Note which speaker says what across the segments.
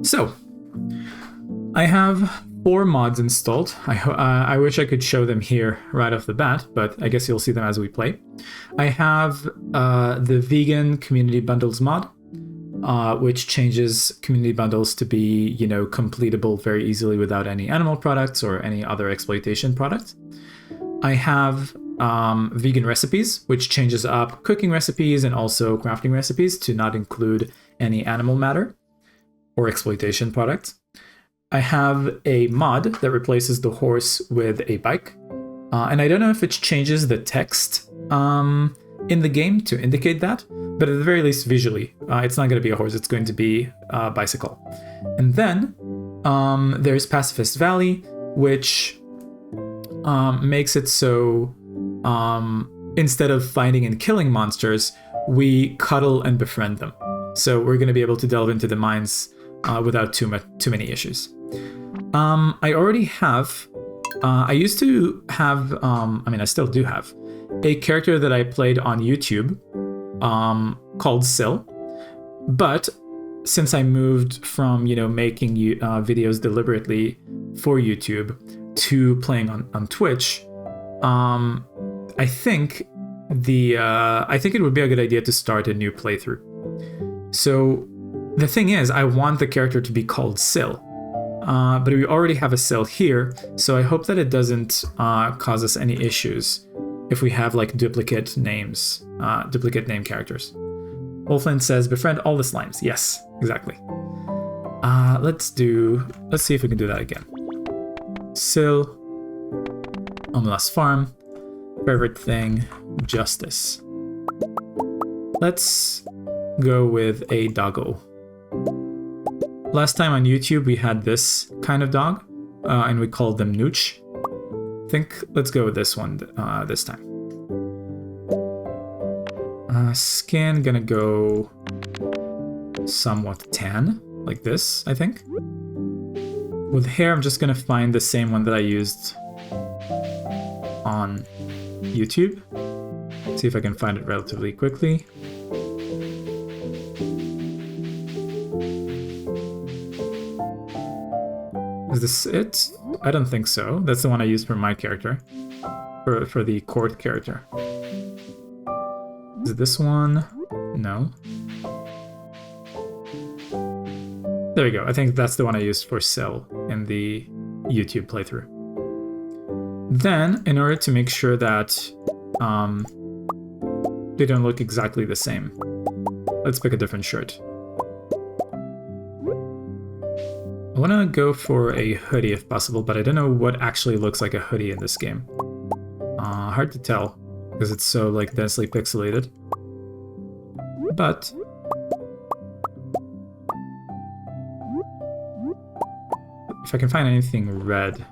Speaker 1: So, I have 4 mods installed. I wish I could show them here right off the bat, but I guess you'll see them as we play. I have the vegan community bundles mod, which changes community bundles to be, you know, completable very easily without any animal products or any other exploitation products. I have vegan recipes, which changes up cooking recipes and also crafting recipes to not include any animal matter or exploitation products. I have a mod that replaces the horse with a bike. And I don't know if it changes the text in the game to indicate that, but at the very least visually, it's not going to be a horse, it's going to be a bicycle. And then there's Pacifist Valley, which makes it so instead of fighting and killing monsters, we cuddle and befriend them. So we're going to be able to delve into the mines without too many issues. I already have, I used to have, I still do have, a character that I played on YouTube called Syl. But since I moved from, you know, making videos deliberately for YouTube to playing on Twitch, I think it would be a good idea to start a new playthrough. So the thing is, I want the character to be called Syl. But we already have a Syl here, so I hope that it doesn't cause us any issues if we have like duplicate names, duplicate name characters. Wolfland says, befriend all the slimes. Yes, exactly. Let's see if we can do that again. Syl, Omelas Farm, favorite thing, justice. Let's go with a doggo. Last time on YouTube, we had this kind of dog, and we called them Nooch. I think let's go with this one this time. Skin gonna go somewhat tan, like this, I think. With hair, I'm just gonna find the same one that I used on YouTube. See if I can find it relatively quickly. Is this it? I don't think so. That's the one I used for my character. For the court character. Is it this one? No. There we go. I think that's the one I used for Syl in the YouTube playthrough. Then, in order to make sure that they don't look exactly the same, let's pick a different shirt. I want to go for a hoodie if possible, but I don't know what actually looks like a hoodie in this game. Hard to tell, because it's so like densely pixelated. But if I can find anything red,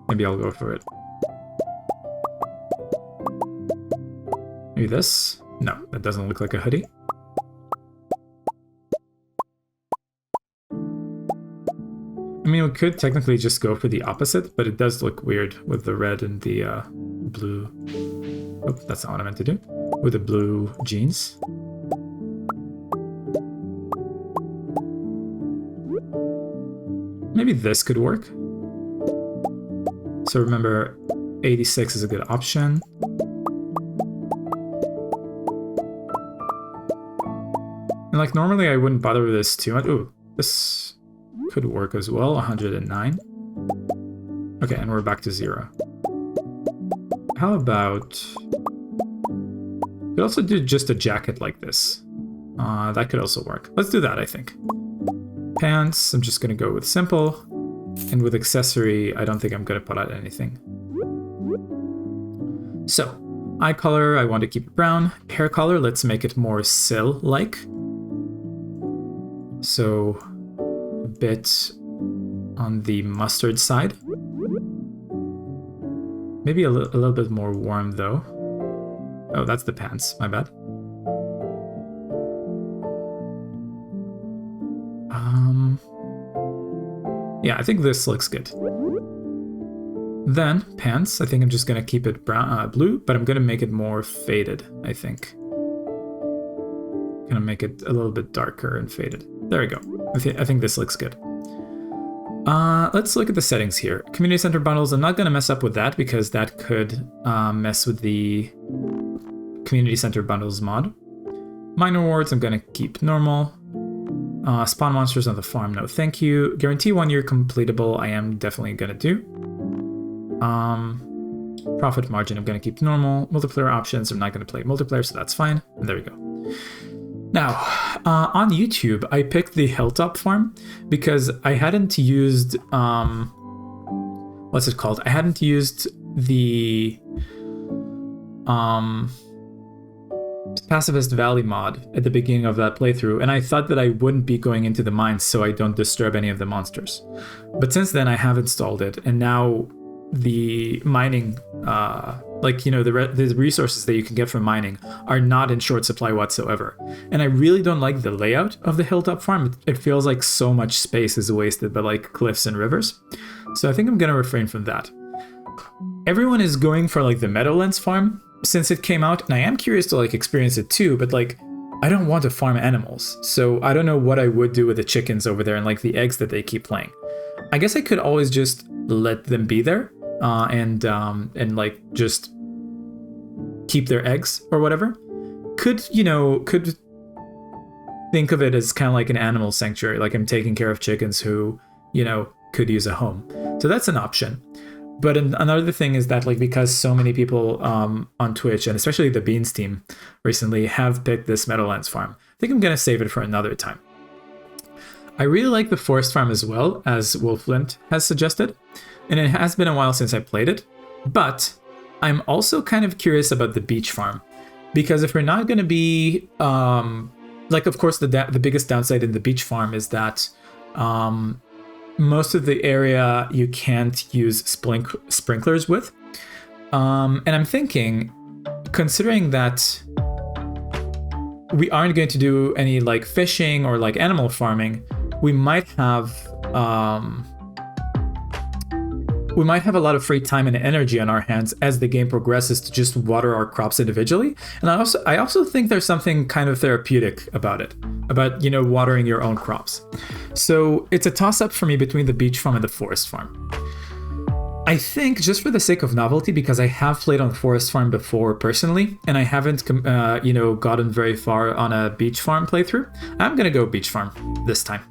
Speaker 1: maybe I'll go for it. Maybe this? No, that doesn't look like a hoodie. I mean, we could technically just go for the opposite, but it does look weird with the red and the blue. Oh, that's not what I meant to do. With the blue jeans. Maybe this could work. So remember, 86 is a good option. And like normally I wouldn't bother with this too much. Ooh, this could work as well, 109. Okay, and we're back to 0. How about... we could also do just a jacket like this. That could also work. Let's do that, I think. Pants, I'm just gonna go with simple. And with accessory, I don't think I'm gonna put out anything. So, eye color, I want to keep it brown. Hair color, let's make it more Syl-like. So, a bit on the mustard side. Maybe a little bit more warm though. Oh, that's the pants, my bad. Yeah, I think this looks good. Then, pants, I think I'm just gonna keep it brown, blue, but I'm gonna make it more faded, I think. Gonna make it a little bit darker and faded. There we go. I think this looks good. Let's look at the settings here. Community center bundles, I'm not going to mess up with that because that could mess with the community center bundles mod. Mine rewards, I'm going to keep normal. Spawn monsters on the farm, no thank you. Guarantee 1 year completable, I am definitely going to do. Profit margin, I'm going to keep normal. Multiplayer options, I'm not going to play multiplayer, so that's fine. And there we go. Now, on YouTube, I picked the Hilltop farm because I hadn't used, what's it called? I hadn't used the Pacifist Valley mod at the beginning of that playthrough, and I thought that I wouldn't be going into the mines so I don't disturb any of the monsters. But since then, I have installed it, and now the mining, the resources that you can get from mining are not in short supply whatsoever. And I really don't like the layout of the Hilltop farm. It feels like so much space is wasted by like cliffs and rivers. So I think I'm going to refrain from that. Everyone is going for like the Meadowlands farm since it came out, and I am curious to like experience it too, but like I don't want to farm animals. So I don't know what I would do with the chickens over there and like the eggs that they keep laying. I guess I could always just let them be there. And like just keep their eggs or whatever. Could think of it as kind of like an animal sanctuary, like I'm taking care of chickens who, could use a home. So that's an option. But another thing is that like because so many people on Twitch, and especially the Beans team recently, have picked this Meadowlands farm, I think I'm going to save it for another time. I really like the forest farm as well, as Wolflint has suggested. And it has been a while since I played it, but I'm also kind of curious about the beach farm, because if we're not going to be, of course, the biggest downside in the beach farm is that most of the area you can't use sprinklers with. And I'm thinking, considering that we aren't going to do any like fishing or like animal farming, we might have a lot of free time and energy on our hands as the game progresses to just water our crops individually. And I also think there's something kind of therapeutic about it, about, watering your own crops. So it's a toss-up for me between the beach farm and the forest farm. I think just for the sake of novelty, because I have played on the forest farm before personally, and I haven't, gotten very far on a beach farm playthrough, I'm going to go beach farm this time.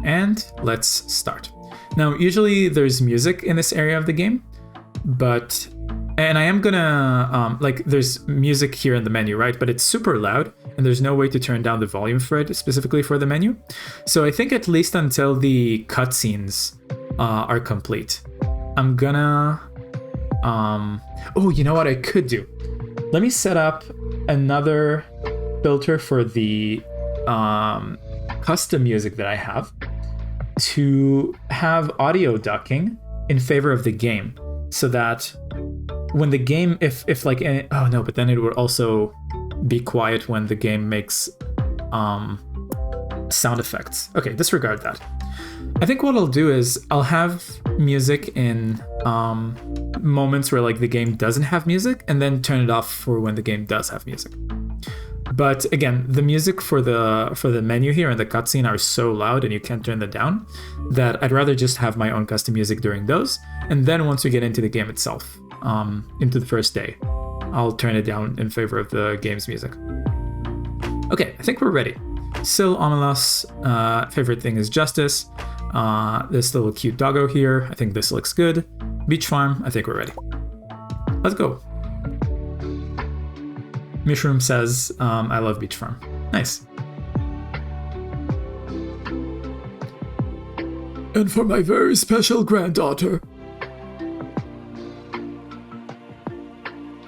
Speaker 1: And let's start. Now, usually there's music in this area of the game, and I am gonna, there's music here in the menu, right? But it's super loud, and there's no way to turn down the volume for it, specifically for the menu. So I think at least until the cutscenes are complete, I'm gonna, oh, you know what I could do? Let me set up another filter for the custom music that I have, to have audio ducking in favor of the game, so that when the game, but then it would also be quiet when the game makes sound effects. Okay, disregard that. I think what I'll do is I'll have music in moments where like the game doesn't have music, and then turn it off for when the game does have music. But again, the music for the menu here and the cutscene are so loud and you can't turn them down, that I'd rather just have my own custom music during those. And then once we get into the game itself, into the first day, I'll turn it down in favor of the game's music. Okay, I think we're ready. Still Omelas, favorite thing is Justice. This little cute doggo here, I think this looks good. Beach farm, I think we're ready. Let's go. Mushroom says, I love beach farm. Nice. And for my very special granddaughter.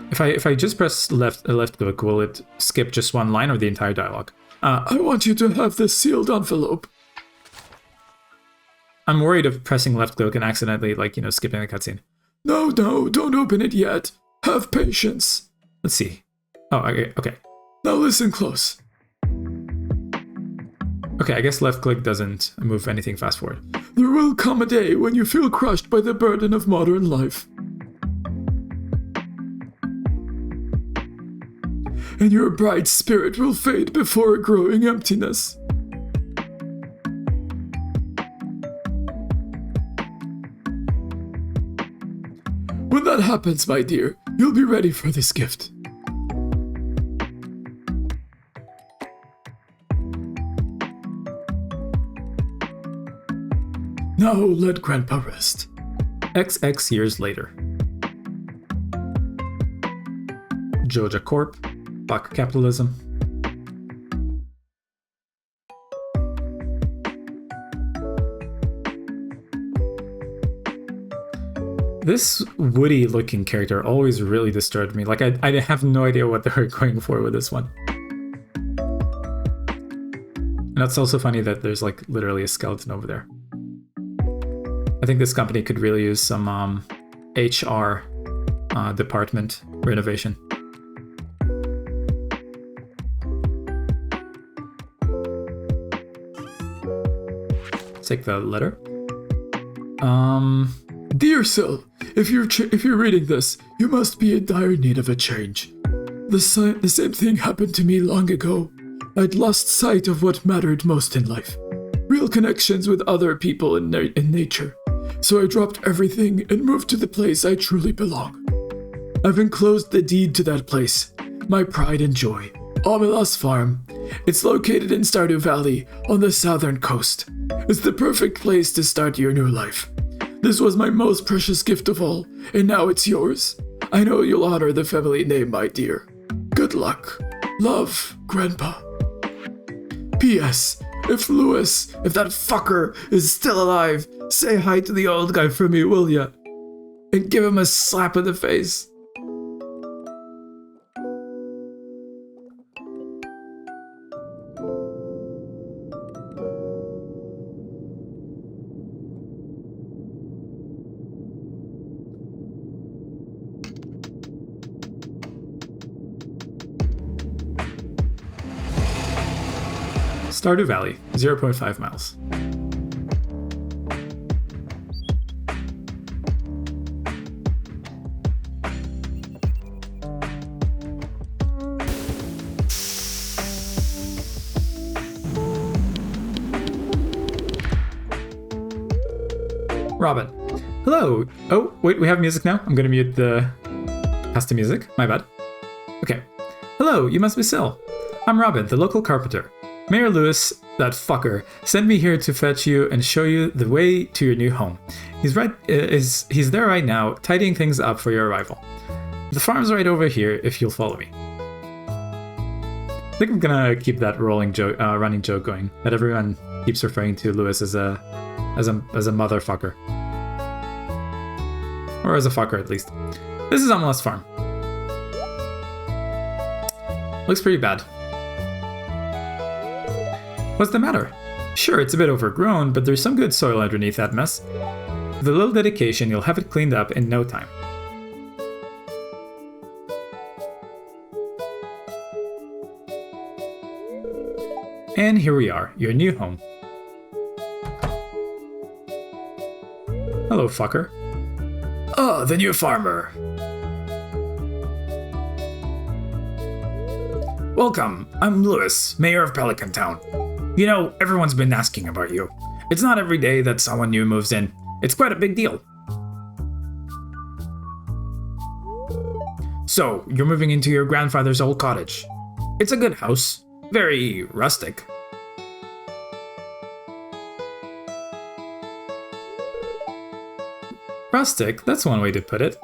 Speaker 1: If I just press left click, will it skip just one line or the entire dialogue? I want you to have this sealed envelope. I'm worried of pressing left click and accidentally, skipping the cutscene. No, don't open it yet. Have patience. Let's see. Oh, okay. Now listen close. Okay, I guess left click doesn't move anything fast forward. There will come a day when you feel crushed by the burden of modern life. And your bright spirit will fade before a growing emptiness.
Speaker 2: that happens, my dear, you'll be ready for this gift. Now let Grandpa rest.
Speaker 1: XX years later. Joja Corp. Fuck capitalism. This Woody looking character always really disturbed me. Like, I have no idea what they were going for with this one. And it's also funny that there's like literally a skeleton over there. I think this company could really use some HR department renovation. Let's take the letter.
Speaker 2: Dear Sil, if you're reading this, you must be in dire need of a change. The same thing happened to me long ago. I'd lost sight of what mattered most in life. Real connections with other people in nature. So I dropped everything and moved to the place I truly belong. I've enclosed the deed to that place, my pride and joy, Omelas Farm. It's located in Stardew Valley on the southern coast. It's the perfect place to start your new life. This was my most precious gift of all, and now it's yours. I know you'll honor the family name, my dear. Good luck. Love, Grandpa. P.S. If that fucker is still alive, say hi to the old guy for me, will ya? And give him a slap in the face.
Speaker 1: Stardew Valley, 0.5 miles. Robin. Hello. Oh, wait, we have music now? I'm gonna mute the past the music. My bad. Okay. Hello, you must be Sil. I'm Robin, the local carpenter. Mayor Lewis, that fucker, sent me here to fetch you and show you the way to your new home. He's there right now, tidying things up for your arrival. The farm's right over here if you'll follow me. I think I'm gonna keep that running joke going, that everyone keeps referring to Lewis as a motherfucker. Or as a fucker, at least. This is Omelas Farm. Looks pretty bad. What's the matter? Sure, it's a bit overgrown, but there's some good soil underneath that mess. With a little dedication, you'll have it cleaned up in no time. And here we are, your new home. Hello, fucker.
Speaker 2: Oh, the new farmer.
Speaker 3: Welcome, I'm Lewis, mayor of Pelican Town. You know, everyone's been asking about you. It's not every day that someone new moves in. It's quite a big deal. So, you're moving into your grandfather's old cottage. It's a good house. Very rustic.
Speaker 1: Rustic, that's one way to put it.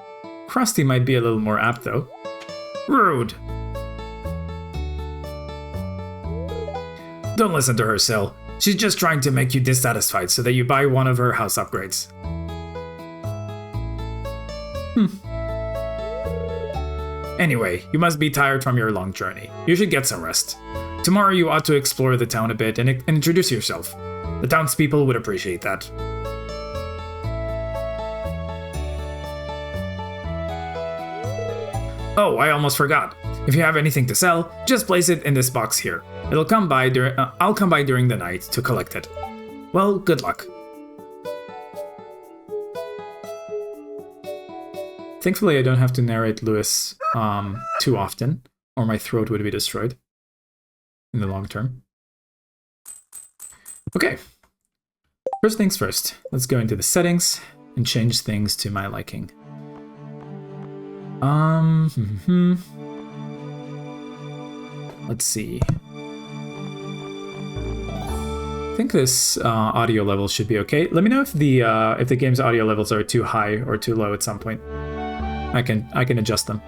Speaker 1: Crusty might be a little more apt, though.
Speaker 3: Rude. Don't listen to her, Sil. She's just trying to make you dissatisfied so that you buy one of her house upgrades. Anyway, you must be tired from your long journey. You should get some rest. Tomorrow you ought to explore the town a bit and introduce yourself. The townspeople would appreciate that. Oh, I almost forgot. If you have anything to sell, just place it in this box here. I'll come by during the night to collect it. Well, good luck.
Speaker 1: Thankfully, I don't have to narrate Lewis too often, or my throat would be destroyed in the long term. Okay. First things first, let's go into the settings and change things to my liking. Let's see. I think this audio level should be okay. Let me know if the game's audio levels are too high or too low at some point. I can adjust them.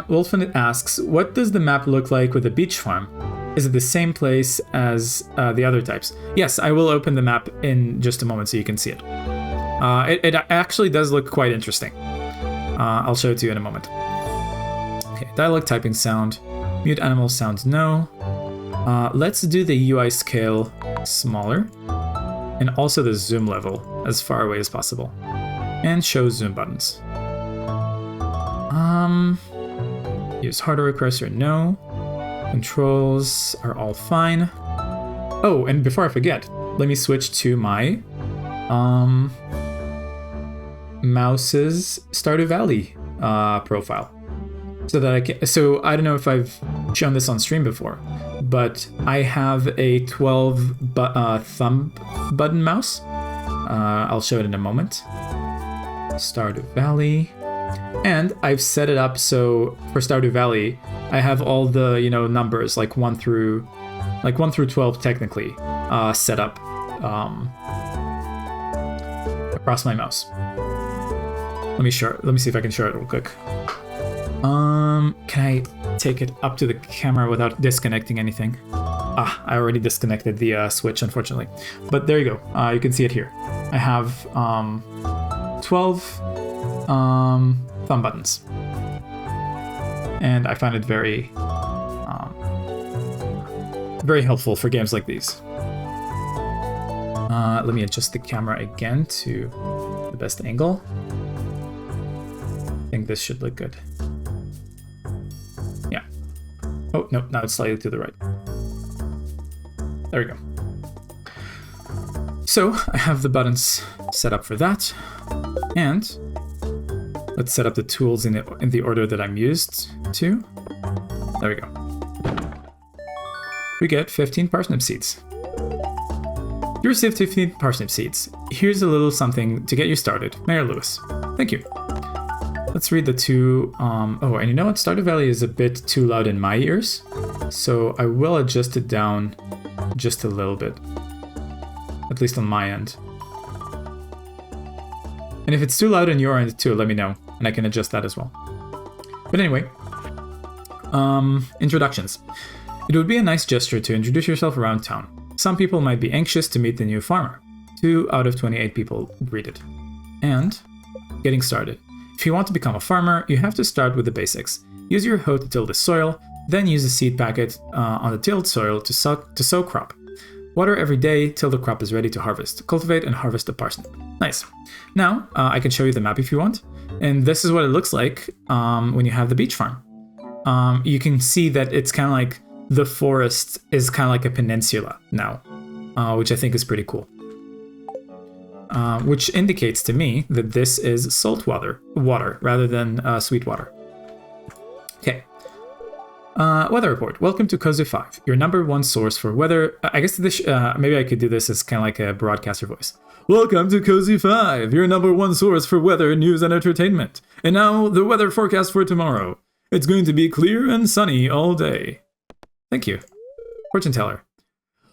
Speaker 1: Wolfin asks, what does the map look like with the beach farm? Is it the same place as the other types? Yes, I will open the map in just a moment so you can see it. It actually does look quite interesting. I'll show it to you in a moment. Okay, dialogue typing sound. Mute animal sounds no. Let's do the UI scale smaller. And also the zoom level as far away as possible. And show zoom buttons. Use hardware cursor, no. Controls are all fine. Oh, and before I forget, let me switch to my mouse's Stardew Valley profile. So that I can, so I don't know if I've shown this on stream before, but I have a 12 thumb button mouse. I'll show it in a moment. Stardew Valley. And I've set it up so for Stardew Valley, I have all the, numbers like 1 through 12 technically set up across my mouse. Let me see if I can show it real quick. Can I take it up to the camera without disconnecting anything? I already disconnected the switch, unfortunately. But there you go. You can see it here. I have 12 thumb buttons. And I find it very helpful for games like these. Let me adjust the camera again to the best angle. I think this should look good. Yeah. Oh, no, now it's slightly to the right. There we go. So I have the buttons set up for that. And let's set up the tools in the order that I'm used to. There we go. We get 15 parsnip seeds. You received 15 parsnip seeds. Here's a little something to get you started. Mayor Lewis. Thank you. Let's read the two. Oh, and you know what? Stardew Valley is a bit too loud in my ears. So I will adjust it down just a little bit. At least on my end. And if it's too loud on your end too, let me know. And I can adjust that as well. But anyway. Introductions. It would be a nice gesture to introduce yourself around town. Some people might be anxious to meet the new farmer. 2 out of 28 people greeted. And getting started. If you want to become a farmer, you have to start with the basics. Use your hoe to till the soil, then use a seed packet on the tilled soil to sow crop. Water every day till the crop is ready to harvest. Cultivate and harvest the parsnip. Nice. Now, I can show you the map if you want. And this is what it looks like when you have the beach farm. You can see that it's kind of like the forest is kind of like a peninsula now, which I think is pretty cool. Which indicates to me that this is salt water rather than sweet water. Okay. Weather report. Welcome to Cozy 5, your #1 source for weather. I guess this maybe I could do this as kind of like a broadcaster voice. Welcome to Cozy 5, your #1 source for weather, news, and entertainment. And now the weather forecast for tomorrow. It's going to be clear and sunny all day. Thank you. Fortune teller.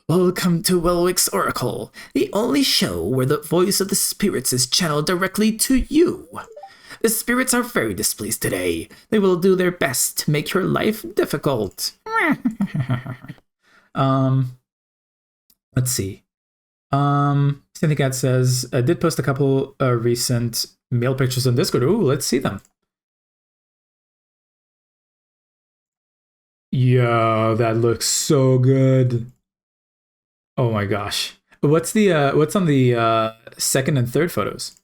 Speaker 4: Welcome to Welwick's Oracle, the only show where the voice of the spirits is channeled directly to you. The spirits are very displeased today. They will do their best to make your life difficult.
Speaker 1: Let's see. Syndicat says, did post a couple recent meal pictures on Discord. Ooh, let's see them. Yo, that looks so good. Oh my gosh. What's on the second and third photos?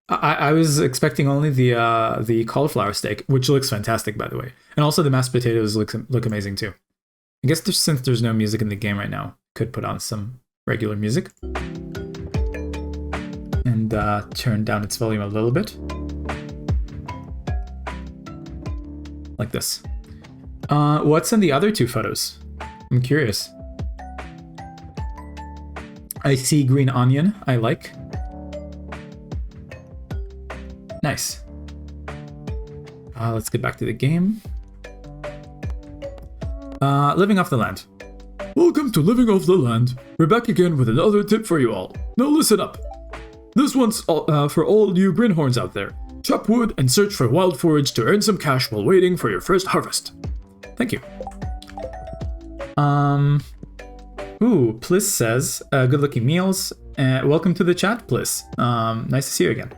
Speaker 1: I was expecting only the cauliflower steak, which looks fantastic, by the way. And also the mashed potatoes look amazing too. I guess since there's no music in the game right now, could put on some regular music. And turn down its volume a little bit. Like this. What's in the other 2 photos? I'm curious. I see green onion, I like. Nice. Let's get back to the game. Living off the land.
Speaker 2: Welcome to Living Off the Land. We're back again with another tip for you all. Now listen up. This one's for all you greenhorns out there. Chop wood and search for wild forage to earn some cash while waiting for your first harvest.
Speaker 1: Thank you. Ooh, Pliss says, good looking meals. Welcome to the chat, Pliss. Nice to see you again.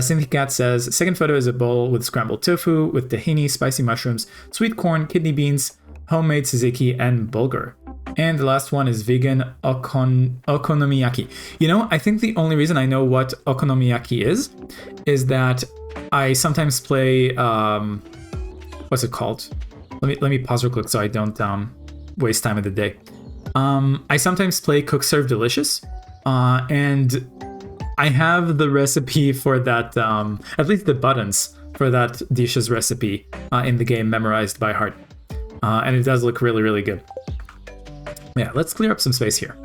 Speaker 1: Cynthia Cat says, second photo is a bowl with scrambled tofu, with tahini, spicy mushrooms, sweet corn, kidney beans, homemade tzatziki, and bulgur. And the last one is vegan okonomiyaki. You know, I think the only reason I know what okonomiyaki is that I sometimes play, what's it called? Let me pause real quick so I don't waste time of the day. I sometimes play Cook Serve Delicious, and I have the recipe for that, at least the buttons for that dish's recipe in the game memorized by heart. And it does look really, really good. Yeah, let's clear up some space here.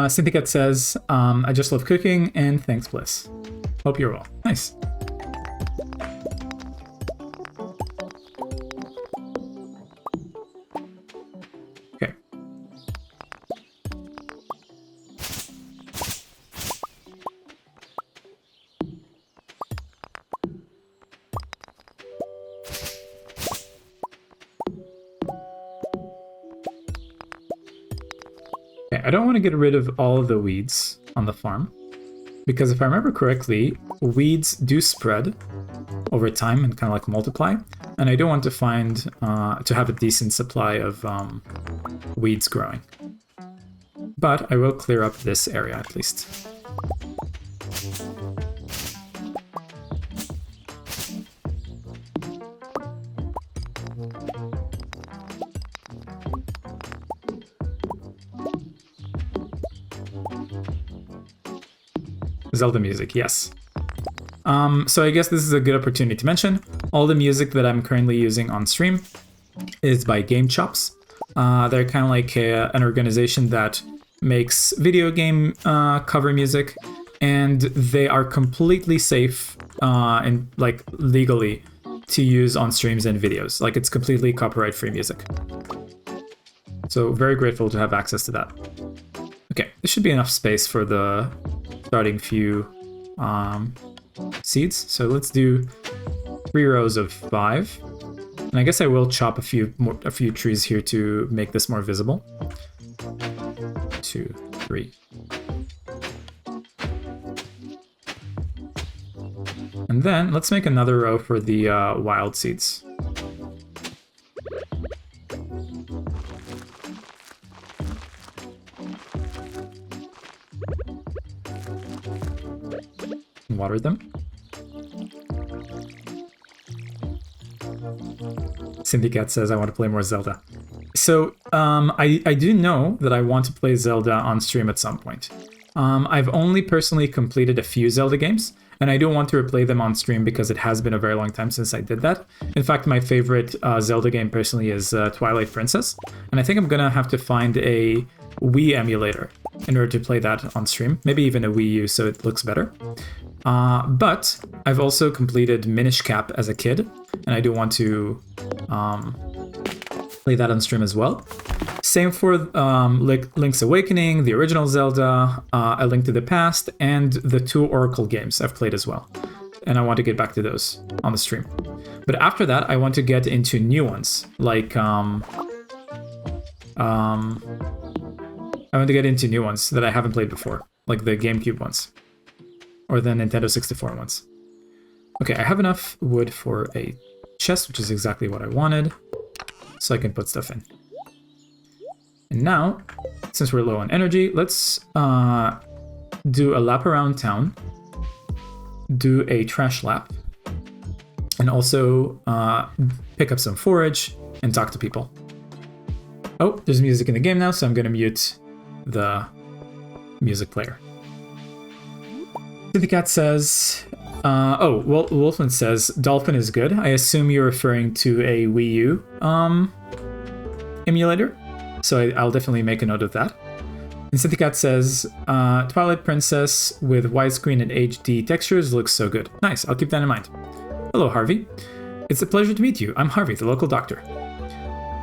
Speaker 1: Syndicate says, I just love cooking, and thanks, Bliss. Hope you're well. Nice. Okay. I don't want to get rid of all of the weeds on the farm, because if I remember correctly, weeds do spread over time and kind of like multiply, and I do want to to have a decent supply of weeds growing. But I will clear up this area at least. Zelda music, yes. So I guess this is a good opportunity to mention all the music that I'm currently using on stream is by Game Chops. They're kind of like an organization that makes video game cover music, and they are completely safe and like legally to use on streams and videos. Like, it's completely copyright-free music. So very grateful to have access to that. Okay, there should be enough space for the starting few seeds. So let's do 3 rows of 5. And I guess I will chop a few trees here to make this more visible. 2, 3. And then let's make another row for the wild seeds. Water them. Syndicate says, I want to play more Zelda. So I do know that I want to play Zelda on stream at some point. I've only personally completed a few Zelda games, and I do want to replay them on stream because it has been a very long time since I did that. In fact, my favorite Zelda game personally is Twilight Princess, and I think I'm gonna have to find a Wii emulator in order to play that on stream. Maybe even a Wii U so it looks better. But I've also completed Minish Cap as a kid, and I do want to play that on stream as well. Same for Link's Awakening, the original Zelda, A Link to the Past, and the 2 Oracle games I've played as well. And I want to get back to those on the stream. But after that, I want to get into new ones, like I want to get into new ones that I haven't played before, like the GameCube ones. Or the Nintendo 64 ones. Okay, I have enough wood for a chest, which is exactly what I wanted, so I can put stuff in. And now, since we're low on energy, let's do a lap around town, do a trash lap, and also pick up some forage and talk to people. Oh, there's music in the game now, so I'm going to mute the music player. The cat says, Well, Wolfman says Dolphin is good. I assume you're referring to a Wii U emulator, so I'll definitely make a note of that. And Cynthicat says Twilight Princess with widescreen and HD textures looks so good. Nice, I'll keep that in mind. Hello, Harvey. It's a pleasure to meet you. I'm Harvey, the local doctor.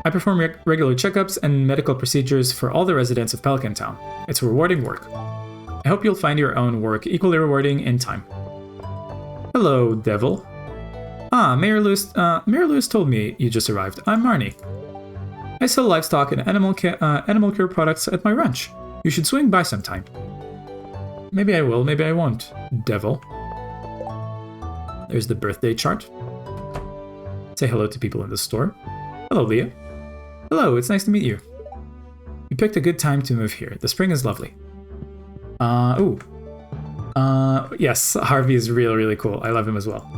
Speaker 1: I perform regular checkups and medical procedures for all the residents of Pelican Town. It's rewarding work. I hope you'll find your own work equally rewarding in time. Hello, Devil. Mayor Lewis told me you just arrived. I'm Marnie. I sell livestock and animal care products at my ranch. You should swing by sometime. Maybe I will, maybe I won't, Devil. There's the birthday chart. Say hello to people in the store. Hello, Leah. Hello, it's nice to meet you. You picked a good time to move here. The spring is lovely. Yes, Harvey is really, really cool. I love him as well.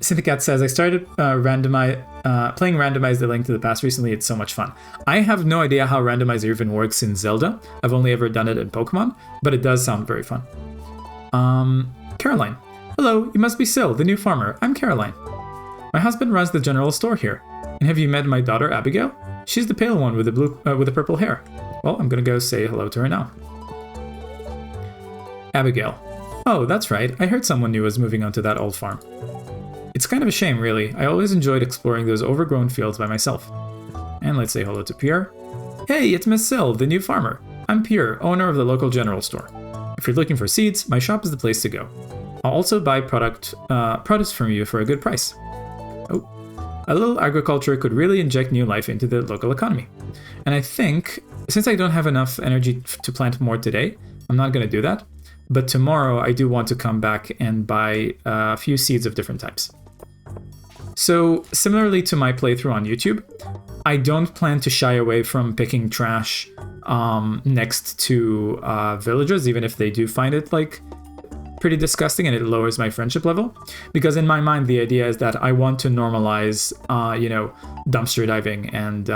Speaker 1: Cynthicat says, I started playing Randomize the Link to the Past recently. It's so much fun. I have no idea how Randomizer even works in Zelda. I've only ever done it in Pokemon, but it does sound very fun. Caroline. Hello, you must be Syl, the new farmer. I'm Caroline. My husband runs the general store here. And have you met my daughter, Abigail? She's the pale one with the purple hair. Well, I'm gonna go say hello to her now. Abigail. Oh, that's right. I heard someone new was moving onto that old farm. It's kind of a shame, really. I always enjoyed exploring those overgrown fields by myself. And let's say hello to Pierre. Hey, it's Miss Syl, the new farmer. I'm Pierre, owner of the local general store. If you're looking for seeds, my shop is the place to go. I'll also buy produce from you for a good price. Oh, a little agriculture could really inject new life into the local economy. And I think, since I don't have enough energy to plant more today, I'm not going to do that. But tomorrow I do want to come back and buy a few seeds of different types. So similarly to my playthrough on YouTube, I don't plan to shy away from picking trash next to villagers, even if they do find it like pretty disgusting and it lowers my friendship level. Because in my mind, the idea is that I want to normalize, dumpster diving and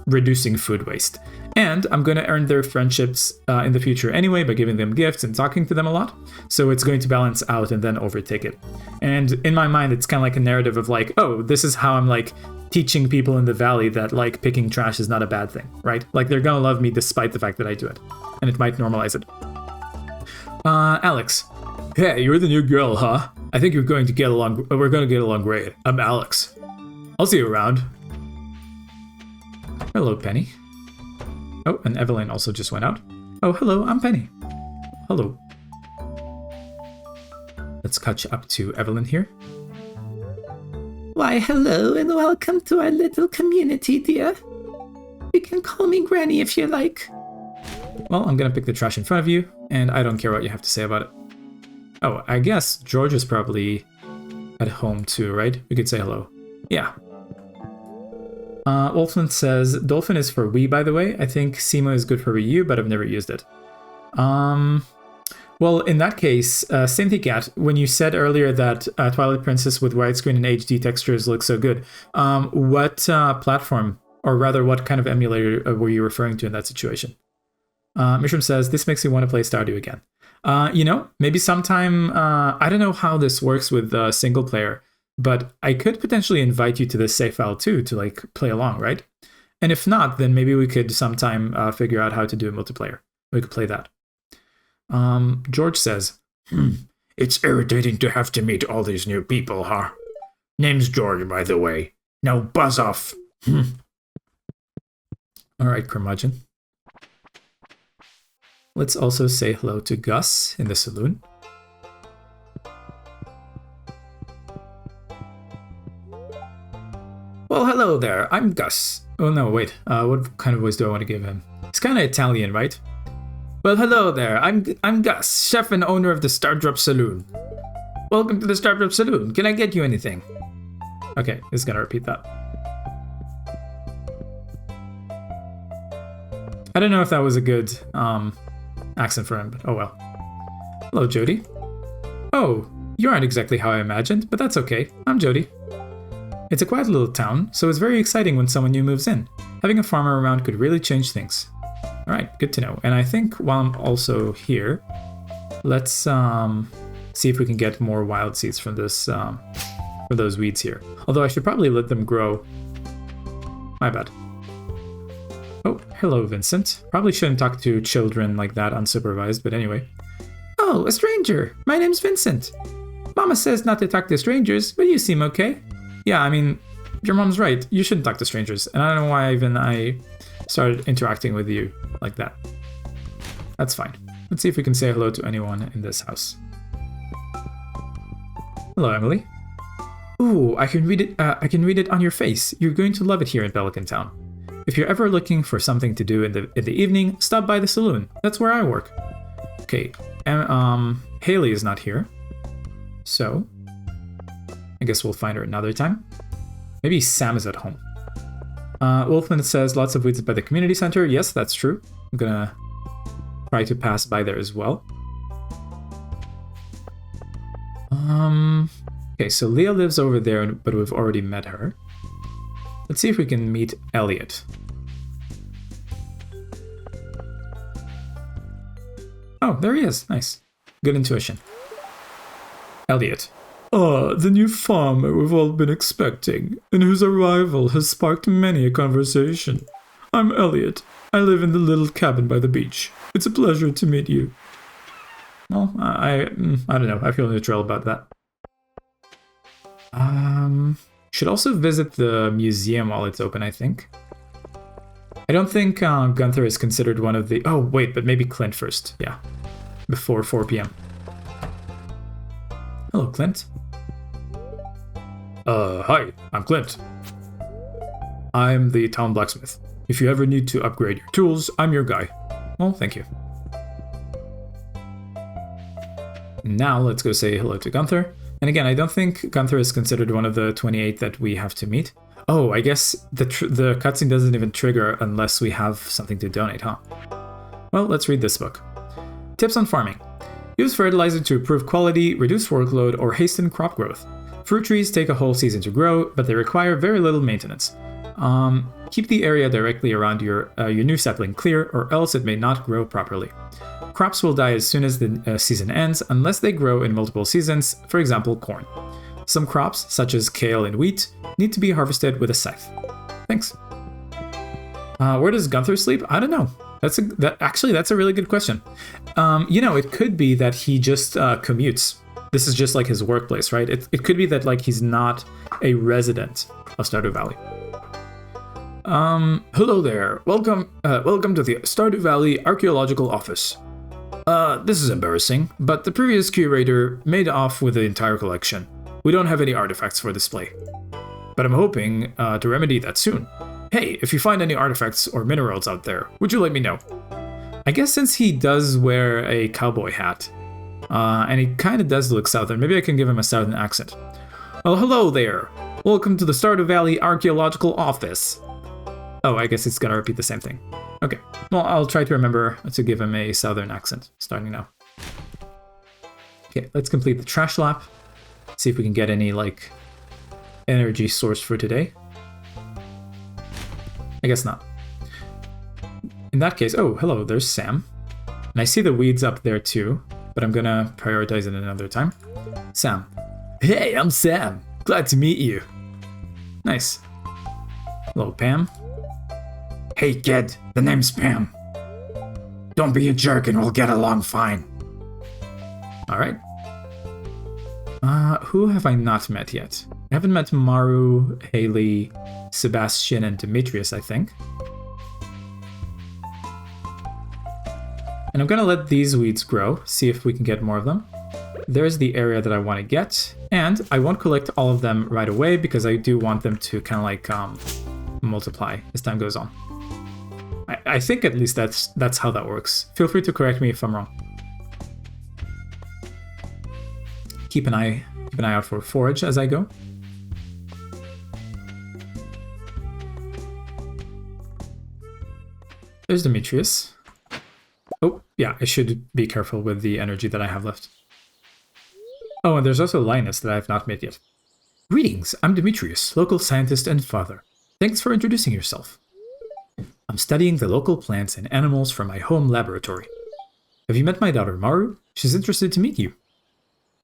Speaker 1: reducing food waste. And I'm going to earn their friendships in the future anyway by giving them gifts and talking to them a lot. So it's going to balance out and then overtake it. And in my mind, it's kind of like a narrative of like, oh, this is how I'm like teaching people in the valley that like picking trash is not a bad thing, right? Like they're going to love me despite the fact that I do it. And it might normalize it. Alex. Hey, you're the new girl, huh? I think we're going to get along great. I'm Alex. I'll see you around. Hello, Penny. Oh, and Evelyn also just went out. Oh, hello, I'm Penny. Hello. Let's catch up to Evelyn here.
Speaker 4: Why, hello and welcome to our little community, dear. You can call me Granny if you like.
Speaker 1: Well, I'm gonna pick the trash in front of you, and I don't care what you have to say about it. Oh, I guess George is probably at home too, right? We could say hello. Yeah. Wolfman says, Dolphin is for Wii, by the way. I think Simo is good for Wii U, but I've never used it. Well, in that case, Cynthicat, when you said earlier that Twilight Princess with widescreen and HD textures look so good, what platform, or rather what kind of emulator were you referring to in that situation? Mishram says, this makes me want to play Stardew again. Maybe sometime, I don't know how this works with single player, but I could potentially invite you to this save file too, to like play along, right? And if not, then maybe we could sometime figure out how to do a multiplayer. We could play that. George says,
Speaker 3: It's irritating to have to meet all these new people, huh? Name's George, by the way. Now buzz off.
Speaker 1: All right, curmudgeon. Let's also say hello to Gus in the saloon. Well, hello there. I'm Gus. Oh, no, wait. What kind of voice do I want to give him? It's kind of Italian, right? Well, hello there. I'm Gus, chef and owner of the Stardrop Saloon. Welcome to the Stardrop Saloon. Can I get you anything? Okay, just gonna repeat that. I don't know if that was a good accent for him, but oh well. Hello, Jody. Oh, you aren't exactly how I imagined, but that's okay. I'm Jody. It's a quiet little town, so it's very exciting when someone new moves in. Having a farmer around could really change things. Alright, good to know. And I think while I'm also here, let's See if we can get more wild seeds from this, from those weeds here. Although I should probably let them grow. My bad. Oh, hello, Vincent. Probably shouldn't talk to children like that unsupervised, but anyway.
Speaker 4: Oh, a stranger. My name's Vincent. Mama says not to talk to strangers, but you seem okay.
Speaker 1: Yeah, I mean, your mom's right. You shouldn't talk to strangers. And I don't know why even I started interacting with you like that. That's fine. Let's see if we can say hello to anyone in this house. Hello, Emily. Ooh, I can read it. I can read it on your face. You're going to love it here in Pelican Town. If you're ever looking for something to do in the evening, stop by the saloon. That's where I work. Okay. Haley is not here, so I guess we'll find her another time. Maybe Sam is at home. Wolfman says lots of weeds by the community center. Yes, that's true. I'm gonna try to pass by there as well. Okay, so Leah lives over there, but we've already met her. Let's see if we can meet Elliot. Oh, there he is. Nice. Good intuition. Elliot.
Speaker 2: The new farmer we've all been expecting, and whose arrival has sparked many a conversation. I'm Elliot. I live in the little cabin by the beach. It's a pleasure to meet you.
Speaker 1: Well, I don't know. I feel neutral about that. Should also visit the museum while it's open, I think. I don't think Gunther is considered one of the... Oh, wait, but maybe Clint first. Yeah. Before 4 p.m. Hello, Clint.
Speaker 3: Hi, I'm Clint.
Speaker 1: I'm the town blacksmith. If you ever need to upgrade your tools, I'm your guy. Well, thank you. Now let's go say hello to Gunther. And again, I don't think Gunther is considered one of the 28 that we have to meet. Oh, I guess the cutscene doesn't even trigger unless we have something to donate, huh? Well, let's read this book. Tips on farming. Use fertilizer to improve quality, reduce workload, or hasten crop growth. Fruit trees take a whole season to grow, but they require very little maintenance. Keep the area directly around your new sapling clear, or else it may not grow properly. Crops will die as soon as the season ends, unless they grow in multiple seasons, for example, corn. Some crops, such as kale and wheat, need to be harvested with a scythe. Thanks. Where does Gunther sleep? I don't know. That's a really good question. It could be that he just commutes. This is just like his workplace, right? It could be that like he's not a resident of Stardew Valley.
Speaker 3: Hello there. Welcome to the Stardew Valley Archaeological Office. This is embarrassing, but the previous curator made off with the entire collection. We don't have any artifacts for display. But I'm hoping to remedy that soon. Hey, if you find any artifacts or minerals out there, would you let me know?
Speaker 1: I guess since he does wear a cowboy hat, and he kind of does look southern, maybe I can give him a southern accent.
Speaker 3: Well, hello there. Welcome to the Stardew Valley Archaeological Office.
Speaker 1: Oh, I guess it's gonna repeat the same thing. Okay, well, I'll try to remember to give him a southern accent, starting now. Okay, let's complete the trash lap. See if we can get any, like, energy source for today. I guess not. In that case, oh, hello, there's Sam. And I see the weeds up there too, but I'm gonna prioritize it another time. Sam.
Speaker 3: Hey, I'm Sam. Glad to meet you.
Speaker 1: Nice. Hello, Pam.
Speaker 5: Hey kid, the name's Pam. Don't be a jerk and we'll get along fine.
Speaker 1: Alright. Who have I not met yet? I haven't met Maru, Haley, Sebastian, and Demetrius, I think. And I'm gonna let these weeds grow, see if we can get more of them. There's the area that I want to get, and I won't collect all of them right away because I do want them to kind of like multiply as time goes on. I think at least that's how that works. Feel free to correct me if I'm wrong. Keep an eye out for forage as I go. There's Demetrius. Oh, yeah, I should be careful with the energy that I have left. Oh, and there's also Linus that I have not met yet. Greetings, I'm Demetrius, local scientist and father. Thanks for introducing yourself. I'm studying the local plants and animals from my home laboratory. Have you met my daughter Maru? She's interested to meet you.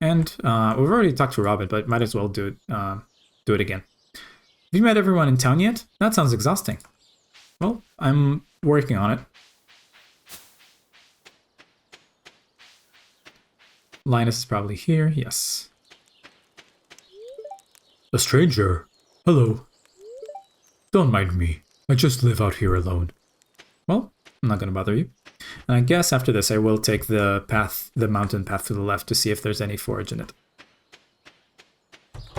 Speaker 1: And we've already talked to Robin, but might as well do it again. Have you met everyone in town yet? That sounds exhausting. Well, I'm working on it. Linus is probably here, yes.
Speaker 2: A stranger. Hello. Don't mind me. I just live out here alone.
Speaker 1: Well, I'm not gonna bother you. And I guess after this I will take the mountain path to the left to see if there's any forage in it.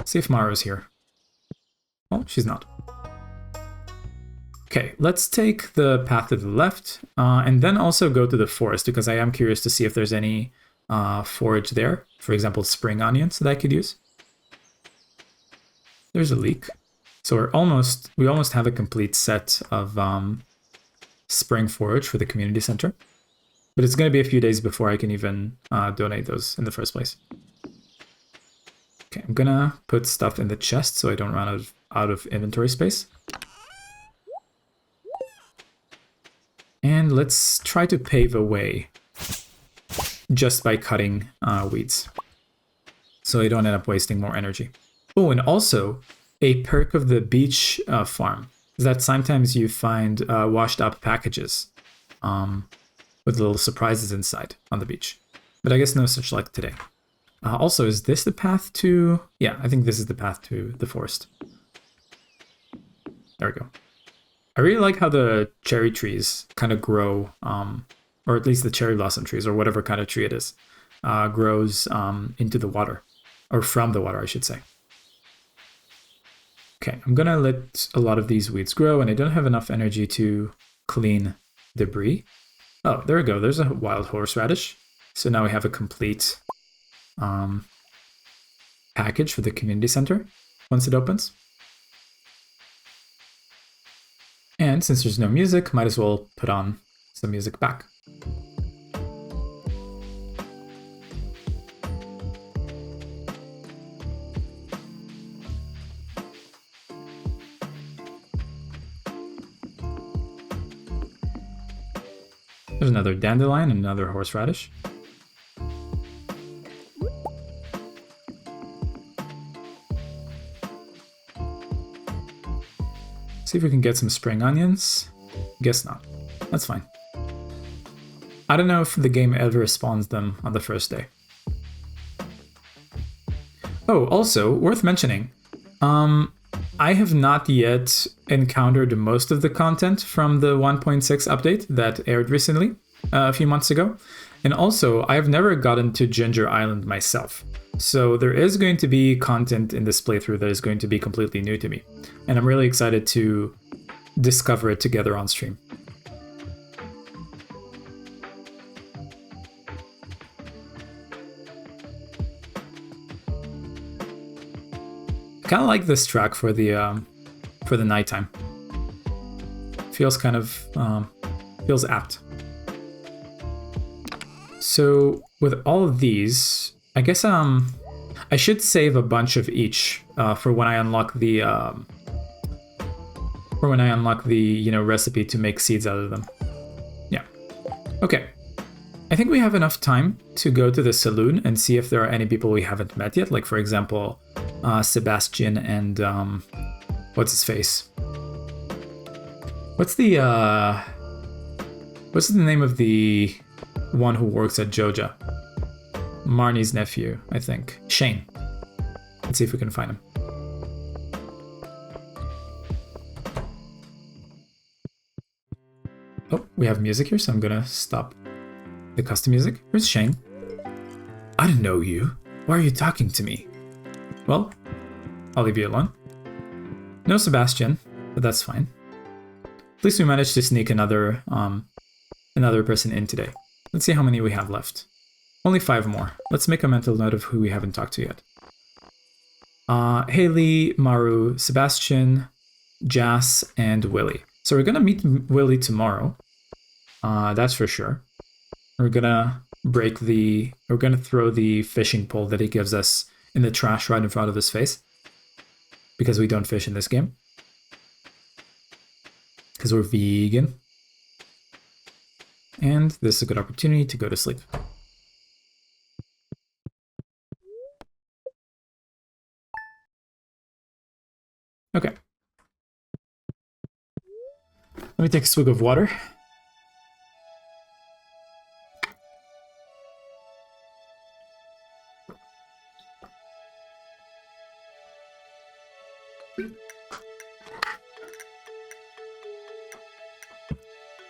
Speaker 1: See if Maru's here. Oh, she's not. Okay, let's take the path to the left, and then also go to the forest, because I am curious to see if there's any forage there. For example, spring onions that I could use. There's a leek. So we almost have a complete set of spring forage for the community center. But it's going to be a few days before I can even donate those in the first place. Okay, I'm going to put stuff in the chest so I don't run out of inventory space. And let's try to pave a way just by cutting weeds, so I don't end up wasting more energy. Oh, and also a perk of the beach farm is that sometimes you find washed up packages with little surprises inside on the beach. But I guess no such luck today. Also, is this the path to... Yeah, I think this is the path to the forest. There we go. I really like how the cherry trees kind of grow, or at least the cherry blossom trees, or whatever kind of tree it is, grows into the water, or from the water, I should say. Okay, I'm gonna let a lot of these weeds grow, and I don't have enough energy to clean debris. Oh, there we go. There's a wild horseradish. So now we have a complete package for the community center once it opens. And since there's no music, might as well put on some music back. There's another dandelion and another horseradish. See if we can get some spring onions. Guess not. That's fine. I don't know if the game ever spawns them on the first day. Oh, also, worth mentioning, I have not yet encountered most of the content from the 1.6 update that aired recently, a few months ago. And also, I've never gotten to Ginger Island myself. So there is going to be content in this playthrough that is going to be completely new to me. And I'm really excited to discover it together on stream. I kind of like this track for the nighttime. Feels kind of feels apt. So with all of these, I guess I should save a bunch of each for when I unlock the recipe to make seeds out of them. Yeah. Okay. I think we have enough time to go to the saloon and see if there are any people we haven't met yet. Like, for example, Sebastian and what's his face? What's the name of the one who works at Joja? Marnie's nephew, I think. Shane. Let's see if we can find him. Oh, we have music here, so I'm gonna stop the custom music. Here's Shane.
Speaker 2: I don't know you. Why are you talking to me?
Speaker 1: Well, I'll leave you alone. No Sebastian, but that's fine. At least we managed to sneak another person in today. Let's see how many we have left. Only 5 more. Let's make a mental note of who we haven't talked to yet. Haley, Maru, Sebastian, Jas, and Willy. So we're gonna meet Willy tomorrow. That's for sure. We're gonna throw the fishing pole that he gives us in the trash right in front of his face. Because we don't fish in this game. Because we're vegan. And this is a good opportunity to go to sleep. me take a swig of water.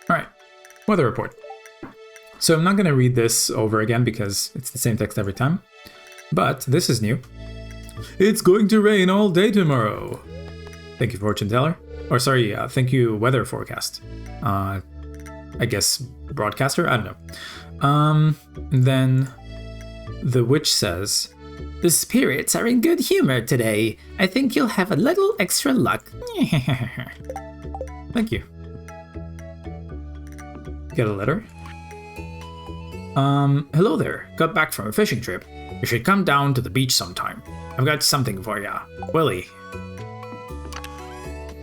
Speaker 1: Alright, weather report. So I'm not going to read this over again because it's the same text every time. But this is new. It's going to rain all day tomorrow. Thank you, fortune teller. Or sorry, thank you, weather forecast. I guess broadcaster? I don't know. Then the witch says,
Speaker 4: The spirits are in good humor today. I think you'll have a little extra luck.
Speaker 1: thank you. Get a letter?
Speaker 3: Hello there. Got back from a fishing trip. You should come down to the beach sometime. I've got something for ya. Willie.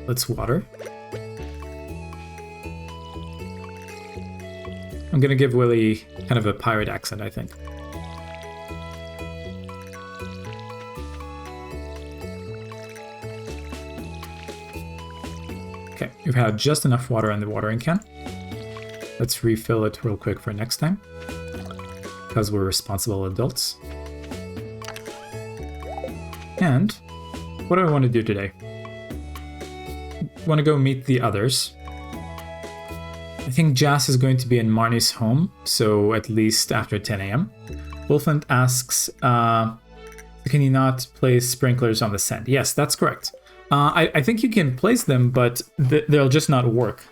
Speaker 1: Let's water. I'm gonna give Willie kind of a pirate accent, I think. Okay, we've had just enough water in the watering can. Let's refill it real quick for next time, because we're responsible adults. And what do I want to do today? Want to go meet the others. I think Jas is going to be in Marnie's home, so at least after 10 a.m. Wolfant asks, can you not place sprinklers on the sand? Yes, that's correct. I think you can place them, but they'll just not work.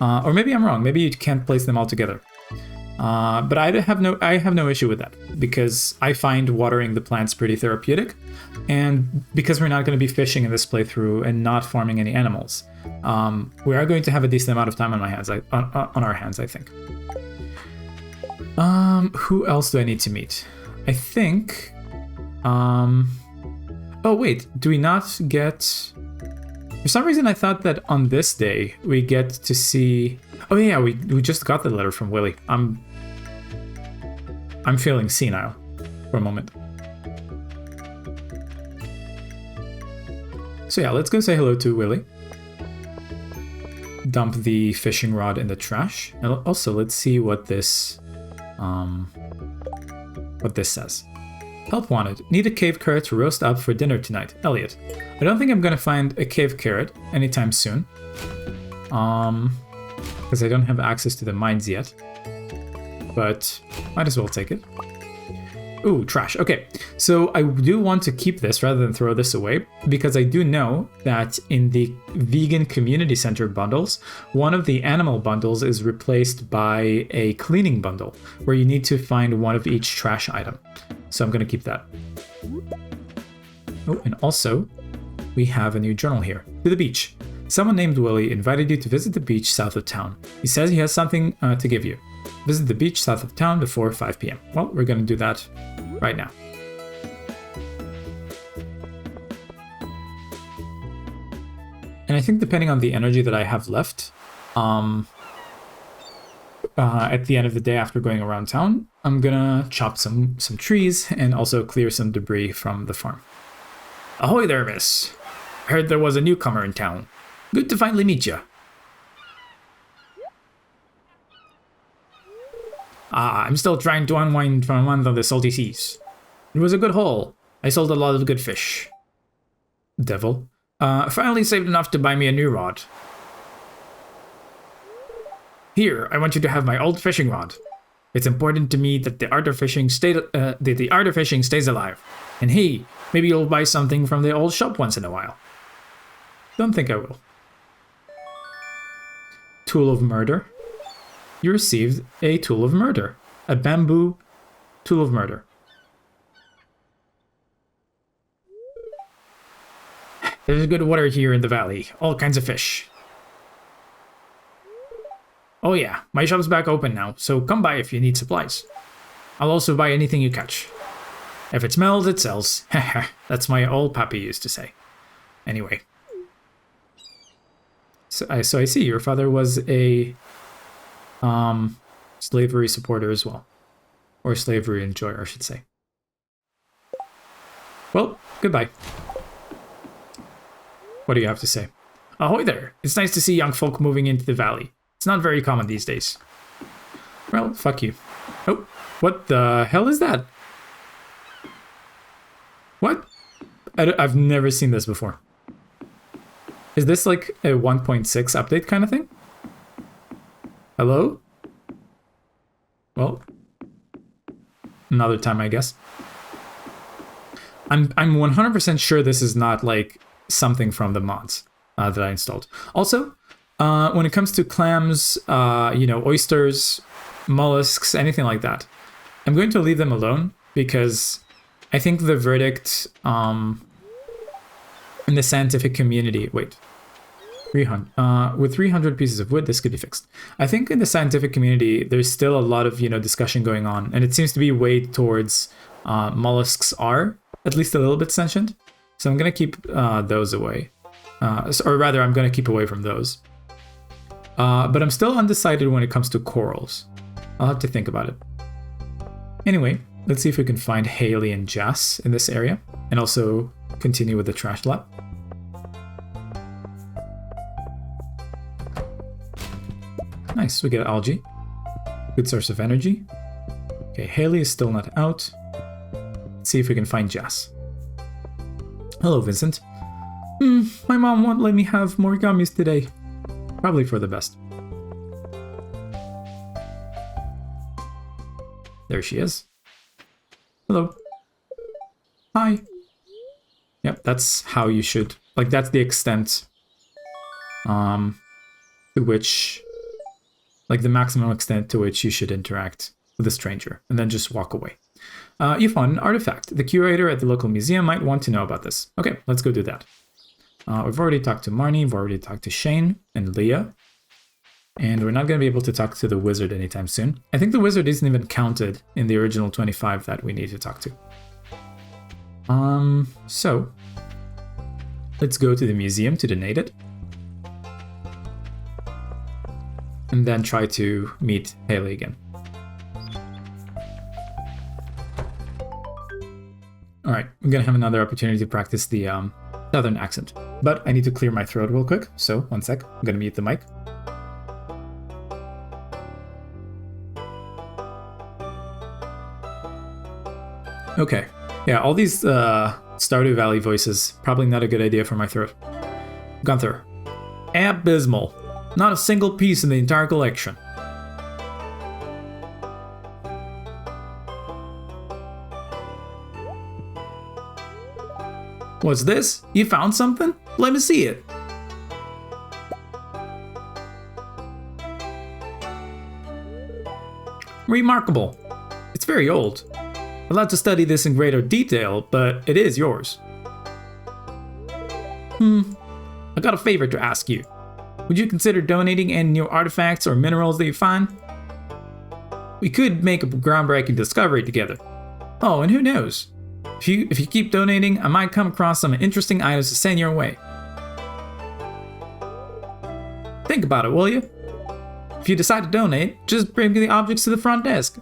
Speaker 1: Or maybe I'm wrong. Maybe you can't place them all together. But I have no issue with that, because I find watering the plants pretty therapeutic, and because we're not going to be fishing in this playthrough and not farming any animals, we are going to have a decent amount of time on our hands, I think. Who else do I need to meet? I think. Oh wait, do we not get? For some reason, I thought that on this day we get to see. Oh yeah, we just got the letter from Willie. I'm feeling senile for a moment. So yeah, let's go say hello to Willie. Dump the fishing rod in the trash. And also, let's see what this says. Help wanted. Need a cave carrot to roast up for dinner tonight. Elliot. I don't think I'm gonna find a cave carrot anytime soon. Because I don't have access to the mines yet. But might as well take it. Ooh, trash. Okay, so I do want to keep this rather than throw this away, because I do know that in the vegan community center bundles, one of the animal bundles is replaced by a cleaning bundle, where you need to find one of each trash item. So I'm going to keep that. Oh, and also, we have a new journal here. To the beach. Someone named Willie invited you to visit the beach south of town. He says he has something to give you. Visit the beach south of town before 5 p.m. Well, we're going to do that right now. And I think depending on the energy that I have left, at the end of the day after going around town, I'm gonna chop some trees and also clear some debris from the farm.
Speaker 3: Ahoy there, miss. Heard there was a newcomer in town. Good to finally meet you. I'm still trying to unwind from a month of the salty seas. It was a good haul. I sold a lot of good fish.
Speaker 1: Devil.
Speaker 3: Finally saved enough to buy me a new rod. Here, I want you to have my old fishing rod. It's important to me that the art of fishing stays alive. And hey, maybe you'll buy something from the old shop once in a while.
Speaker 1: Don't think I will. Tool of murder. You received a tool of murder. A bamboo tool of murder.
Speaker 3: There's good water here in the valley. All kinds of fish. Oh yeah, my shop's back open now, so come by if you need supplies. I'll also buy anything you catch. If it smells, it sells. That's my old pappy used to say. Anyway.
Speaker 1: So I see your father was a slavery supporter as well. Or slavery enjoyer, I should say. Well, goodbye. What do you have to say?
Speaker 3: Ahoy there! It's nice to see young folk moving into the valley. It's not very common these days.
Speaker 1: Well, fuck you. Oh, what the hell is that? What? I've never seen this before. Is this like a 1.6 update kind of thing? Hello? Well, another time, I guess. I'm 100% sure this is not like something from the mods that I installed. Also, when it comes to clams, you know, oysters, mollusks, anything like that, I'm going to leave them alone because I think the verdict in the scientific community, wait, 300, with 300 pieces of wood, this could be fixed. I think in the scientific community, there's still a lot of, you know, discussion going on, and it seems to be weighed towards mollusks are at least a little bit sentient. So I'm going to keep those away. Or rather, I'm going to keep away from those. But I'm still undecided when it comes to corals. I'll have to think about it. Anyway, let's see if we can find Haley and Jess in this area. And also continue with the trash lab. Nice, we get algae. Good source of energy. Okay, Haley is still not out. Let's see if we can find Jess. Hello, Vincent. My mom won't let me have more gummies today. Probably for the best. There she is. Hello. Hi. Yep, that's how you should... Like, that's the extent to which... Like, the maximum extent to which you should interact with a stranger. And then just walk away. You found an artifact. The curator at the local museum might want to know about this. Okay, let's go do that. We've already talked to Marnie. We've already talked to Shane and Leah. And we're not going to be able to talk to the wizard anytime soon. I think the wizard isn't even counted in the original 25 that we need to talk to. So let's go to the museum to donate it. And then try to meet Haley again. Alright, I'm gonna have another opportunity to practice the southern accent. But I need to clear my throat real quick, so 1 sec. I'm gonna mute the mic. Okay, yeah, all these Stardew Valley voices, probably not a good idea for my throat. Gunther. Abysmal. Not a single piece in the entire collection. What's this? You found something? Let me see it. Remarkable. It's very old. I'd like to study this in greater detail, but it is yours. I got a favor to ask you. Would you consider donating any new artifacts or minerals that you find? We could make a groundbreaking discovery together. Oh, and who knows? If you keep donating, I might come across some interesting items to send your way. Think about it, will you? If you decide to donate, just bring the objects to the front desk.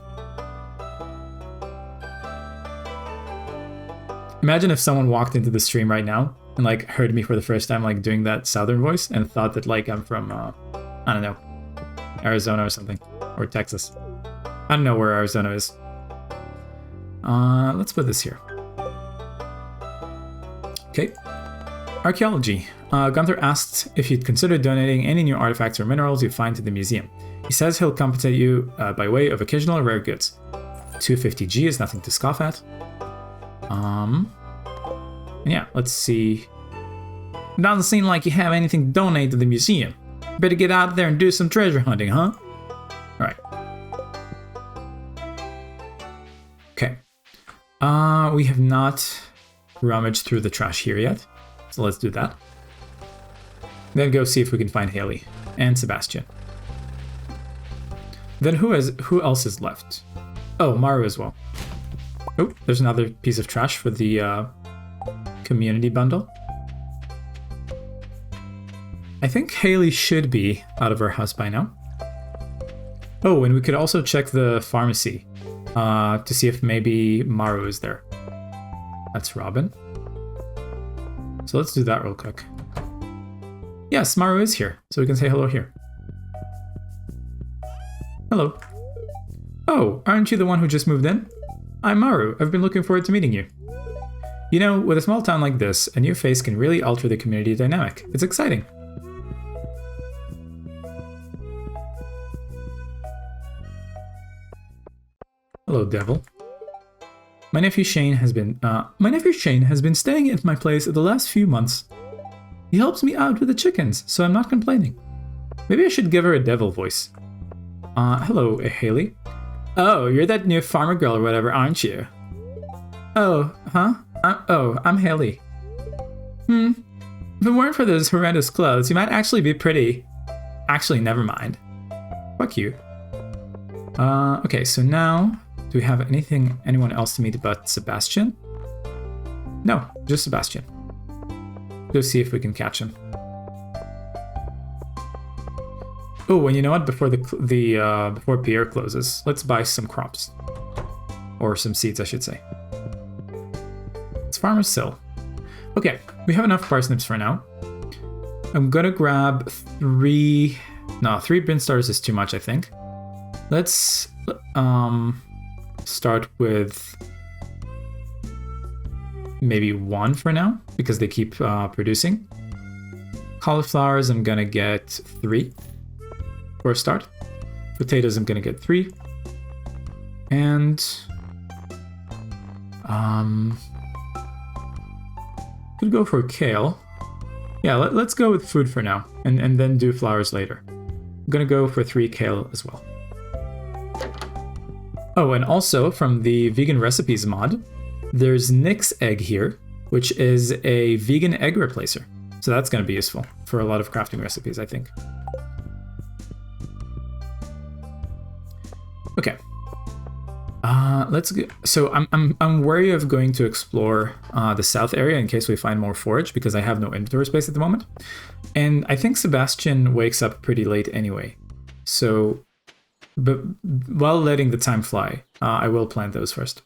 Speaker 1: Imagine if someone walked into the stream right now and like heard me for the first time like doing that southern voice and thought that like I'm from I don't know, Arizona or something, or Texas. I don't know where Arizona is. Let's put this here. Okay. Archaeology. Gunther asked if you'd consider donating any new artifacts or minerals you find to the museum. He says he'll compensate you by way of occasional rare goods. 250G is nothing to scoff at. Yeah, let's see. Doesn't seem like you have anything to donate to the museum. Better get out there and do some treasure hunting, huh? Alright. Okay. We have not rummaged through the trash here yet. So let's do that. Then go see if we can find Haley and Sebastian. Then who else is left? Oh, Maru as well. Oh, there's another piece of trash for the community bundle. I think Haley should be out of her house by now. Oh, and we could also check the pharmacy to see if maybe Maru is there. That's Robin. So let's do that real quick. Yes, Maru is here, so we can say hello here. Hello. Oh, aren't you the one who just moved in? I'm Maru. I've been looking forward to meeting you. You know, with a small town like this, a new face can really alter the community dynamic. It's exciting. Hello, Devil. My nephew Shane has been staying at my place the last few months. He helps me out with the chickens, so I'm not complaining. Maybe I should give her a devil voice. Hello, Haley. Oh, you're that new farmer girl or whatever, aren't you? Oh, huh? I'm Haley. If it weren't for those horrendous clothes, you might actually be pretty. Actually, never mind. Fuck you. Okay, so now, do we have anyone else to meet but Sebastian? No, just Sebastian. Go see if we can catch him. Oh, and you know what? Before before Pierre closes, let's buy some crops. Or some seeds, I should say. It's Farmer's Sill. Okay, we have enough parsnips for now. I'm gonna grab 3... No, 3 bin stars is too much, I think. Let's start with maybe 1 for now, because they keep producing. Cauliflowers, I'm gonna get 3 for a start. Potatoes, I'm gonna get 3. And could go for kale. Yeah, let's go with food for now, and then do flowers later. I'm gonna go for 3 kale as well. Oh, and also from the vegan recipes mod, there's Nick's egg here, which is a vegan egg replacer. So that's going to be useful for a lot of crafting recipes, I think. Okay. Let's go. So I'm wary of going to explore the south area in case we find more forage, because I have no inventory space at the moment. And I think Sebastian wakes up pretty late anyway. So, but while letting the time fly, I will plant those first.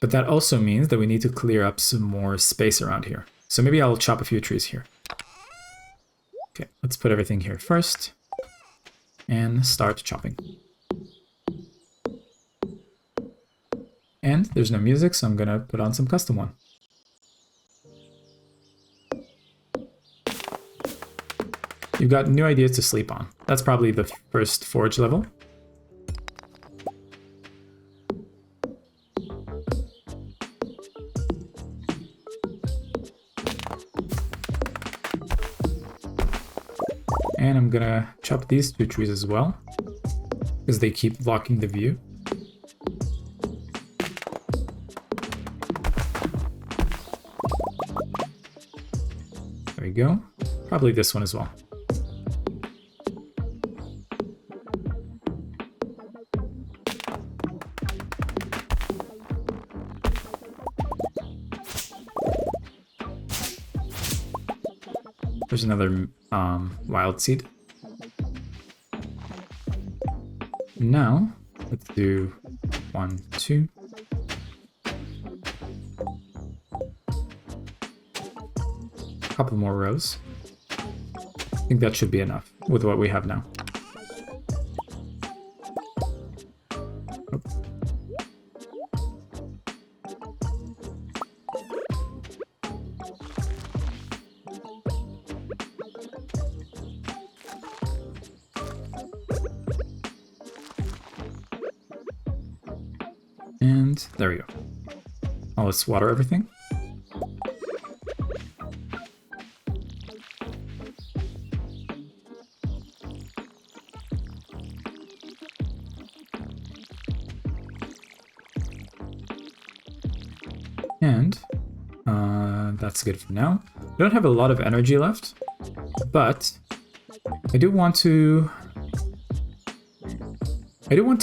Speaker 1: But that also means that we need to clear up some more space around here. So maybe I'll chop a few trees here. Okay, let's put everything here first. And start chopping. And there's no music, so I'm gonna put on some custom one. You've got new ideas to sleep on. That's probably the first forge level. And I'm gonna chop these 2 trees as well, because they keep blocking the view. There we go. Probably this one as well. There's another wild seed. Now, let's do 1, 2. A couple more rows. I think that should be enough with what we have now. Oh. And there we go. Now let's water everything. And that's good for now. I don't have a lot of energy left, but I do want to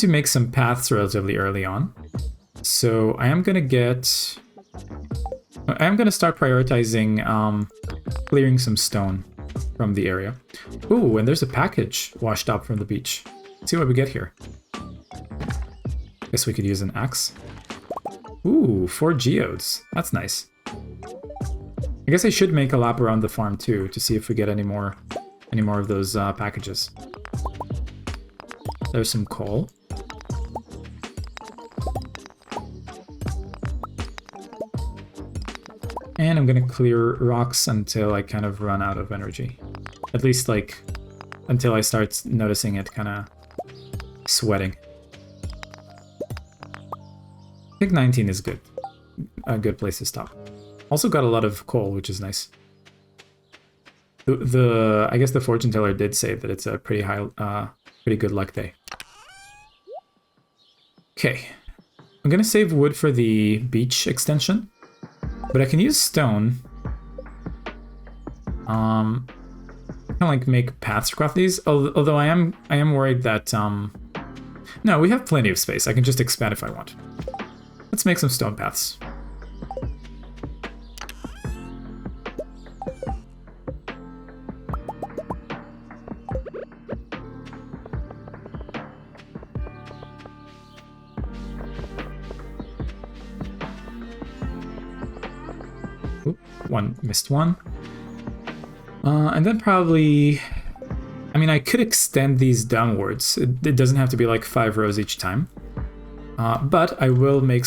Speaker 1: make some paths relatively early on. So I am gonna start prioritizing clearing some stone from the area. Ooh, and there's a package washed up from the beach. Let's see what we get here. Guess we could use an axe. Ooh, 4 geodes. That's nice. I guess I should make a lap around the farm too to see if we get any more of those packages. There's some coal. And I'm gonna clear rocks until I kind of run out of energy. At least like until I start noticing it kind of sweating. I think 19 is good. A good place to stop. Also got a lot of coal, which is nice. I guess the fortune teller did say that it's a pretty good luck day. Okay, I'm gonna save wood for the beach extension, but I can use stone. Kind of like make paths across these. Although I am worried that no, we have plenty of space. I can just expand if I want. Let's make some stone paths. Missed one. And then probably, I mean, I could extend these downwards. It doesn't have to be like 5 rows each time. But I will make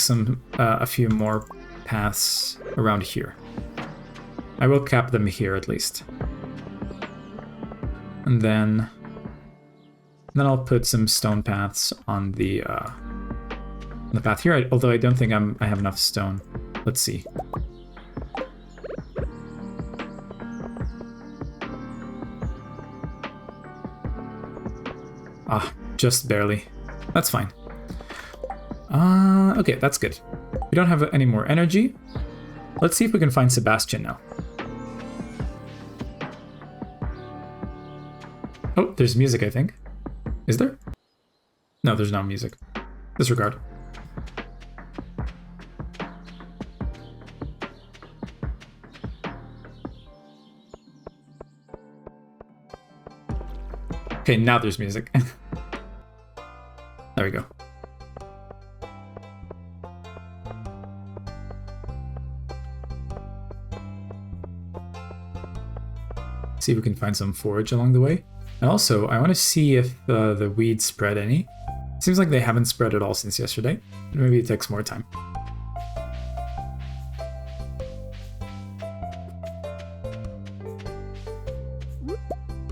Speaker 1: a few more paths around here. I will cap them here at least. And then I'll put some stone paths on the path here, although I don't think I have enough stone. Let's see. Ah, just barely. That's fine. Okay, that's good. We don't have any more energy. Let's see if we can find Sebastian now. Oh, there's music, I think. Is there? No, there's no music. Disregard. Okay, now there's music. There we go. See if we can find some forage along the way. And also, I want to see if the weeds spread any. Seems like they haven't spread at all since yesterday. Maybe it takes more time.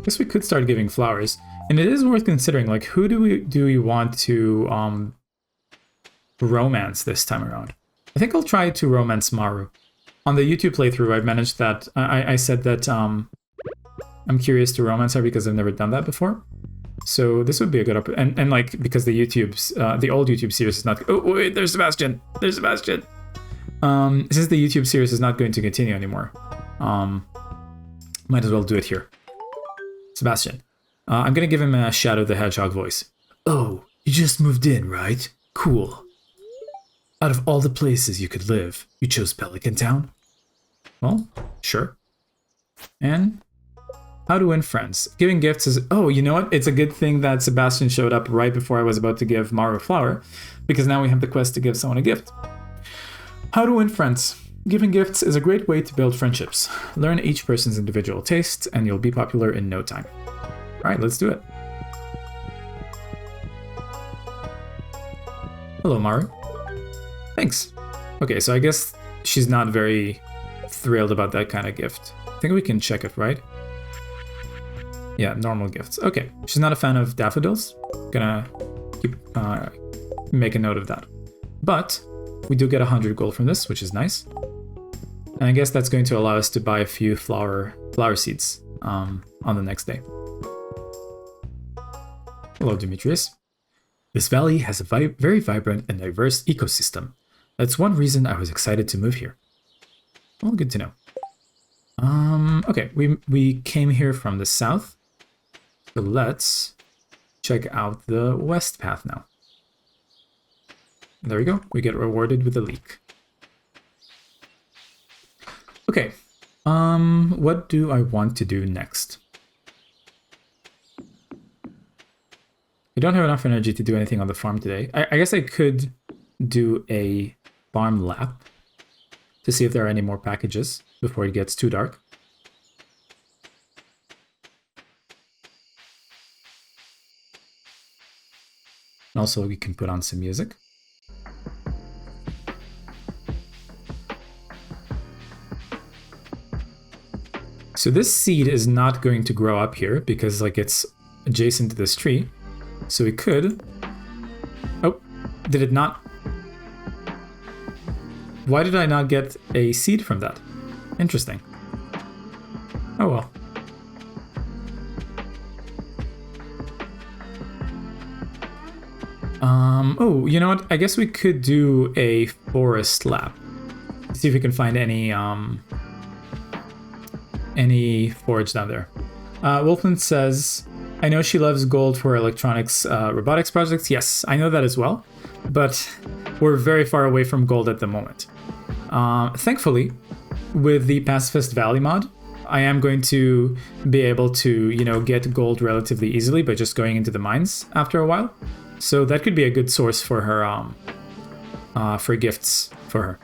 Speaker 1: Guess we could start giving flowers. And it is worth considering, like, who do we want to romance this time around? I think I'll try to romance Maru. On the YouTube playthrough, I've managed that. I said that I'm curious to romance her because I've never done that before. So this would be a good opportunity. And like, because the old YouTube series is not... Oh, wait, there's Sebastian. There's Sebastian. Since the YouTube series is not going to continue anymore, might as well do it here. Sebastian. I'm gonna give him a Shadow the Hedgehog voice.
Speaker 2: Oh, you just moved in, right? Cool. Out of all the places you could live, you chose Pelican Town?
Speaker 1: Well, sure. And how to win friends. Giving gifts is... Oh, you know what? It's a good thing that Sebastian showed up right before I was about to give Maru a flower, because now we have the quest to give someone a gift. How to win friends. Giving gifts is a great way to build friendships. Learn each person's individual tastes, and you'll be popular in no time. Alright, let's do it. Hello, Maru. Thanks. Okay, so I guess she's not very thrilled about that kind of gift. I think we can check it, right? Yeah, normal gifts. Okay, she's not a fan of daffodils. Gonna keep make a note of that. But we do get 100 gold from this, which is nice. And I guess that's going to allow us to buy a few flower seeds on the next day. Hello, Demetrius. This valley has a very vibrant and diverse ecosystem. That's one reason I was excited to move here. Well, good to know. Okay, we came here from the south. So let's check out the west path now. There we go. We get rewarded with a leek. Okay. What do I want to do next? I don't have enough energy to do anything on the farm today. I guess I could do a farm lap to see if there are any more packages before it gets too dark. And also, we can put on some music. So this seed is not going to grow up here because like it's adjacent to this tree. So we could... Oh, did it not? Why did I not get a seed from that? Interesting. Oh well. Oh, you know what? I guess we could do a forest lab. See if we can find any forage down there. Wolfman says, I know she loves gold for electronics robotics projects. Yes, I know that as well. But we're very far away from gold at the moment. Thankfully, with the Pacifist Valley mod, I am going to be able to, you know, get gold relatively easily by just going into the mines after a while. So that could be a good source for her, for gifts for her.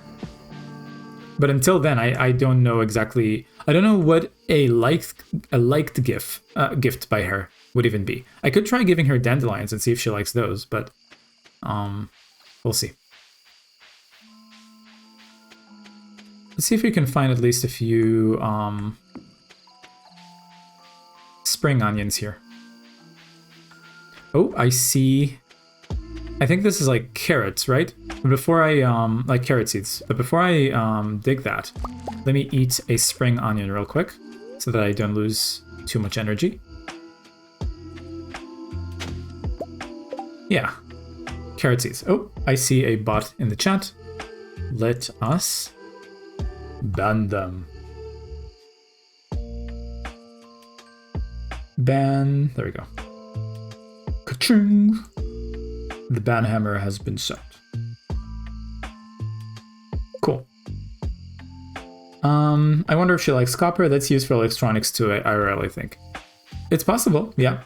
Speaker 1: But until then, I don't know exactly. I don't know what a liked gift by her would even be. I could try giving her dandelions and see if she likes those, but we'll see. Let's see if we can find at least a few spring onions here. Oh, I see. I think this is like carrots, right? But before I like carrot seeds. But before I dig that, let me eat a spring onion real quick so that I don't lose too much energy. Yeah, carrot seeds. Oh, I see a bot in the chat. Let us ban them. Ban. There we go. Ka-ching! The ban hammer has been set. Cool. I wonder if she likes copper. That's used for electronics too, IRL, I think. It's possible, yeah.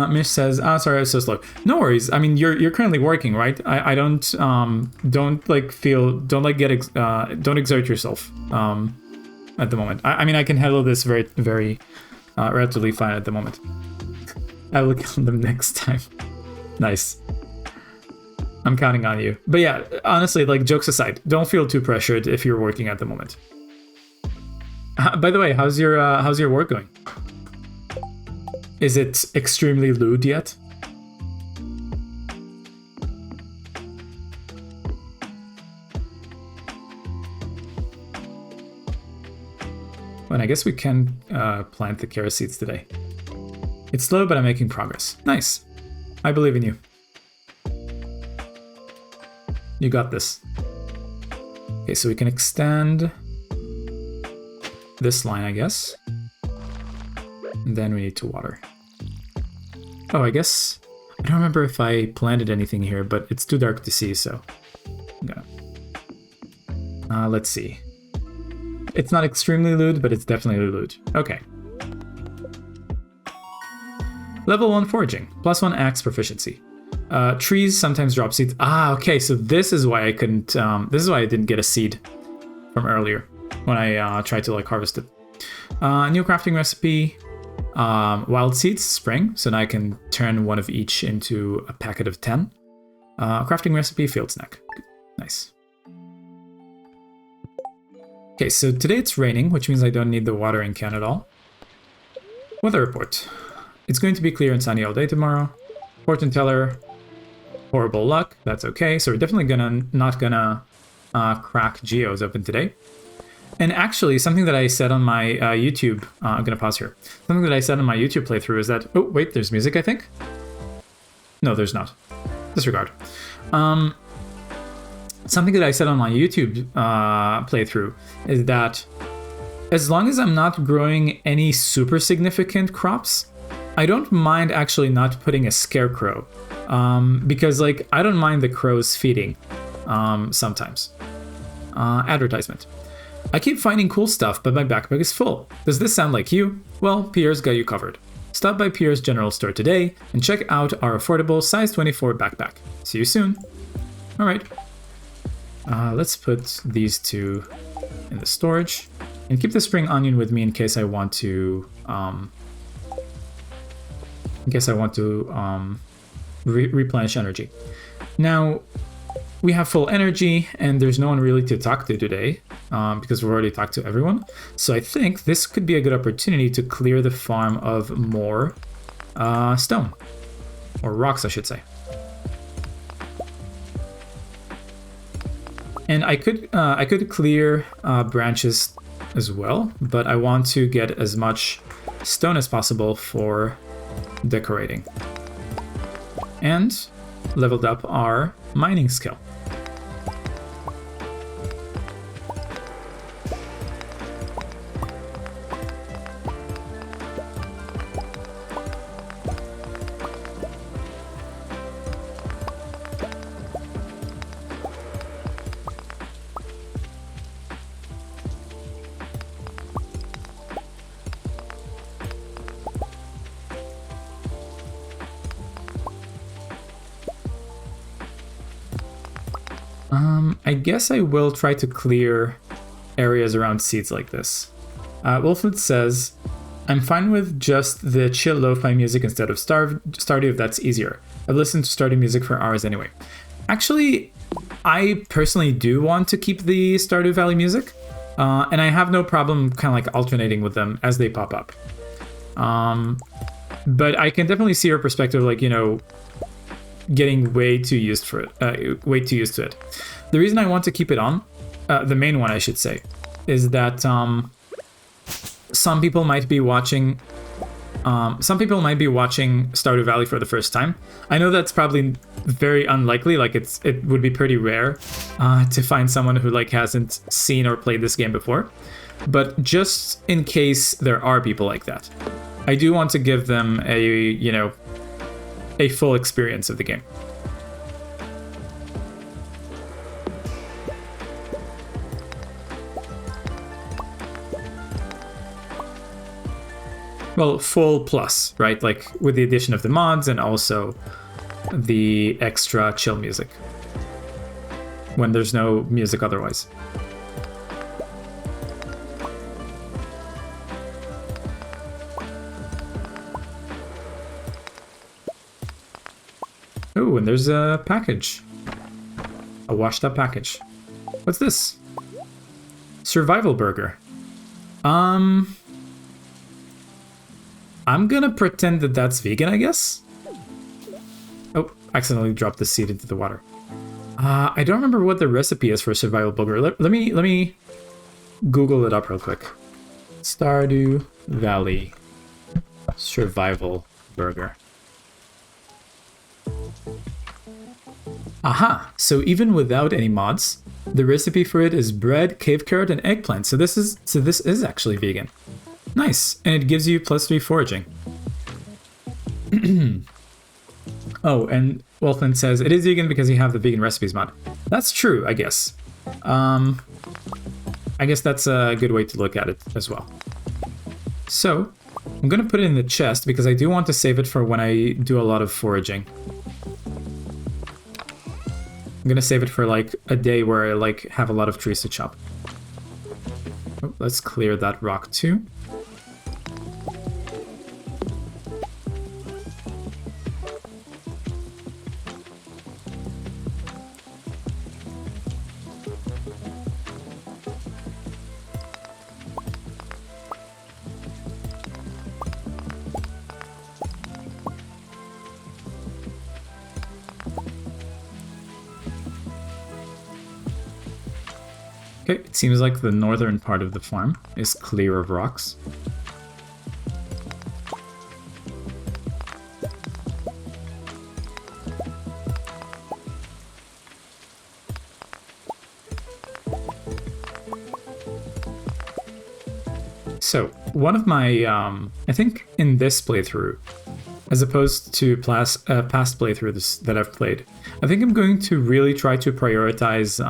Speaker 1: Mish says, sorry, I was so slow. No worries. I mean, you're currently working, right? I don't exert yourself at the moment. I mean, I can handle this very relatively fine at the moment. I will kill them next time. Nice. I'm counting on you. But yeah, honestly, like, jokes aside, don't feel too pressured if you're working at the moment. By the way, how's your work going? Is it extremely lewd yet? Well, and I guess we can plant the carrot seeds today. It's slow, but I'm making progress. Nice. I believe in you. You got this. Okay, so we can extend this line, I guess. And then we need to water. Oh, I guess... I don't remember if I planted anything here, but it's too dark to see, so... I'm gonna... let's see. It's not extremely lewd, but it's definitely lewd. Okay. Level 1 foraging. +1 axe proficiency. Trees sometimes drop seeds. Okay, so this is why I couldn't... this is why I didn't get a seed from earlier when I tried to, like, harvest it. New crafting recipe. Wild seeds, spring. So now I can turn one of each into a packet of 10. Crafting recipe, field snack. Nice. Okay, so today it's raining, which means I don't need the watering can at all. Weather report. It's going to be clear and sunny all day tomorrow. Fortune teller, horrible luck. That's okay. So we're definitely not gonna crack geos open today. And actually, something that I said on my YouTube, I'm gonna pause here. Something that I said on my YouTube playthrough is that, oh wait, there's music, I think. No, there's not. Disregard. Something that I said on my YouTube playthrough is that as long as I'm not growing any super significant crops, I don't mind actually not putting a scarecrow, because like I don't mind the crows feeding sometimes. Advertisement. I keep finding cool stuff, but my backpack is full. Does this sound like you? Well, Pierre's got you covered. Stop by Pierre's General Store today and check out our affordable size 24 backpack. See you soon. All right. Let's put these two in the storage and keep the spring onion with me in case I want to replenish energy. Now we have full energy and there's no one really to talk to today because we've already talked to everyone. So I think this could be a good opportunity to clear the farm of more stone, or rocks I should say. And I could clear branches as well, but I want to get as much stone as possible for decorating. And leveled up our mining skill. I guess I will try to clear areas around seeds like this. Wolfwood says, I'm fine with just the chill lo-fi music instead of Stardew if that's easier. I've listened to Stardew music for hours anyway. Actually, I personally do want to keep the Stardew Valley music, and I have no problem kind of like alternating with them as they pop up. But I can definitely see your perspective, like, you know, getting way too used to it. The reason I want to keep it on, the main one I should say, is that some people might be watching Stardew Valley for the first time. I know that's probably very unlikely, like it would be pretty rare to find someone who like hasn't seen or played this game before. But just in case there are people like that, I do want to give them a full experience of the game. Well, full plus, right? Like with the addition of the mods and also the extra chill music when there's no music otherwise. Oh, and there's a package. A washed up package. What's this? Survival burger. I'm gonna pretend that that's vegan, I guess. Oh, accidentally dropped the seed into the water. I don't remember what the recipe is for a survival burger. Let me Google it up real quick. Stardew Valley survival burger. Aha! So even without any mods, the recipe for it is bread, cave carrot, and eggplant. So this is actually vegan. Nice, and it gives you +3 foraging. Oh, and Wolfland says it is vegan because you have the vegan recipes mod. That's true, I guess. I guess that's a good way to look at it as well. So, I'm gonna put it in the chest because I do want to save it for when I do a lot of foraging. I'm gonna save it for like a day where I like have a lot of trees to chop. Oh, let's clear that rock too. Okay, it seems like the northern part of the farm is clear of rocks. So, one of my, I think in this playthrough, as opposed to past playthroughs that I've played, I think I'm going to really try to prioritize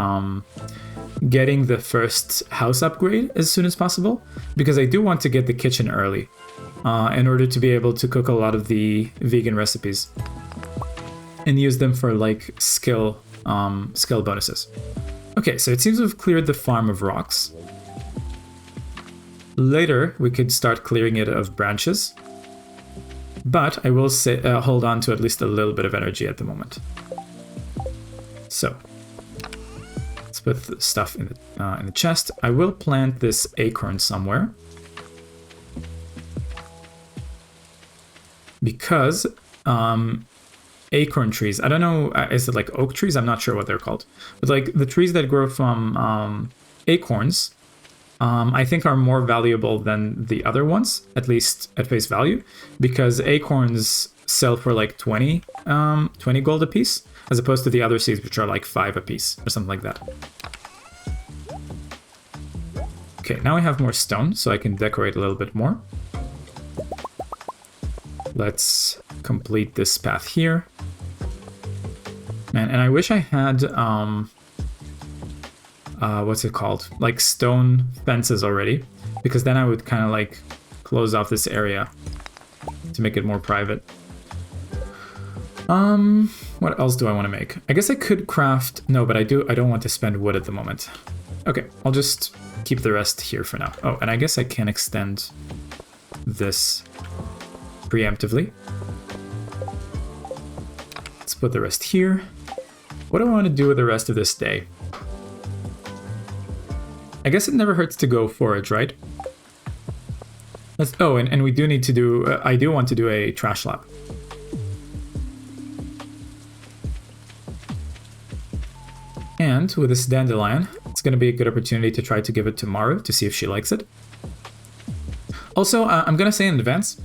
Speaker 1: getting the first house upgrade as soon as possible, because I do want to get the kitchen early in order to be able to cook a lot of the vegan recipes and use them for like skill bonuses. Okay, so it seems we've cleared the farm of rocks. Later, we could start clearing it of branches. But I will say, hold on to at least a little bit of energy at the moment. So, let's put the stuff in the chest. I will plant this acorn somewhere. Because acorn trees, I don't know, is it like oak trees? I'm not sure what they're called. But like the trees that grow from acorns, I think are more valuable than the other ones, at least at face value, because acorns sell for like 20 gold a piece, as opposed to the other seeds, which are like 5 a piece or something like that. Okay, now I have more stone, so I can decorate a little bit more. Let's complete this path here. Man, and I wish I had, what's it called? Like stone fences already, because then I would kind of like close off this area to make it more private. What else do I want to make? I guess I could craft, no, but I don't want to spend wood at the moment. Okay, I'll just keep the rest here for now. Oh, and I guess I can extend this preemptively. Let's put the rest here. What do I want to do with the rest of this day? I guess it never hurts to go forage, right? And we do need to do, I do want to do a trash lab. And with this dandelion, it's going to be a good opportunity to try to give it to Maru to see if she likes it. Also, I'm going to say in advance,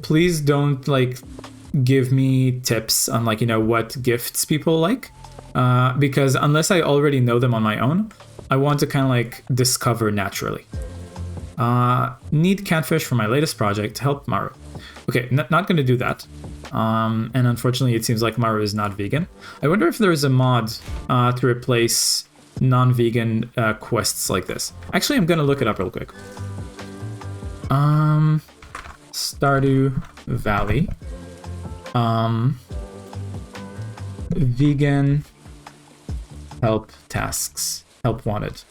Speaker 1: please don't like give me tips on like, you know, what gifts people like, because unless I already know them on my own, I want to kind of like discover naturally. Need catfish for my latest project, help Maru. Okay, not going to do that. And unfortunately it seems like Maru is not vegan. I wonder if there is a mod to replace non-vegan quests like this. Actually, I'm going to look it up real quick. Stardew Valley. Vegan help tasks. Help wanted.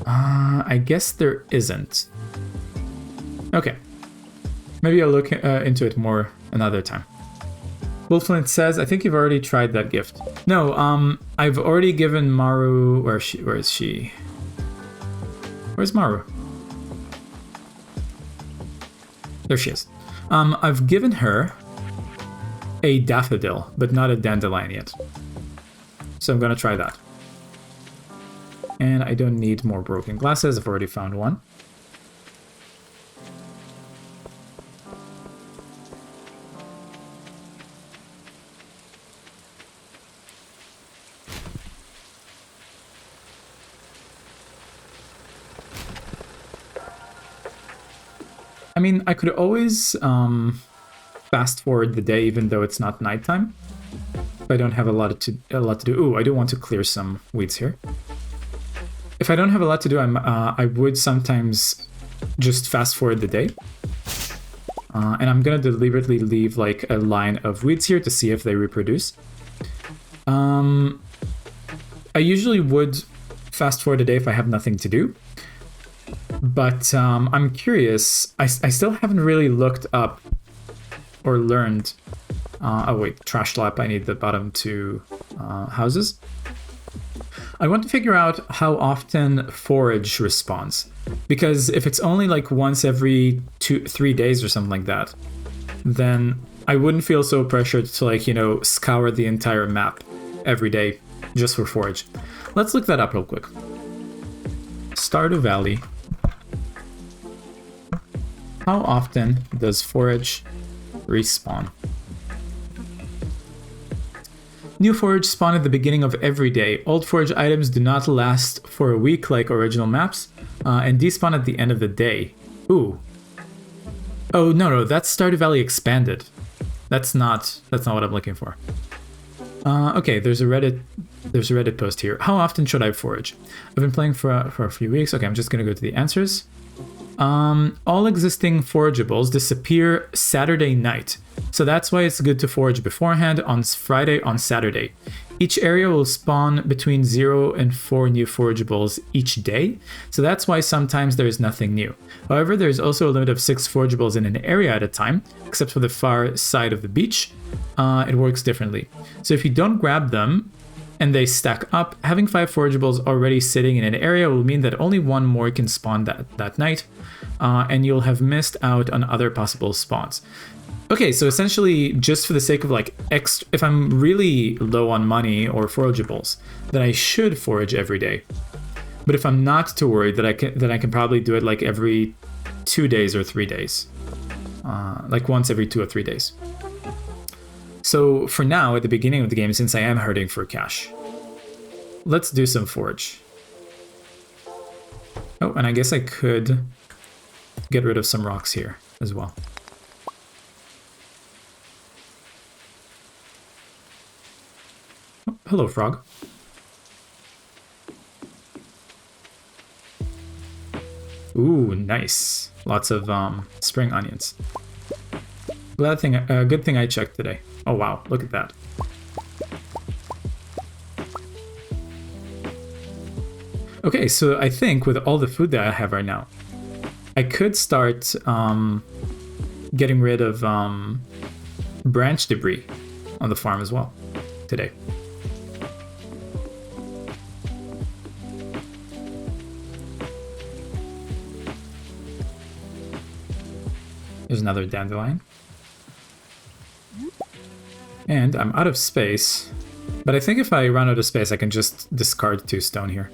Speaker 1: I guess there isn't. Okay. Maybe I'll look into it more another time. Wolflint says, I think you've already tried that gift. No, I've already given Maru... Where is she? Where's Maru? There she is. I've given her a daffodil, but not a dandelion yet. So I'm gonna try that. And I don't need more broken glasses, I've already found one. I mean, I could always fast forward the day even though it's not nighttime. If I don't have a lot to do. Ooh, I do want to clear some weeds here. If I don't have a lot to do, I would sometimes just fast forward the day. And I'm gonna deliberately leave like a line of weeds here to see if they reproduce. I usually would fast forward a day if I have nothing to do. But I'm curious. I still haven't really looked up or learned. Oh wait, trash lap. I need the bottom 2 houses. I want to figure out how often forage respawns, because if it's only like once every 3 days or something like that, then I wouldn't feel so pressured to like, you know, scour the entire map every day just for forage. Let's look that up real quick. Stardew Valley. How often does forage respawn? New forage spawn at the beginning of every day. Old forage items do not last for a week like original maps, and despawn at the end of the day. Ooh. Oh no, that's Stardew Valley expanded. That's not what I'm looking for. Okay, there's a Reddit post here. How often should I forage? I've been playing for a few weeks. Okay, I'm just gonna go to the answers. All existing forageables disappear Saturday night. So that's why it's good to forage beforehand on Friday, on Saturday. Each area will spawn between 0 and 4 new forageables each day, so that's why sometimes there is nothing new. However, there's also a limit of 6 forageables in an area at a time, except for the far side of the beach. It works differently. So if you don't grab them and they stack up, having 5 forageables already sitting in an area will mean that only 1 more can spawn that night, and you'll have missed out on other possible spawns. Okay, so essentially, just for the sake of like if I'm really low on money or forageables, then I should forage every day. But if I'm not too worried, then I can probably do it like every 2 days or 3 days, like once every 2 or 3 days. So for now, at the beginning of the game, since I am hurting for cash, let's do some forage. Oh, and I guess I could get rid of some rocks here as well. Hello, frog. Ooh, nice. Lots of spring onions. Good thing I checked today. Oh wow, look at that. Okay, so I think with all the food that I have right now, I could start getting rid of branch debris on the farm as well today. There's another dandelion. And I'm out of space, but I think if I run out of space, I can just discard 2 stone here.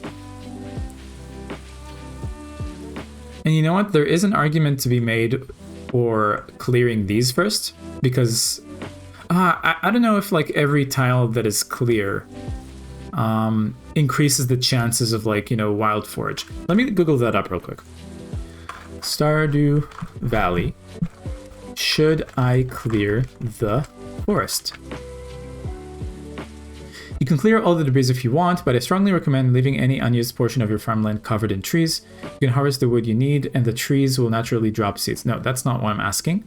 Speaker 1: And you know what? There is an argument to be made for clearing these first, because I don't know if like every tile that is clear increases the chances of like, you know, wild forage. Let me Google that up real quick. Stardew Valley. Should I clear the forest? You can clear all the debris if you want, but I strongly recommend leaving any unused portion of your farmland covered in trees. You can harvest the wood you need, and the trees will naturally drop seeds. No, that's not what I'm asking.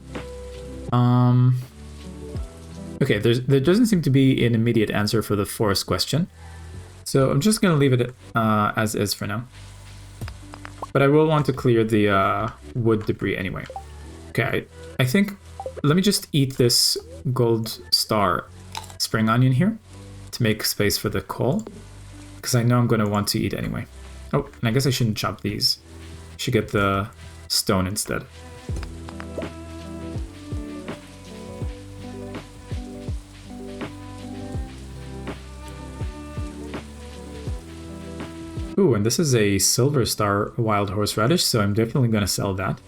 Speaker 1: Okay, there doesn't seem to be an immediate answer for the forest question, so I'm just going to leave it as is for now. But I will want to clear the wood debris anyway. Okay, I think, let me just eat this gold star spring onion here to make space for the coal, because I know I'm going to want to eat anyway. Oh, and I guess I shouldn't chop these. I should get the stone instead. Ooh, and this is a silver star wild horseradish, so I'm definitely going to sell that.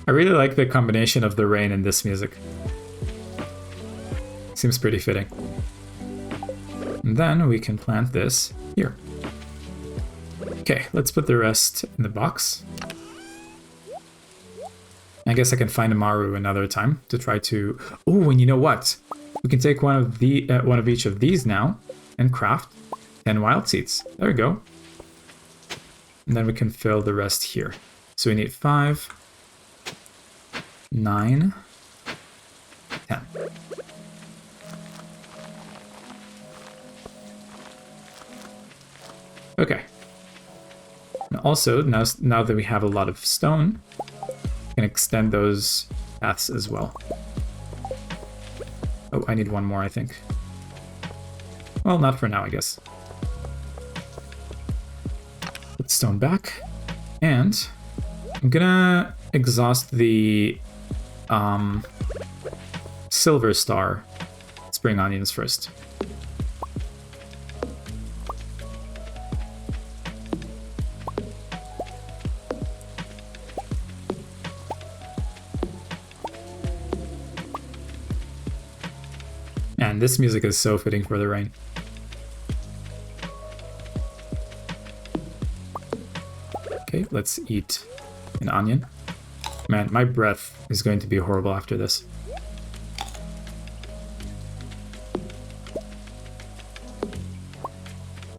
Speaker 1: I really like the combination of the rain and this music. Seems pretty fitting. And then we can plant this here. Okay, let's put the rest in the box. I guess I can find a Maru another time to try to... Oh, and you know what? We can take one of each of these now and craft 10 wild seeds. There we go. And then we can fill the rest here. So we need 5, 9, 10. Okay. And also, now that we have a lot of stone, we can extend those paths as well. Oh, I need one more, I think. Well, not for now, I guess. Put stone back. And I'm gonna exhaust the silver star spring onions first. And this music is so fitting for the rain. Okay, let's eat an onion. Man, my breath is going to be horrible after this.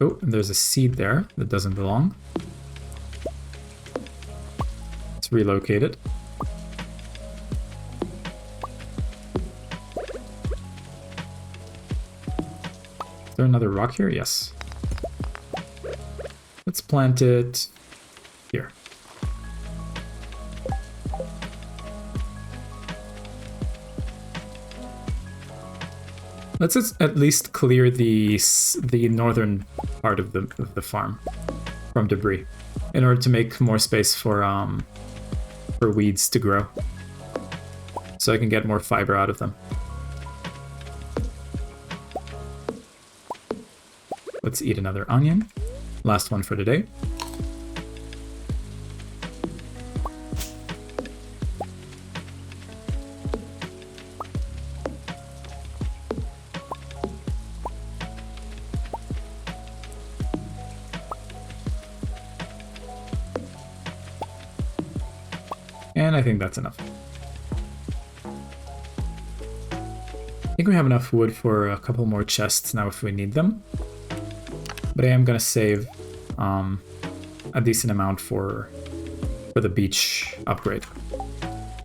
Speaker 1: Oh, and there's a seed there that doesn't belong. Let's relocate it. Is there another rock here? Yes. Let's plant it here. Let's at least clear the northern part of the farm from debris, in order to make more space for weeds to grow, so I can get more fiber out of them. Let's eat another onion. Last one for today. And I think that's enough. I think we have enough wood for a couple more chests now if we need them. But I am going to save a decent amount for the beach upgrade.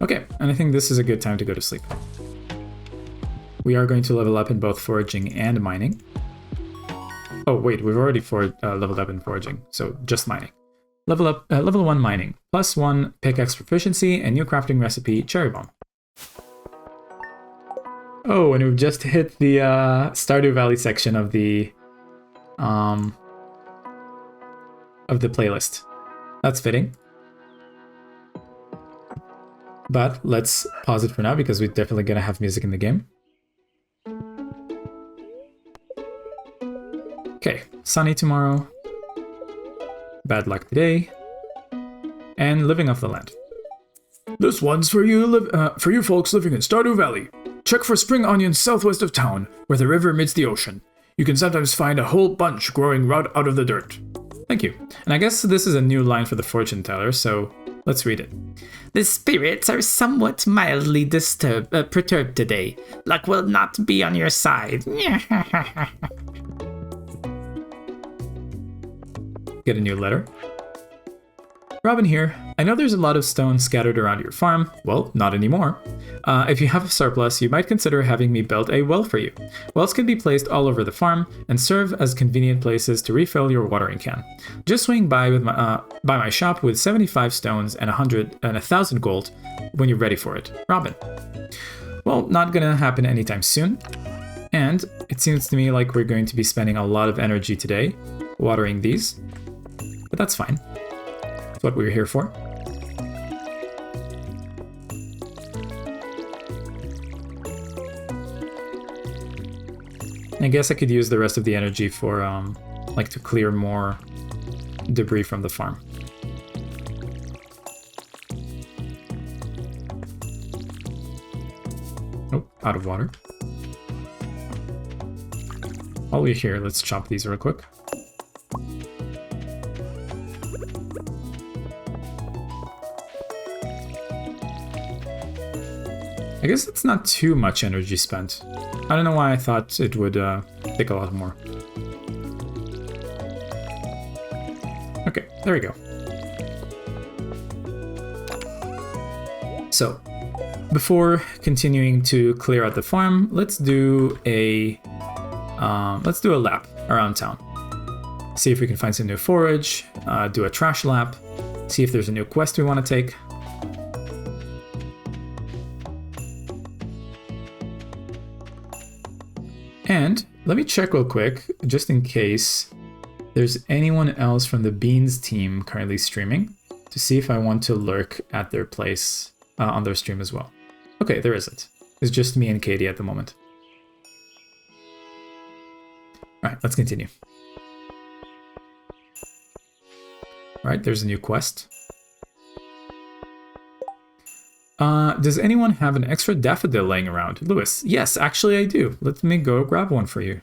Speaker 1: Okay, and I think this is a good time to go to sleep. We are going to level up in both foraging and mining. Oh wait, we've already leveled up in foraging, so just mining. Level 1 mining, +1 pickaxe proficiency, and new crafting recipe, cherry bomb. Oh, and we've just hit the Stardew Valley section of the playlist. That's fitting. But let's pause it for now because we're definitely gonna have music in the game. Okay, sunny tomorrow. Bad luck today. And living off the land.
Speaker 2: This one's for you folks living in Stardew Valley. Check for spring onions southwest of town, where the river meets the ocean. You can sometimes find a whole bunch growing right out of the dirt.
Speaker 1: Thank you. And I guess this is a new line for the fortune teller, so let's read it.
Speaker 4: The spirits are somewhat mildly perturbed today. Luck will not be on your side.
Speaker 1: Get a new letter. Robin here. I know there's a lot of stone scattered around your farm. Well, not anymore. If you have a surplus, you might consider having me build a well for you. Wells can be placed all over the farm and serve as convenient places to refill your watering can. Just swing by with my shop with 75 stones and 1,000 gold when you're ready for it. Robin. Well, not gonna happen anytime soon. And it seems to me like we're going to be spending a lot of energy today watering these. But that's fine. That's what we're here for. I guess I could use the rest of the energy for, like, to clear more debris from the farm. Oh, out of water. While we're here, let's chop these real quick. I guess it's not too much energy spent. I don't know why I thought it would take a lot more. Okay, there we go. So, before continuing to clear out the farm, let's do a lap around town. See if we can find some new forage, do a trash lap, see if there's a new quest we want to take. And let me check real quick, just in case there's anyone else from the Beans team currently streaming, to see if I want to lurk at their place on their stream as well. Okay, there isn't. It's just me and Katie at the moment. Alright, let's continue. Alright, there's a new quest. Does anyone have an extra daffodil laying around? Lewis, yes, actually I do. Let me go grab one for you.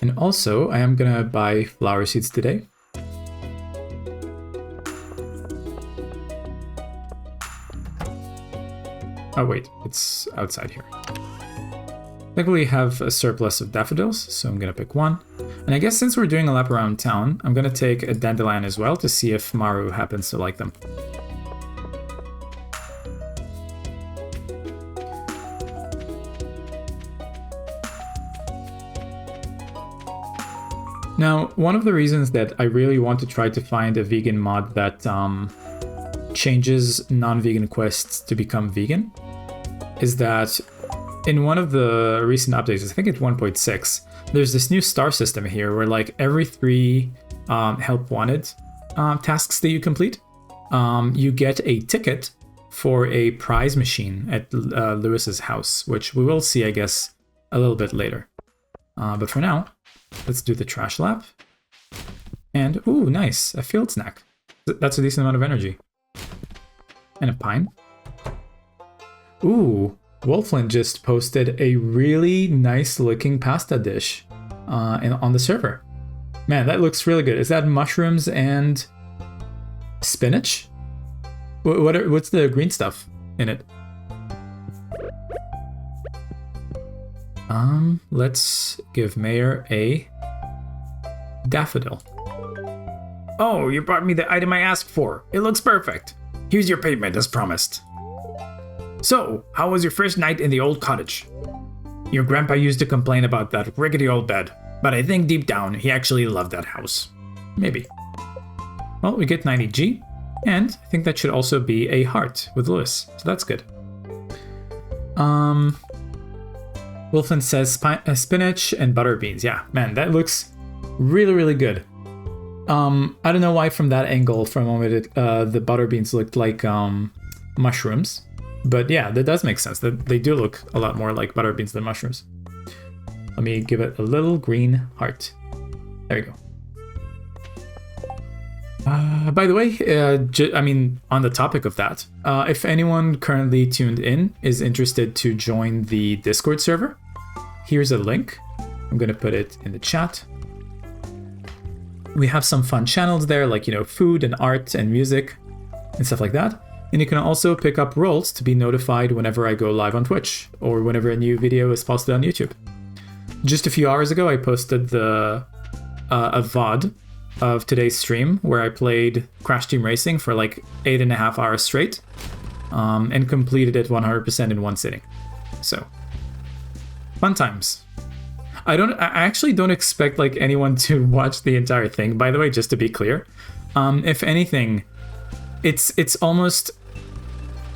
Speaker 1: And also, I am gonna buy flower seeds today. Oh wait, it's outside here. I think we have a surplus of daffodils, so I'm gonna pick one. And I guess since we're doing a lap around town, I'm gonna take a dandelion as well to see if Maru happens to like them. Now, one of the reasons that I really want to try to find a vegan mod that changes non-vegan quests to become vegan is that in one of the recent updates, I think it's 1.6, there's this new star system here where like every 3 help wanted tasks that you complete, you get a ticket for a prize machine at Lewis's house, which we will see, I guess, a little bit later. But for now, let's do the trash lap. And, ooh, nice, a field snack. That's a decent amount of energy. And a pine. Ooh, Wolfland just posted a really nice looking pasta dish on the server. Man, that looks really good. Is that mushrooms and spinach? What's the green stuff in it? Let's give Mayor a daffodil.
Speaker 3: Oh, you brought me the item I asked for. It looks perfect. Here's your payment as promised. So, how was your first night in the old cottage? Your grandpa used to complain about that rickety old bed, but I think deep down he actually loved that house. Maybe. Well, we get 90G, and I think that should also be a heart with Lewis, so that's good. Wolfen says spinach and butter beans. Yeah, man, that looks really, really good. I don't know why from that angle, from a moment, the butter beans looked like mushrooms. But yeah, that does make sense. They do look a lot more like butter beans than mushrooms. Let me give it a little green heart. There you go. By the way, I mean, on the topic of that, if anyone currently tuned in is interested to join the Discord server, here's a link. I'm going to put it in the chat. We have some fun channels there, like, you know, food and art and music and stuff like that. And you can also pick up roles to be notified whenever I go live on Twitch or whenever a new video is posted on YouTube. Just a few hours ago, I posted a VOD of today's stream where I played Crash Team Racing for like 8.5 hours straight and completed it 100% in one sitting. So, fun times. I actually don't expect like anyone to watch the entire thing, by the way, just to be clear. If anything, it's almost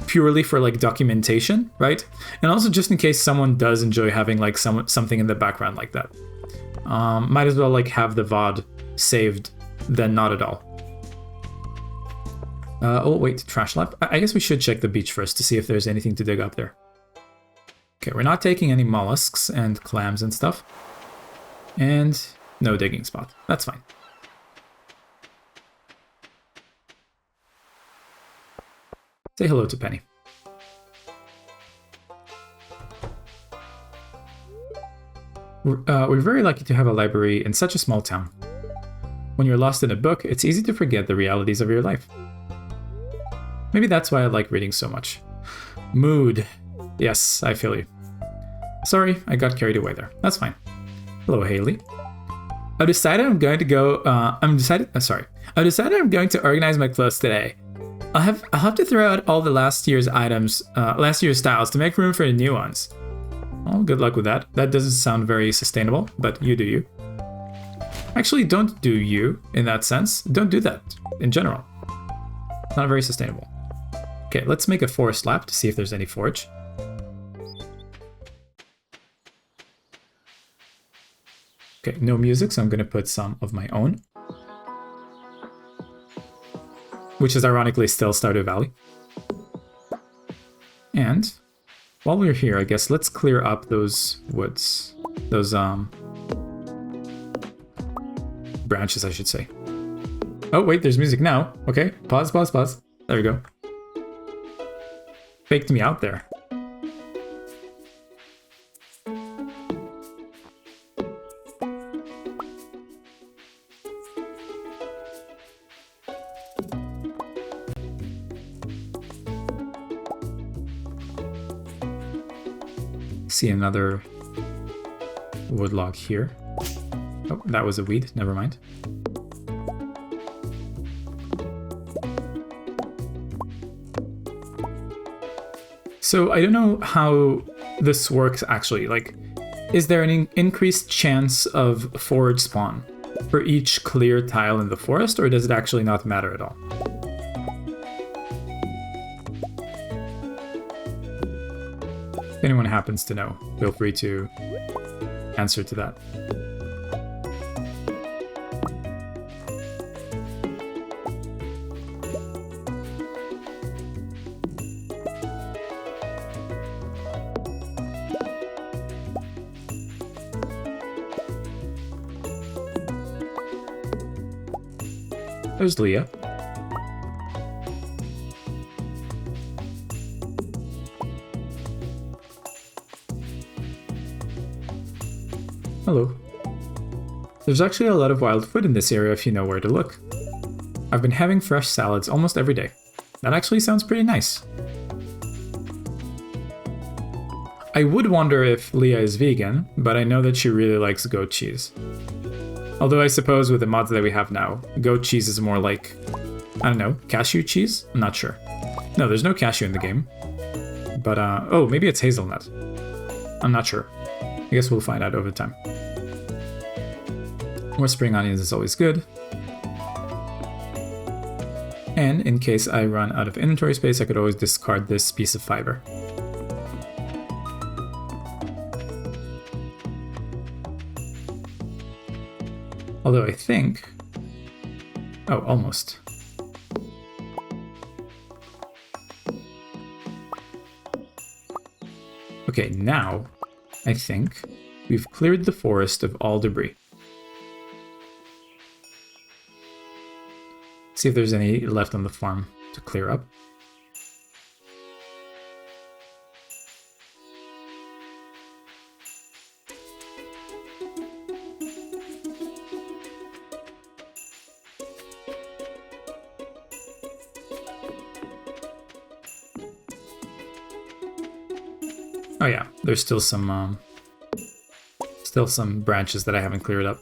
Speaker 3: purely for like documentation, right? And also just in case someone does enjoy having like something in the background like that. Might as well like have the VOD saved than not at all. Oh wait, trash lap. I guess we should check the beach first to see if there's anything to dig up there. Okay, we're not taking any mollusks and clams and stuff. And no digging spot. That's fine. Say hello to Penny. We're very lucky to have a library in such a small town. When you're lost in a book, it's easy to forget the realities of your life. Maybe that's why I like reading so much. Mood. Yes, I feel you. Sorry, I got carried away there. That's fine. Hello, Haley. I've decided I'm going to organize my clothes today. I'll have to throw out all the last year's styles to make room for the new ones. Well, good luck with that. That doesn't sound very sustainable, but you do you. Actually, don't do you in that sense. Don't do that in general. It's not very sustainable. Okay, let's make a forest lap to see if there's any forage. Okay, no music, so I'm going to put some of my own. Which is ironically still Stardew Valley. And while we're here, I guess let's clear up those woods. Those, branches, I should say. Oh, wait, there's music now. Okay, pause. There we go. Faked me out there.
Speaker 1: See another wood log here. Oh, that was a weed. Never mind. So I don't know how this works actually. Like, is there an increased chance of forage spawn for each clear tile in the forest, or does it actually not matter at all? If anyone happens to know, feel free to answer to that. There's Leah. Hello. There's actually a lot of wild food in this area if you know where to look. I've been having fresh salads almost every day. That actually sounds pretty nice. I would wonder if Leah is vegan, but I know that she really likes goat cheese. Although I suppose with the mods that we have now, goat cheese is more like, I don't know, cashew cheese? I'm not sure. No, there's no cashew in the game. But, oh, maybe it's hazelnut. I'm not sure. I guess we'll find out over time. More spring onions is always good. And in case I run out of inventory space, I could always discard this piece of fiber. Although I think... Oh, almost. Okay, now I think we've cleared the forest of all debris. See if there's any left on the farm to clear up. Oh yeah, there's still some branches that I haven't cleared up.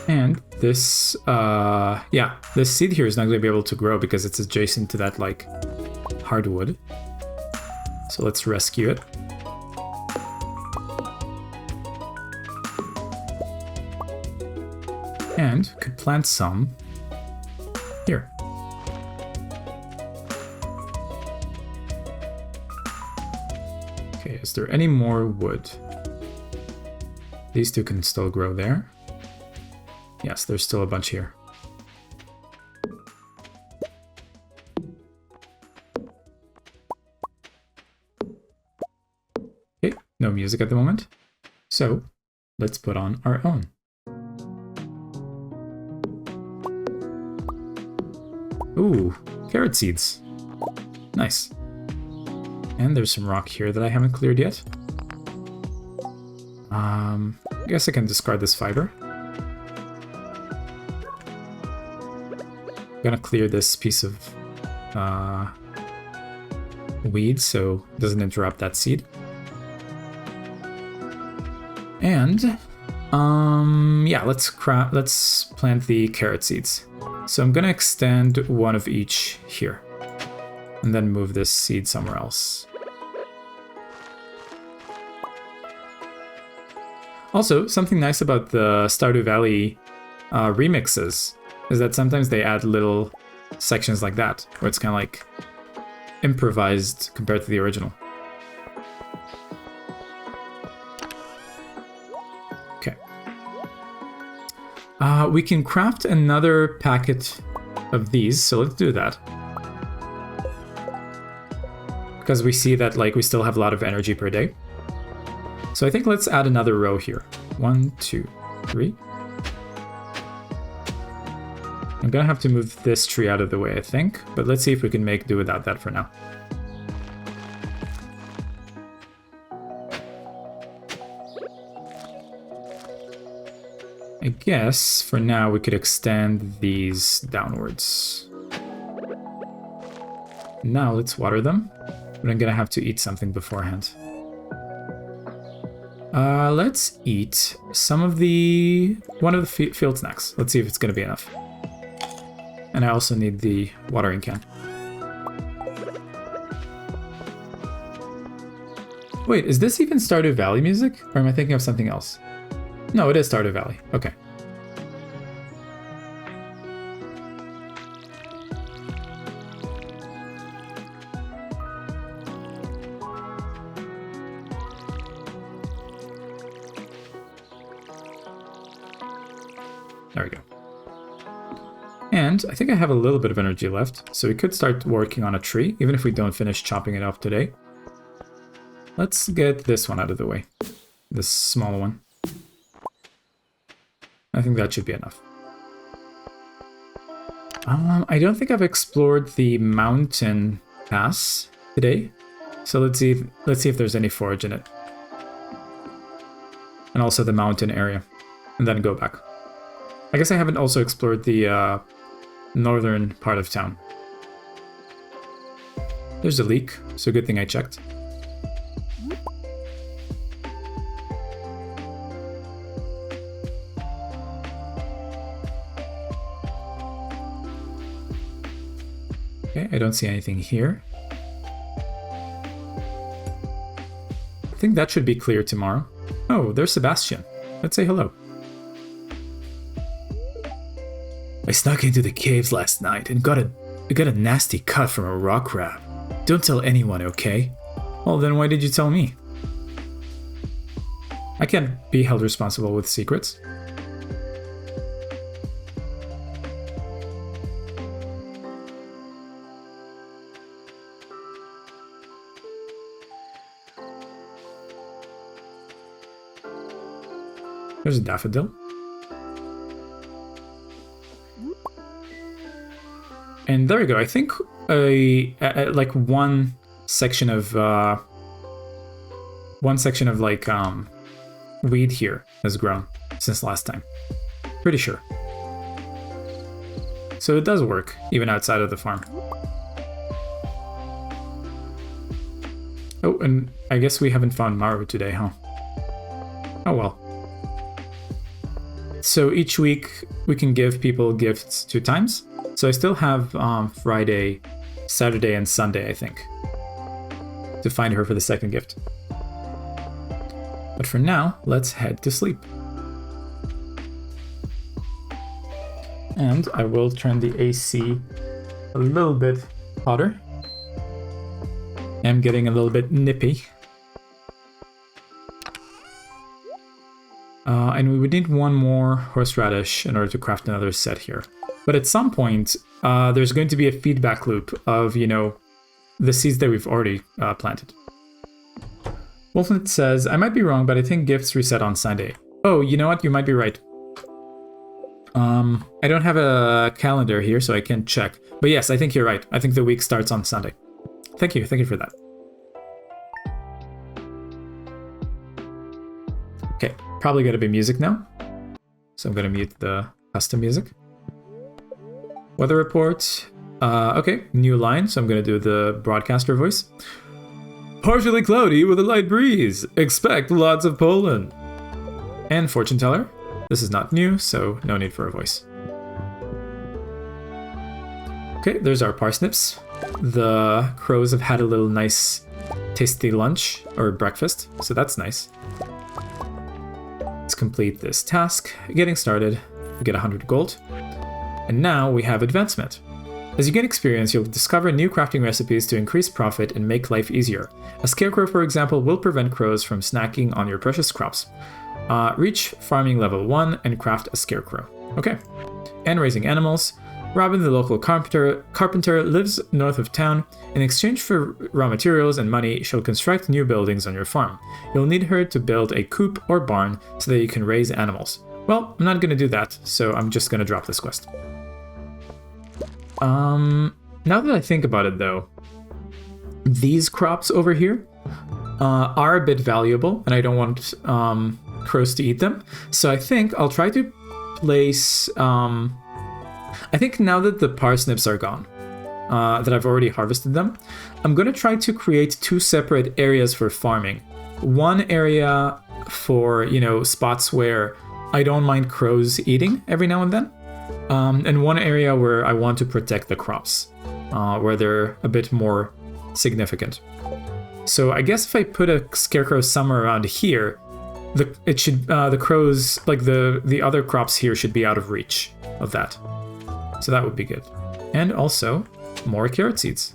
Speaker 1: And this, yeah, this seed here is not going to be able to grow because it's adjacent to that, like, hardwood. So let's rescue it. And could plant some here. Okay, is there any more wood? These two can still grow there. Yes, there's still a bunch here. Okay, no music at the moment. So, let's put on our own. Ooh, carrot seeds. Nice. And there's some rock here that I haven't cleared yet. I guess I can discard this fiber. I'm gonna clear this piece of weed so it doesn't interrupt that seed. And yeah, let's plant the carrot seeds. So I'm gonna extend one of each here, and then move this seed somewhere else. Also, something nice about the Stardew Valley remixes is that sometimes they add little sections like that, where it's kind of like improvised compared to the original. Okay. We can craft another packet of these, so let's do that. Because we see that, like, we still have a lot of energy per day. So I think let's add another row here. 1, 2, 3. I'm gonna have to move this tree out of the way, I think. But let's see if we can make do without that for now. I guess for now we could extend these downwards. Now let's water them, but I'm gonna have to eat something beforehand. Let's eat one of the field snacks. Let's see if it's gonna be enough. And I also need the watering can. Wait, is this even Stardew Valley music? Or am I thinking of something else? No, it is Stardew Valley. Okay. There we go. And I think I have a little bit of energy left, so we could start working on a tree, even if we don't finish chopping it off today. Let's get this one out of the way. This small one. I think that should be enough. I don't think I've explored the mountain pass today, so let's see if there's any forage in it. And also the mountain area, and then go back. I guess I haven't also explored the northern part of town. There's a leak, so good thing I checked. Okay, I don't see anything here. I think that should be clear tomorrow. Oh, there's Sebastian. Let's say hello. I snuck into the caves last night and got a nasty cut from a rock crab. Don't tell anyone, okay? Well, then why did you tell me? I can't be held responsible with secrets. There's a daffodil. And there we go. I think like one section of like weed here has grown since last time. Pretty sure. So it does work even outside of the farm. Oh, and I guess we haven't found Maru today, huh? Oh well. So each week we can give people gifts 2 times. So I still have Friday, Saturday, and Sunday, I think, to find her for the second gift. But for now, let's head to sleep. And I will turn the AC a little bit hotter. I'm getting a little bit nippy. And we would need one more horseradish in order to craft another set here. But at some point, there's going to be a feedback loop of, you know, the seeds that we've already planted. Wolfnet says, I might be wrong, but I think gifts reset on Sunday. Oh, you know what? You might be right. I don't have a calendar here, so I can't check. But yes, I think you're right. I think the week starts on Sunday. Thank you for that. Okay, probably gonna be music now. So I'm gonna mute the custom music. Weather report. Okay, new line, so I'm gonna do the broadcaster voice. Partially cloudy with a light breeze. Expect lots of pollen. And fortune teller. This is not new, so no need for a voice. Okay, there's our parsnips. The crows have had a little nice tasty lunch or breakfast, so that's nice. Let's complete this task. Getting started. We get 100 gold. And now we have advancement. As you gain experience, you'll discover new crafting recipes to increase profit and make life easier. A scarecrow, for example, will prevent crows from snacking on your precious crops. Reach farming level 1 and craft a scarecrow. Okay. And raising animals. Robin, the local carpenter, lives north of town. In exchange for raw materials and money, she'll construct new buildings on your farm. You'll need her to build a coop or barn so that you can raise animals. Well, I'm not going to do that, so I'm just going to drop this quest. Now that I think about it, though, these crops over here are a bit valuable, and I don't want crows to eat them. So I think I'll try to place... I think now that the parsnips are gone, that I've already harvested them, I'm going to try to create 2 separate areas for farming. One area for, you know, spots where I don't mind crows eating every now and then. And one area where I want to protect the crops, where they're a bit more significant. So I guess if I put a scarecrow somewhere around here, the crows, like the other crops here, should be out of reach of that. So that would be good. And also more carrot seeds.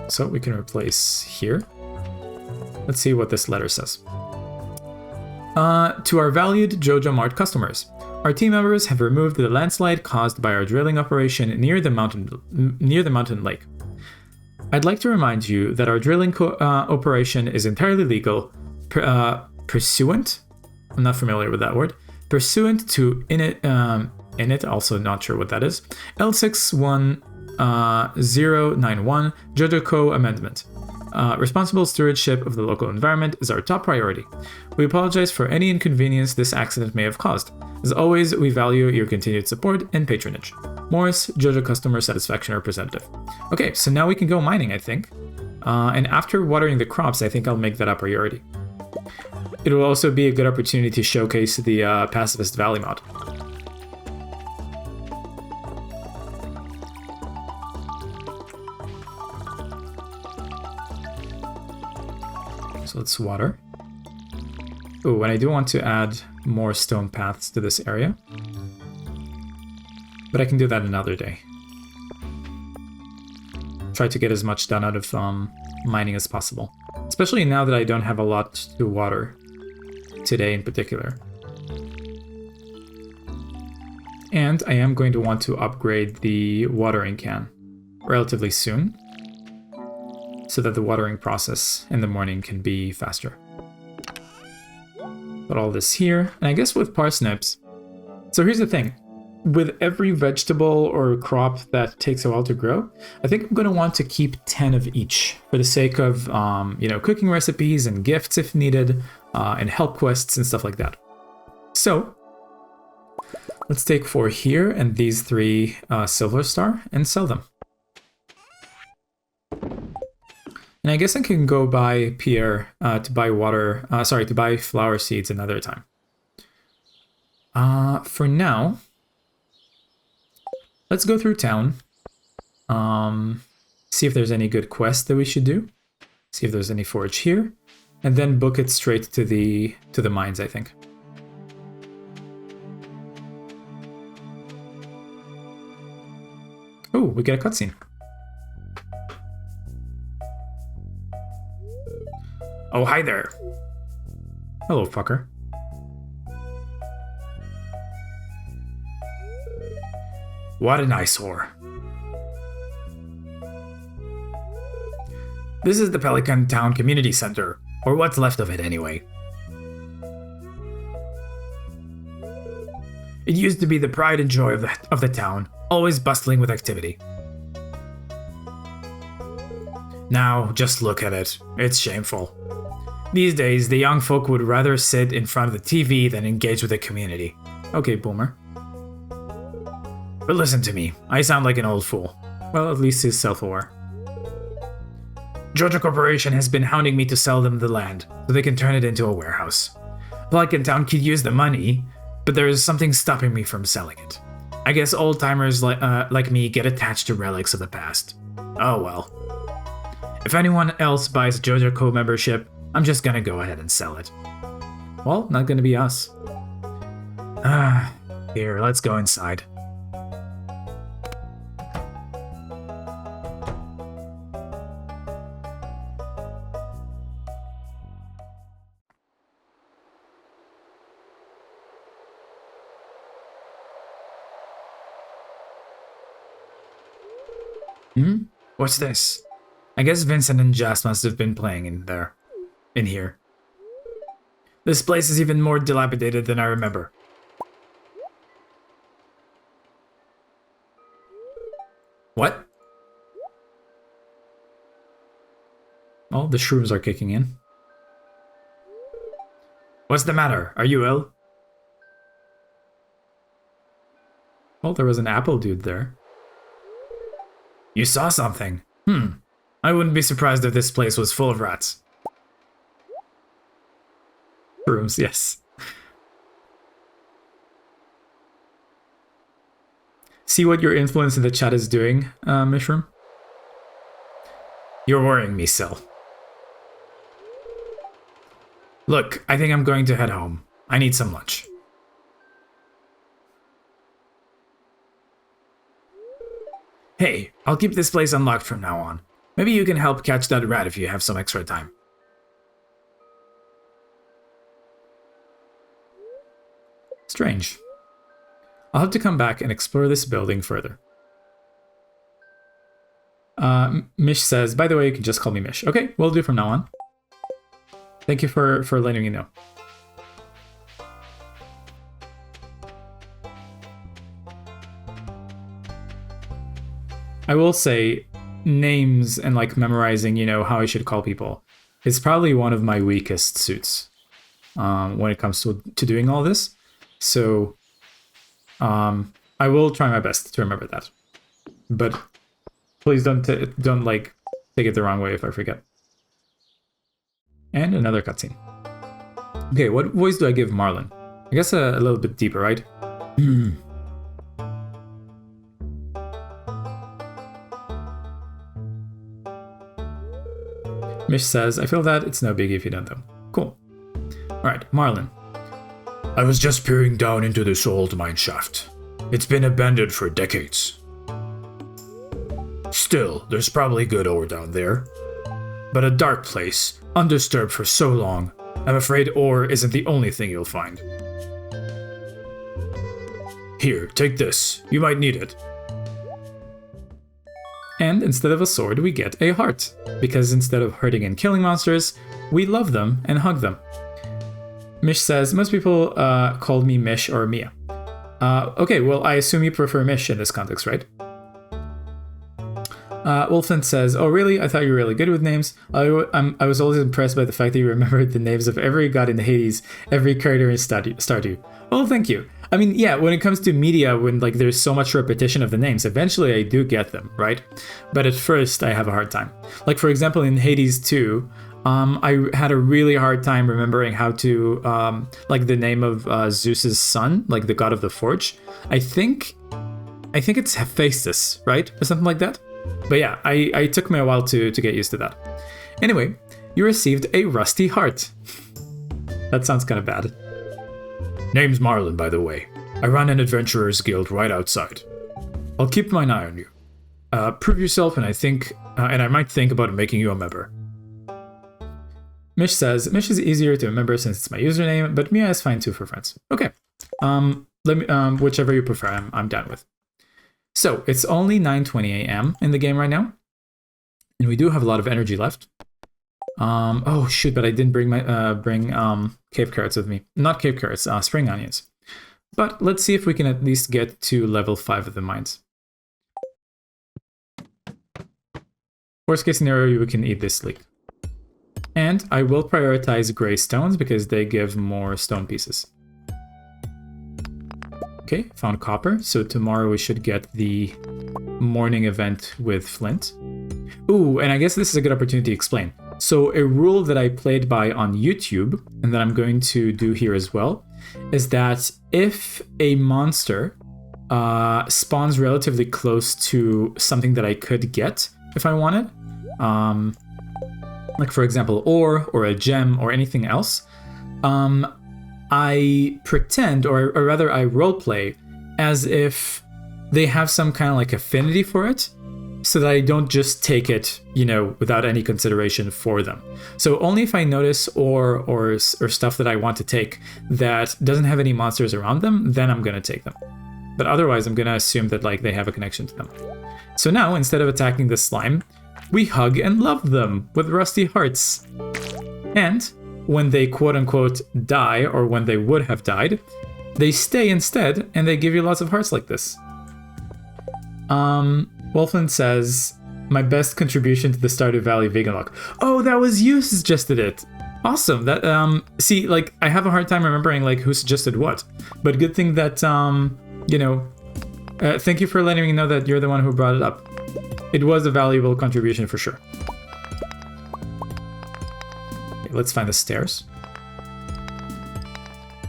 Speaker 1: So we can replace here. Let's see what this letter says. To our valued Jojo Mart customers, our team members have removed the landslide caused by our drilling operation near the mountain lake. I'd like to remind you that our drilling operation is entirely legal, pursuant. I'm not familiar with that word. Pursuant to init, also not sure what that is. L61091 Jojo Co Amendment. Responsible stewardship of the local environment is our top priority. We apologize for any inconvenience this accident may have caused. As always, we value your continued support and patronage. Morris, Jojo Customer Satisfaction Representative. Okay, so now we can go mining, I think. And after watering the crops, I think I'll make that a priority. It will also be a good opportunity to showcase the Pacifist Valley mod. So let's water. Oh, and I do want to add more stone paths to this area. But I can do that another day. Try to get as much done out of mining as possible. Especially now that I don't have a lot to water today in particular. And I am going to want to upgrade the watering can relatively soon, so that the watering process in the morning can be faster. Put all this here, and I guess with parsnips. So here's the thing. With every vegetable or crop that takes a while to grow, I think I'm going to want to keep 10 of each for the sake of, cooking recipes and gifts if needed, and help quests and stuff like that. So let's take 4 here and these 3 Silver Star and sell them. And I guess I can go buy Pierre to buy flower seeds another time. For now, let's go through town. See if there's any good quests that we should do. See if there's any forage here, and then book it straight to the mines, I think. Oh, we get a cutscene. Oh, hi there. Hello, fucker.
Speaker 5: What an eyesore. This is the Pelican Town Community Center, or what's left of it anyway. It used to be the pride and joy of the town, always bustling with activity. Now, just look at it. It's shameful. These days, the young folk would rather sit in front of the TV than engage with the community.
Speaker 1: Okay, boomer.
Speaker 5: But listen to me, I sound like an old fool.
Speaker 1: Well, at least he's self-aware.
Speaker 5: Jojo Corporation has been hounding me to sell them the land, so they can turn it into a warehouse. Pelican Town could use the money, but there is something stopping me from selling it. I guess old-timers like me get attached to relics of the past. Oh well. If anyone else buys Jojo Co membership, I'm just gonna go ahead and sell it.
Speaker 1: Well, not gonna be us.
Speaker 5: Here, let's go inside. What's this? I guess Vincent and Jess must have been playing in here. This place is even more dilapidated than I remember.
Speaker 1: Oh, the shrooms are kicking in.
Speaker 5: What's the matter? Are you ill?
Speaker 1: Oh, there was an apple dude there.
Speaker 5: You saw something? I wouldn't be surprised if this place was full of rats.
Speaker 1: Shrooms, yes. See what your influence in the chat is doing, Mishroom?
Speaker 5: You're worrying me, Sil. Look, I think I'm going to head home. I need some lunch. Hey, I'll keep this place unlocked from now on. Maybe you can help catch that rat if you have some extra time.
Speaker 1: Strange. I'll have to come back and explore this building further. Mish says, by the way, you can just call me Mish. Okay, will do from now on. Thank you for letting me know. I will say, names and like memorizing, you know, how I should call people is probably one of my weakest suits when it comes to doing all this. So I will try my best to remember that. But please don't like take it the wrong way if I forget. And another cutscene. Okay, what voice do I give Marlin? I guess a little bit deeper, right? Mish says, I feel that it's no biggie if you don't though. Cool. Alright, Marlin.
Speaker 3: I was just peering down into this old mine shaft. It's been abandoned for decades. Still, there's probably good ore down there. But a dark place, undisturbed for so long, I'm afraid ore isn't the only thing you'll find. Here, take this. You might need it.
Speaker 1: And instead of a sword, we get a heart. Because instead of hurting and killing monsters, we love them and hug them. Mish says, most people call me Mish or Mia. Okay, well, I assume you prefer Mish in this context, right? Wolfland says, oh really? I thought you were really good with names. I was always impressed by the fact that you remembered the names of every god in Hades, every character in Stardew. Well, thank you. I mean, yeah, when it comes to media, when like there's so much repetition of the names, eventually I do get them, right? But at first I have a hard time. Like for example, in Hades 2, I had a really hard time remembering how to, like the name of Zeus's son, like the god of the forge. I think it's Hephaestus, right? Or something like that. But yeah, I took me a while to get used to that. Anyway, you received a rusty heart. That sounds kind of bad.
Speaker 3: Name's Marlin, by the way. I run an adventurers guild right outside. I'll keep my eye on you. Prove yourself, and I might think about making you a member.
Speaker 1: Mish says, Mish is easier to remember since it's my username, but Mia is fine too for friends. Okay. Let me whichever you prefer, I'm down with. So it's only 9:20 a.m. in the game right now, and we do have a lot of energy left. Oh shoot! But I didn't bring my cave carrots with me. Not cave carrots, spring onions. But let's see if we can at least get to level 5 of the mines. Worst case scenario, we can eat this leek. And I will prioritize gray stones because they give more stone pieces. Okay, found copper. So tomorrow we should get the morning event with flint. Ooh, and I guess this is a good opportunity to explain. So a rule that I played by on YouTube, and that I'm going to do here as well, is that if a monster spawns relatively close to something that I could get if I wanted, like for example ore or a gem or anything else, I pretend, or rather I roleplay as if they have some kind of like affinity for it, so that I don't just take it, you know, without any consideration for them. So only if I notice or stuff that I want to take that doesn't have any monsters around them, then I'm gonna take them. But otherwise I'm gonna assume that like they have a connection to them. So now instead of attacking the slime, we hug and love them with rusty hearts. And when they quote-unquote die, or when they would have died, they stay instead, and they give you lots of hearts like this. Wolfland says, My best contribution to the Stardew Valley vegan log. Oh, that was you who suggested it. Awesome. That see, like, I have a hard time remembering like who suggested what, but good thing that you know, thank you for letting me know that you're the one who brought it up. It was a valuable contribution for sure. Okay, let's find the stairs.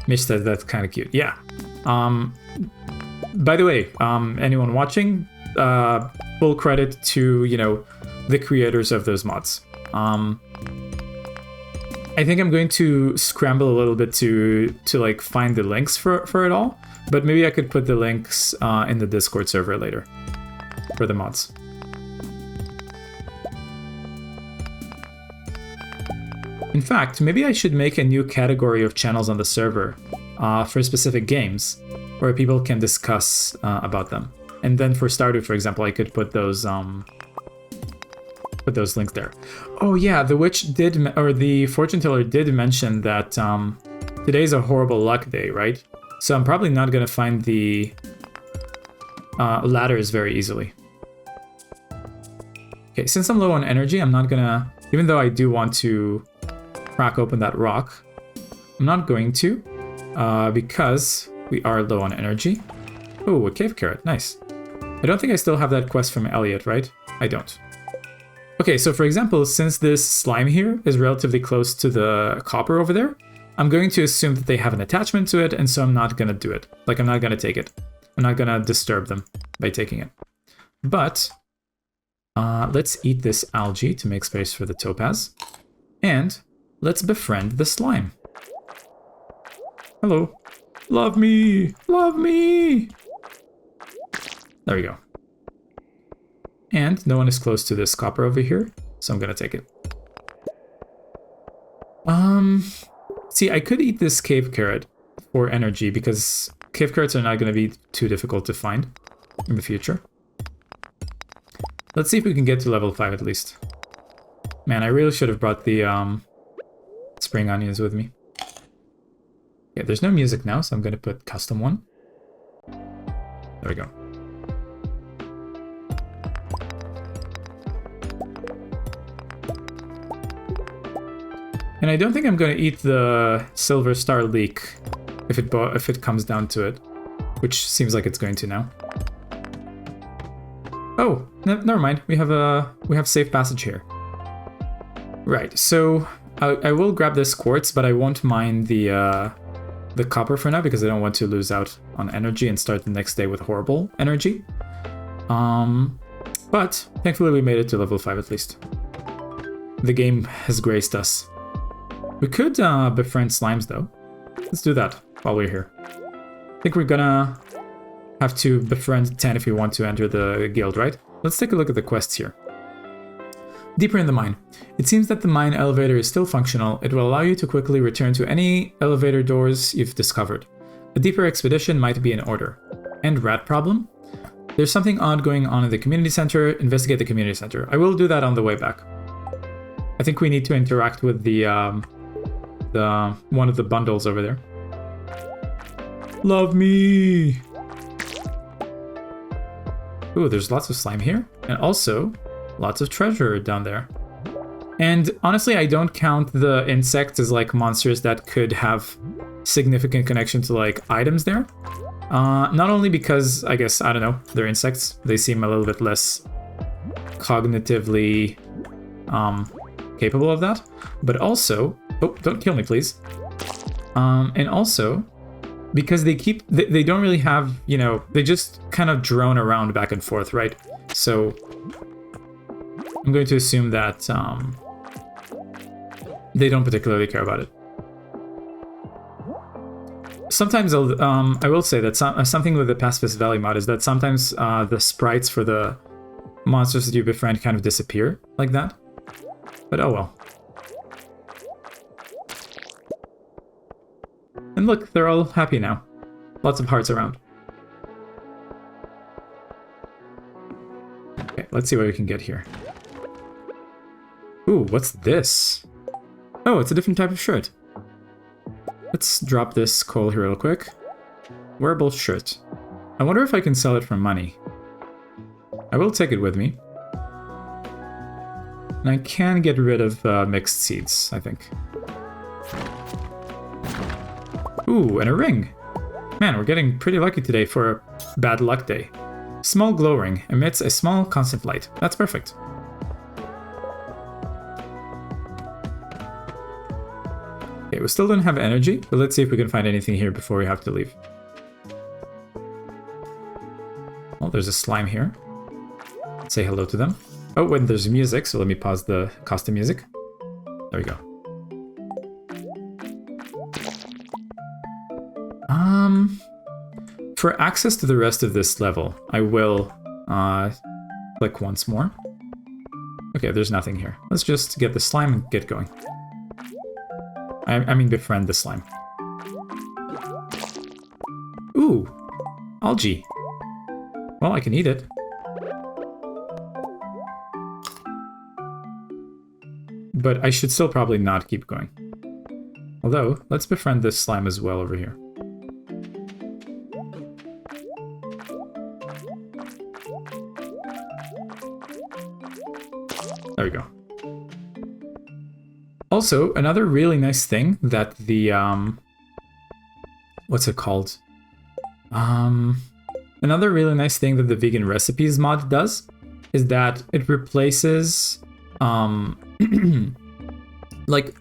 Speaker 1: Mitch said that's kind of cute. Yeah. By the way, anyone watching, full credit to, you know, the creators of those mods. I think I'm going to scramble a little bit to like find the links for it all, but maybe I could put the links in the Discord server later for the mods. In fact, maybe I should make a new category of channels on the server for specific games where people can discuss about them. And then for Stardew, for example, I could put those links there. Oh yeah, the witch did, or the fortune teller did mention that today's a horrible luck day, right? So I'm probably not gonna find the ladders very easily. Okay, since I'm low on energy, I'm not gonna, even though I do want to crack open that rock, I'm not going to, because we are low on energy. Oh, a cave carrot, nice. I don't think I still have that quest from Elliot, right? I don't. Okay, so for example, since this slime here is relatively close to the copper over there, I'm going to assume that they have an attachment to it, and so I'm not gonna do it. Like, I'm not gonna take it. I'm not gonna disturb them by taking it. But, let's eat this algae to make space for the topaz. And let's befriend the slime. Hello. Love me! Love me! There we go. And no one is close to this copper over here, so I'm gonna take it. See, I could eat this cave carrot for energy because cave carrots are not gonna be too difficult to find in the future. Let's see if we can get to level 5 at least. Man, I really should have brought the spring onions with me. Yeah, there's no music now, so I'm gonna put custom one. There we go. And I don't think I'm going to eat the silver star leek if it comes down to it, which seems like it's going to now. Oh, never mind. We have safe passage here. Right. So I will grab this quartz, but I won't mine the copper for now because I don't want to lose out on energy and start the next day with horrible energy. But thankfully we made it to level 5 at least. The game has graced us. We could befriend slimes though. Let's do that while we're here. I think we're gonna have to befriend 10 if we want to enter the guild, right? Let's take a look at the quests here. Deeper in the mine. It seems that the mine elevator is still functional. It will allow you to quickly return to any elevator doors you've discovered. A deeper expedition might be in order. And rat problem? There's something odd going on in the community center. Investigate the community center. I will do that on the way back. I think we need to interact with the one of the bundles over there. Love me! Ooh, there's lots of slime here. And also, lots of treasure down there. And honestly, I don't count the insects as like monsters that could have significant connection to like items there. Not only because, I guess, I don't know, they're insects. They seem a little bit less cognitively capable of that. But also, oh, don't kill me, please. And also, because they don't really have, you know, they just kind of drone around back and forth, right? So I'm going to assume that they don't particularly care about it. Sometimes I will say that something with the Pacifist Valley mod is that sometimes the sprites for the monsters that you befriend kind of disappear like that. But oh well. And look, they're all happy now. Lots of hearts around. Okay, let's see what we can get here. Ooh, what's this? Oh, it's a different type of shirt. Let's drop this coal here real quick. Wearable shirt. I wonder if I can sell it for money. I will take it with me. And I can get rid of mixed seeds, I think. Ooh, and a ring. Man, we're getting pretty lucky today for a bad luck day. Small glow ring emits a small constant light. That's perfect. Okay, we still don't have energy, but let's see if we can find anything here before we have to leave. Oh, there's a slime here. Let's say hello to them. Oh, wait, there's music, so let me pause the costume music. There we go. For access to the rest of this level, I will click once more. Okay, there's nothing here. Let's just get the slime and get going. I mean befriend the slime. Ooh, algae. Well, I can eat it. But I should still probably not keep going. Although, let's befriend this slime as well over here. There we go. Also, another really nice thing that the, what's it called? Another really nice thing that the vegan recipes mod does is that it replaces, like,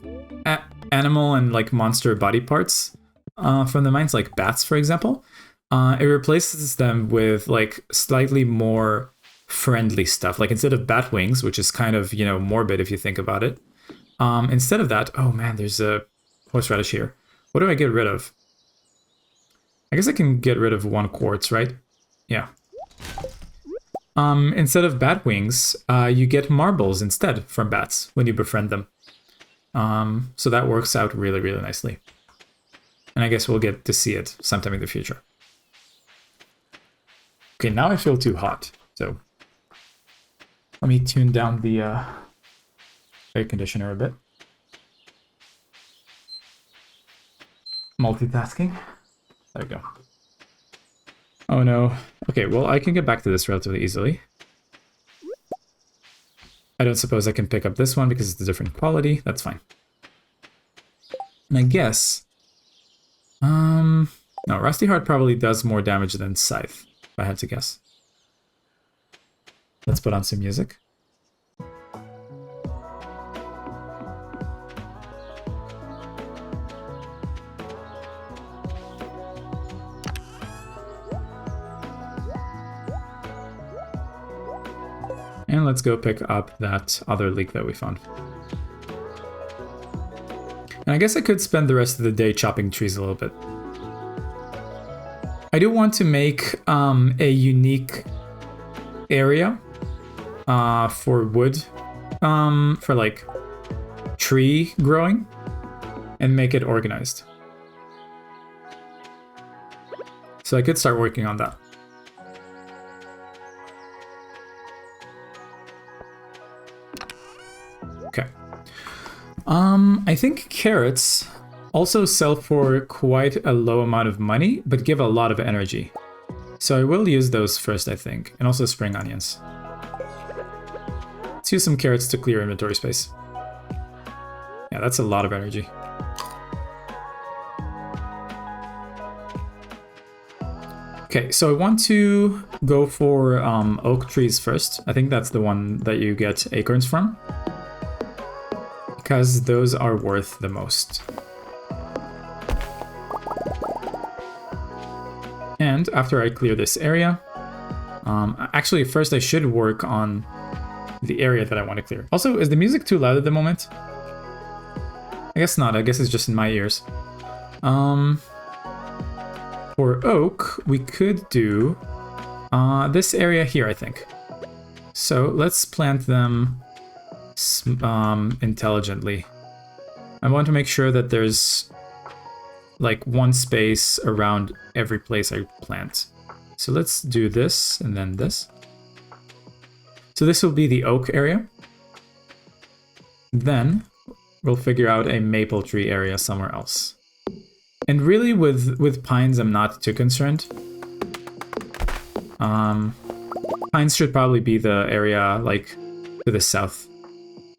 Speaker 1: animal and, like, monster body parts from the mines, like bats, for example. It replaces them with, like, slightly more friendly stuff. Like, instead of bat wings, which is kind of, you know, morbid if you think about it, instead of that, oh man, there's a horseradish here. What do I get rid of? I guess I can get rid of 1 quartz, right? Yeah. Instead of bat wings, you get marbles instead from bats when you befriend them. So that works out really, really nicely. And I guess we'll get to see it sometime in the future. Okay, now I feel too hot, so let me tune down the air conditioner a bit. Multitasking. There we go. Oh no. Okay, well, I can get back to this relatively easily. I don't suppose I can pick up this one because it's a different quality. That's fine. And I guess... no, Rusty Heart probably does more damage than Scythe, if I had to guess. Let's put on some music. And let's go pick up that other leak that we found. And I guess I could spend the rest of the day chopping trees a little bit. I do want to make a unique area for wood, for like tree growing, and make it organized. So I could start working on that. Okay. I think carrots also sell for quite a low amount of money, but give a lot of energy. So I will use those first, I think, and also spring onions. Let's use some carrots to clear inventory space. Yeah, that's a lot of energy. Okay, so I want to go for oak trees first. I think that's the one that you get acorns from, because those are worth the most. And after I clear this area, actually first I should work on the area that I want to clear. Also, is the music too loud at the moment? I guess not, I guess it's just in my ears. For oak, we could do this area here, I think. So let's plant them intelligently. I want to make sure that there's like one space around every place I plant. So let's do this and then this. So this will be the oak area. Then we'll figure out a maple tree area somewhere else. And really with pines, I'm not too concerned. Pines should probably be the area like to the south,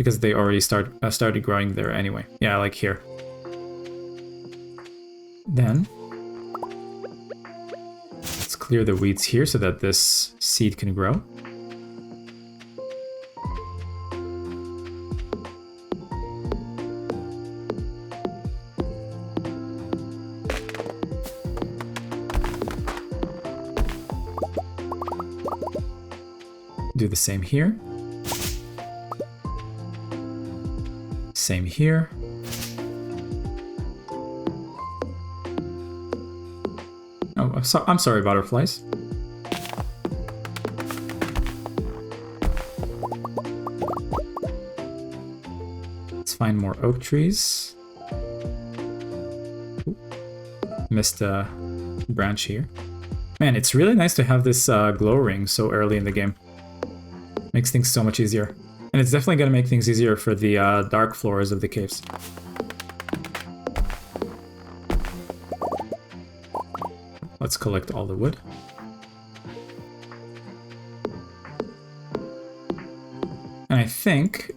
Speaker 1: because they already started growing there anyway. Yeah, like here. Then let's clear the weeds here so that this seed can grow. Do the same here. Same here. Oh, I'm sorry, butterflies. Let's find more oak trees. Ooh. Missed a branch here. Man, it's really nice to have this glow ring so early in the game. Makes things so much easier. And it's definitely going to make things easier for the dark floors of the caves. Let's collect all the wood. And I think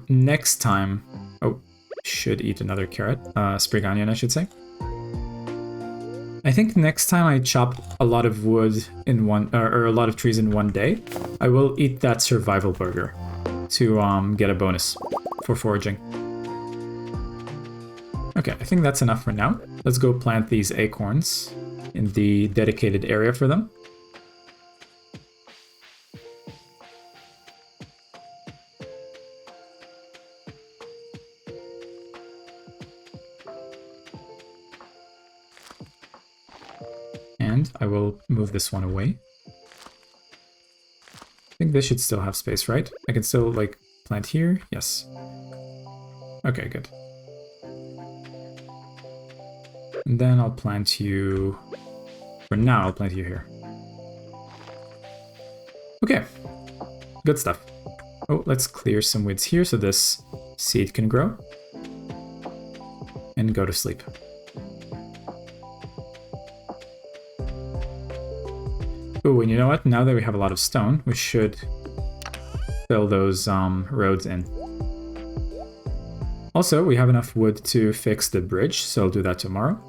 Speaker 1: next time... Oh, should eat another carrot. Sprig onion, I should say. I think next time I chop a lot of wood in one, or a lot of trees in one day, I will eat that survival burger to get a bonus for foraging. Okay, I think that's enough for now. Let's go plant these acorns in the dedicated area for them. And I will move this one away. I think this should still have space, right? I can still, like, plant here? Yes. Okay, good. And then I'll plant you... For now, I'll plant you here. Okay. Good stuff. Oh, let's clear some weeds here so this seed can grow. And go to sleep. Oh, and you know what? Now that we have a lot of stone, we should fill those roads in. Also, we have enough wood to fix the bridge, so I'll do that tomorrow.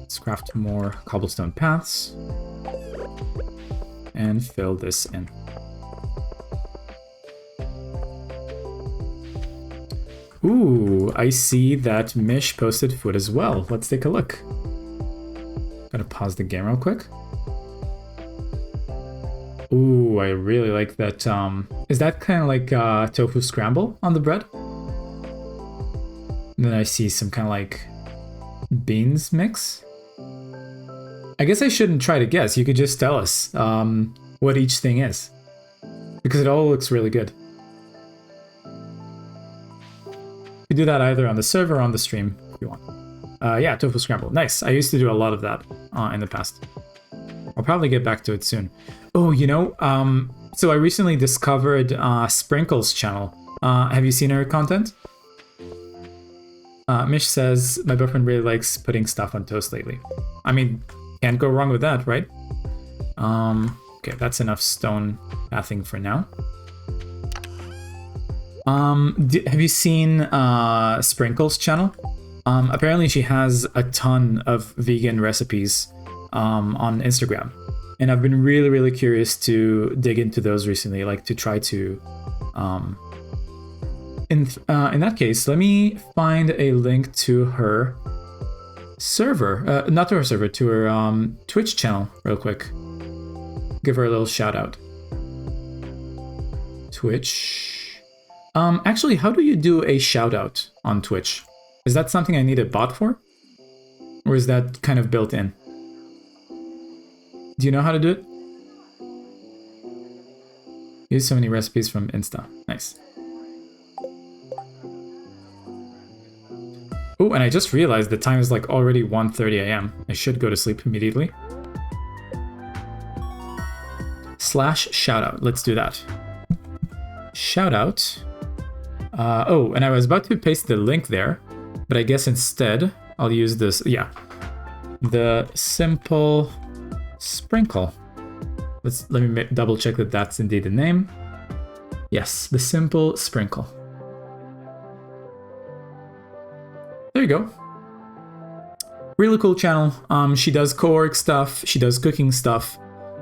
Speaker 1: Let's craft more cobblestone paths. And fill this in. Ooh, I see that Mish posted food as well. Let's take a look. Gotta pause the game real quick. Ooh, I really like that. Is that kind of like tofu scramble on the bread? And then I see some kind of like beans mix. I guess I shouldn't try to guess. You could just tell us what each thing is. Because it all looks really good. You do that either on the server or on the stream if you want. Yeah, tofu scramble. Nice. I used to do a lot of that in the past. I'll probably get back to it soon. Oh, you know, so I recently discovered Sprinkle's channel. Have you seen her content? Mish says, my boyfriend really likes putting stuff on toast lately. I mean, can't go wrong with that, right? Okay, that's enough stone pathing for now. Have you seen Sprinkle's channel? Apparently she has a ton of vegan recipes on Instagram. And I've been really, really curious to dig into those recently, like to try to... In that case, let me find a link to her server. Not to her server, to her Twitch channel real quick. Give her a little shout out. Twitch. Actually, how do you do a shout out on Twitch? Is that something I need a bot for? Or is that kind of built in? Do you know how to do it? Use so many recipes from Insta. Nice. Oh, and I just realized the time is like already 1:30 a.m. I should go to sleep immediately. Slash shoutout. Let's do that. Shoutout. Oh, and I was about to paste the link there, but I guess instead I'll use this. Yeah. The simple sprinkle. Let me double check that that's indeed the name. Yes, the simple sprinkle. There you go. Really cool channel. She does co-work stuff, she does cooking stuff,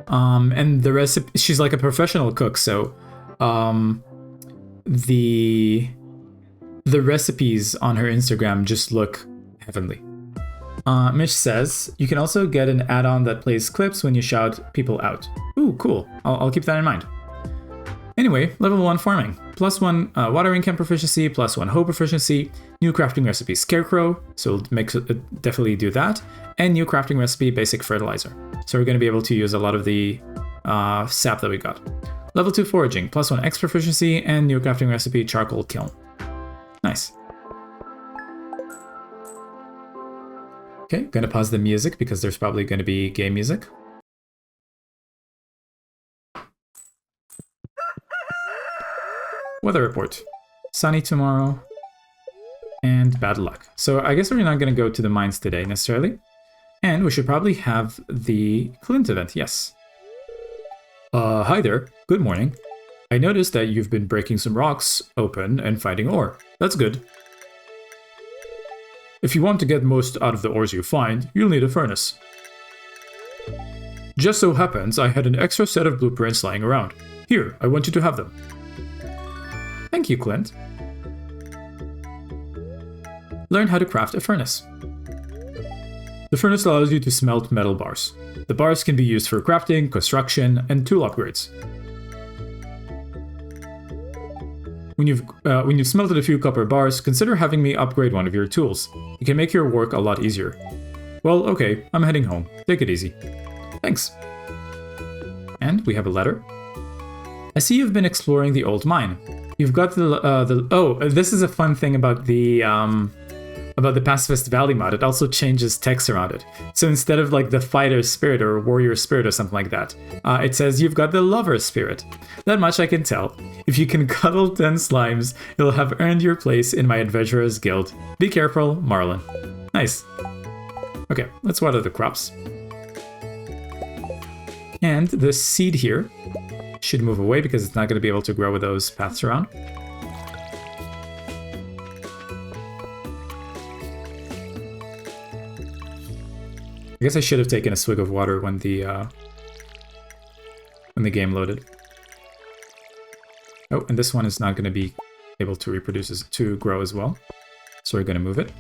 Speaker 1: and the recipe, she's like a professional cook, so the recipes on her Instagram just look heavenly. Mish says, you can also get an add-on that plays clips when you shout people out. Ooh, cool. I'll keep that in mind. Anyway, level 1 farming. +1 watering can proficiency, +1 hoe proficiency, new crafting recipe scarecrow, so definitely do that, and new crafting recipe basic fertilizer. So we're going to be able to use a lot of the sap that we got. Level 2 foraging, +1 X proficiency, and new crafting recipe charcoal kiln. Nice. Okay, gonna pause the music because there's probably gonna be game music. Weather report. Sunny tomorrow. And bad luck. So I guess we're not gonna go to the mines today necessarily. And we should probably have the Clint event, yes. Hi there. Good morning. I noticed that you've been breaking some rocks open and finding ore. That's good. If you want to get most out of the ores you find, you'll need a furnace. Just so happens I had an extra set of blueprints lying around. Here, I want you to have them. Thank you, Clint. Learn how to craft a furnace. The furnace allows you to smelt metal bars. The bars can be used for crafting, construction, and tool upgrades. When you've smelted a few copper bars, consider having me upgrade one of your tools. It can make your work a lot easier. Well, okay, I'm heading home. Take it easy. Thanks. And we have a letter. I see you've been exploring the old mine. You've got this is a fun thing about the Pacifist Valley mod. It also changes text around it. So instead of like the fighter spirit or warrior spirit or something like that, it says you've got the lover spirit. That much I can tell. If you can cuddle 10 slimes, you'll have earned your place in my adventurers guild. Be careful, Marlin. Nice. Okay, let's water the crops. And the seed here should move away because it's not going to be able to grow with those paths around. I guess I should have taken a swig of water when the game loaded. Oh, and this one is not going to be able to reproduce to grow as well. So we're going to move it.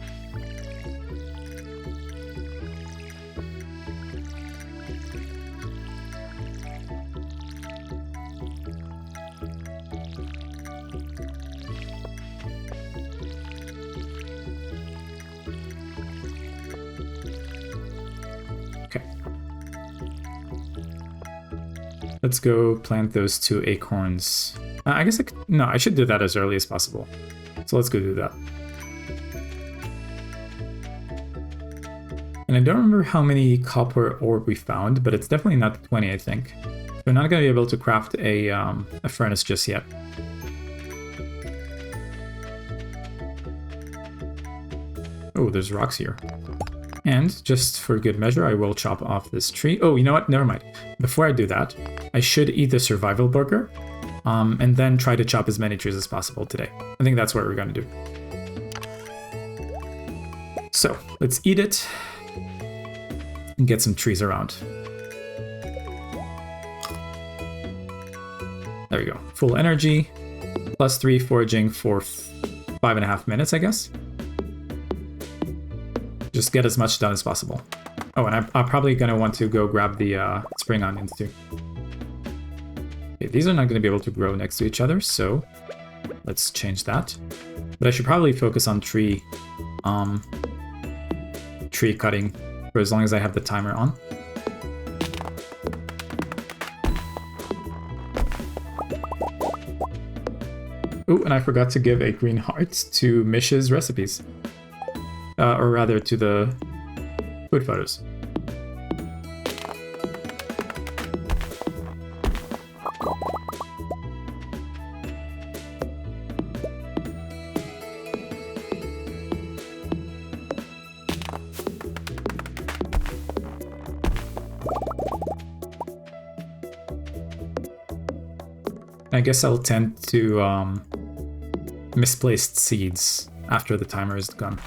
Speaker 1: Let's go plant those 2 acorns. I guess I should do that as early as possible. So let's go do that. And I don't remember how many copper ore we found, but it's definitely not 20, I think. We're not going to be able to craft a furnace just yet. Oh, there's rocks here. And just for good measure, I will chop off this tree. Oh, you know what? Never mind. Before I do that, I should eat the survival burger, and then try to chop as many trees as possible today. I think that's what we're going to do. So, let's eat it and get some trees around. There we go. Full energy, +3 foraging for 5.5 minutes, I guess. Just get as much done as possible. Oh, and I'm probably going to want to go grab the spring onions too. Okay, these are not going to be able to grow next to each other, so let's change that. But I should probably focus on tree cutting for as long as I have the timer on. Oh, and I forgot to give a green heart to Mish's recipes. Or rather, to the food photos. I guess I'll tend to misplaced seeds after the timer is gone.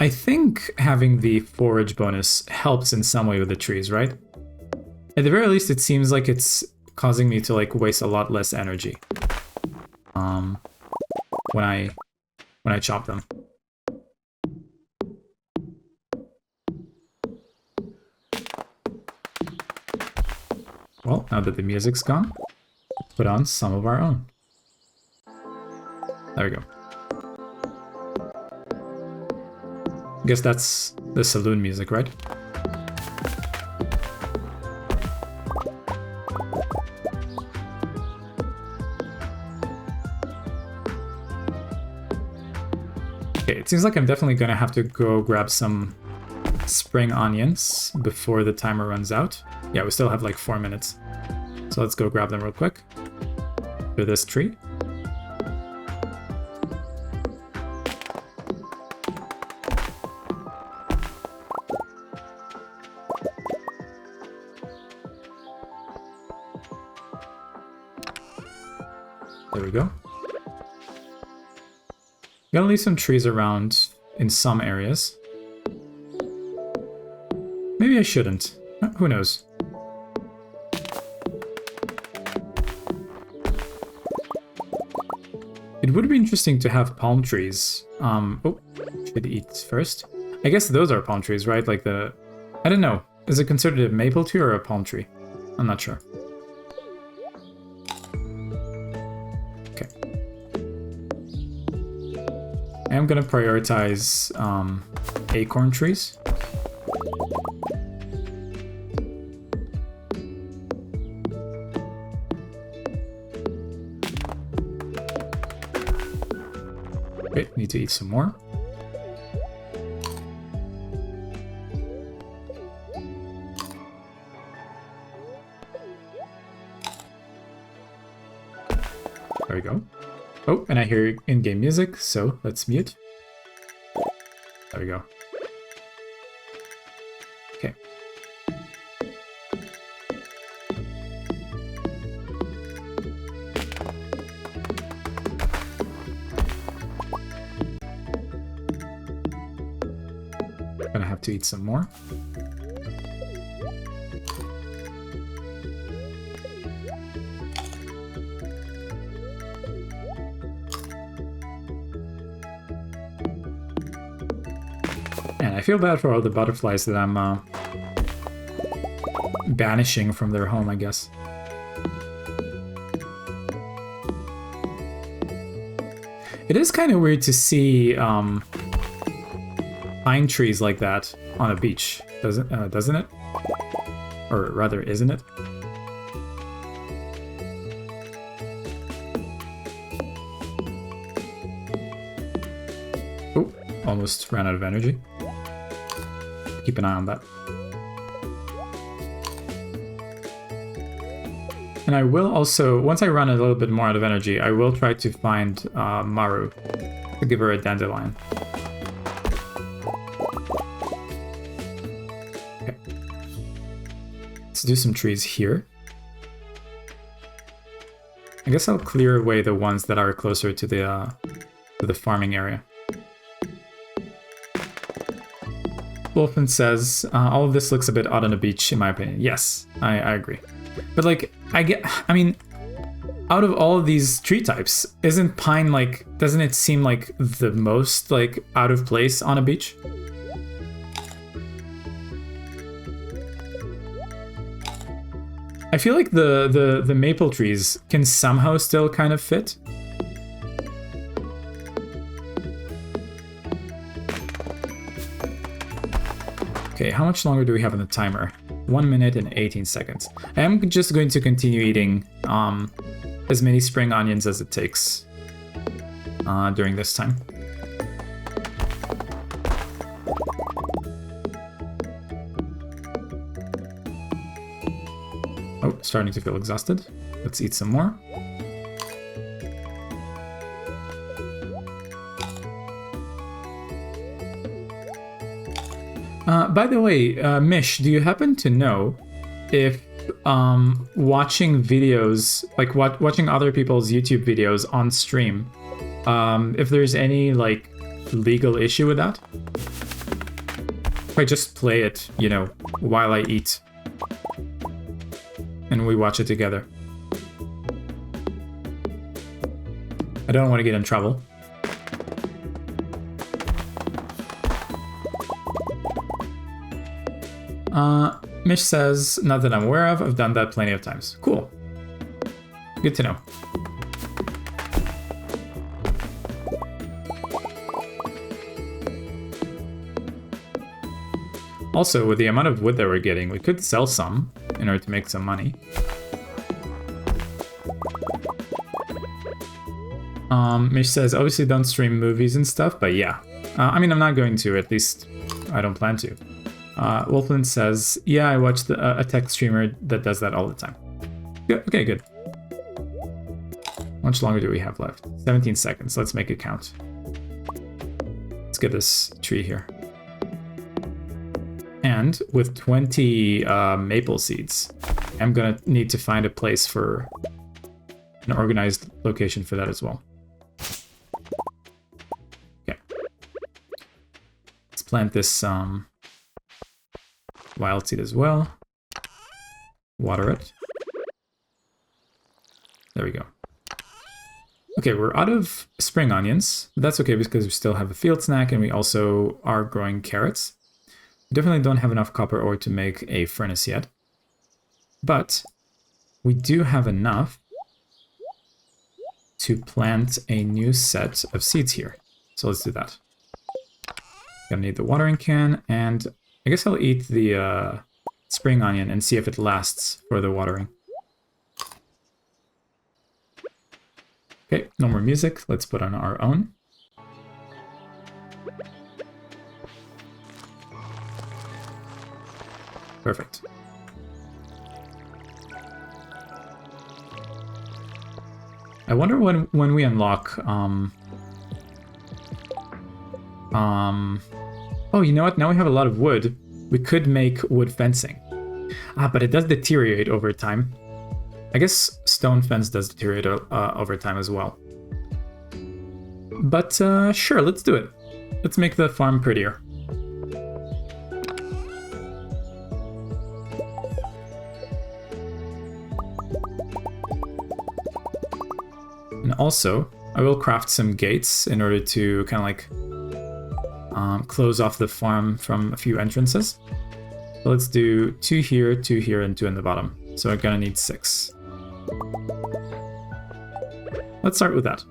Speaker 1: I think having the forage bonus helps in some way with the trees, right? At the very least, it seems like it's causing me to like waste a lot less energy when I chop them. Well, now that the music's gone, let's put on some of our own. There we go. I guess that's the saloon music, right? Okay, it seems like I'm definitely gonna have to go grab some spring onions before the timer runs out. Yeah, we still have like 4 minutes. So let's go grab them real quick. To this tree. There we go. Gotta leave some trees around in some areas. Maybe I shouldn't. Who knows? It would be interesting to have palm trees. Oh, should eat first. I guess those are palm trees, right? Like the... I don't know. Is it considered a maple tree or a palm tree? I'm not sure. Okay. I am gonna prioritize acorn trees. Wait, need to eat some more. There we go. Oh, and I hear in-game music, so let's mute. There we go. Okay. Gonna have to eat some more. And I feel bad for all the butterflies that I'm banishing from their home, I guess. It is kind of weird to see pine trees like that on a beach, doesn't it? Or rather, isn't it? Oh, almost ran out of energy. Keep an eye on that. And I will also, once I run a little bit more out of energy, I will try to find Maru to give her a dandelion. Okay. Let's do some trees here. I guess I'll clear away the ones that are closer to the farming area. Wolfen says, all of this looks a bit odd on a beach, in my opinion. Yes, I agree. But like, I mean, out of all of these tree types, isn't pine like, doesn't it seem like the most like out of place on a beach? I feel like the maple trees can somehow still kind of fit. Okay, how much longer do we have on the timer? 1 minute and 18 seconds. I am just going to continue eating as many spring onions as it takes during this time. Oh, starting to feel exhausted. Let's eat some more. By the way, Mish, do you happen to know if watching videos, like watching other people's YouTube videos on stream. If there's any like legal issue with that, if I just play it, you know, while I eat, and we watch it together. I don't want to get in trouble. Mitch says, not that I'm aware of, I've done that plenty of times. Cool. Good to know. Also, with the amount of wood that we're getting, we could sell some in order to make some money. Mitch says, obviously don't stream movies and stuff, but yeah. I mean, I'm not going to, at least I don't plan to. Wolfland says, yeah, I watched a tech streamer that does that all the time. Good. Okay, good. How much longer do we have left? 17 seconds. Let's make it count. Let's get this tree here. And with 20 maple seeds, I'm gonna need to find a place for an organized location for that as well. Okay. Let's plant this wild seed as well. Water it. There we go. Okay, we're out of spring onions. But that's okay because we still have a field snack and we also are growing carrots. We definitely don't have enough copper ore to make a furnace yet. But we do have enough to plant a new set of seeds here. So let's do that. Gonna need the watering can, and I guess I'll eat the spring onion and see if it lasts for the watering. Okay, no more music. Let's put on our own. Perfect. I wonder when we unlock oh, you know what? Now we have a lot of wood. We could make wood fencing. But it does deteriorate over time. I guess stone fence does deteriorate over time as well. But sure, let's do it. Let's make the farm prettier. And also, I will craft some gates in order to kind of like close off the farm from a few entrances. So let's do 2 here, and 2 in the bottom. So we're gonna need 6. Let's start with that.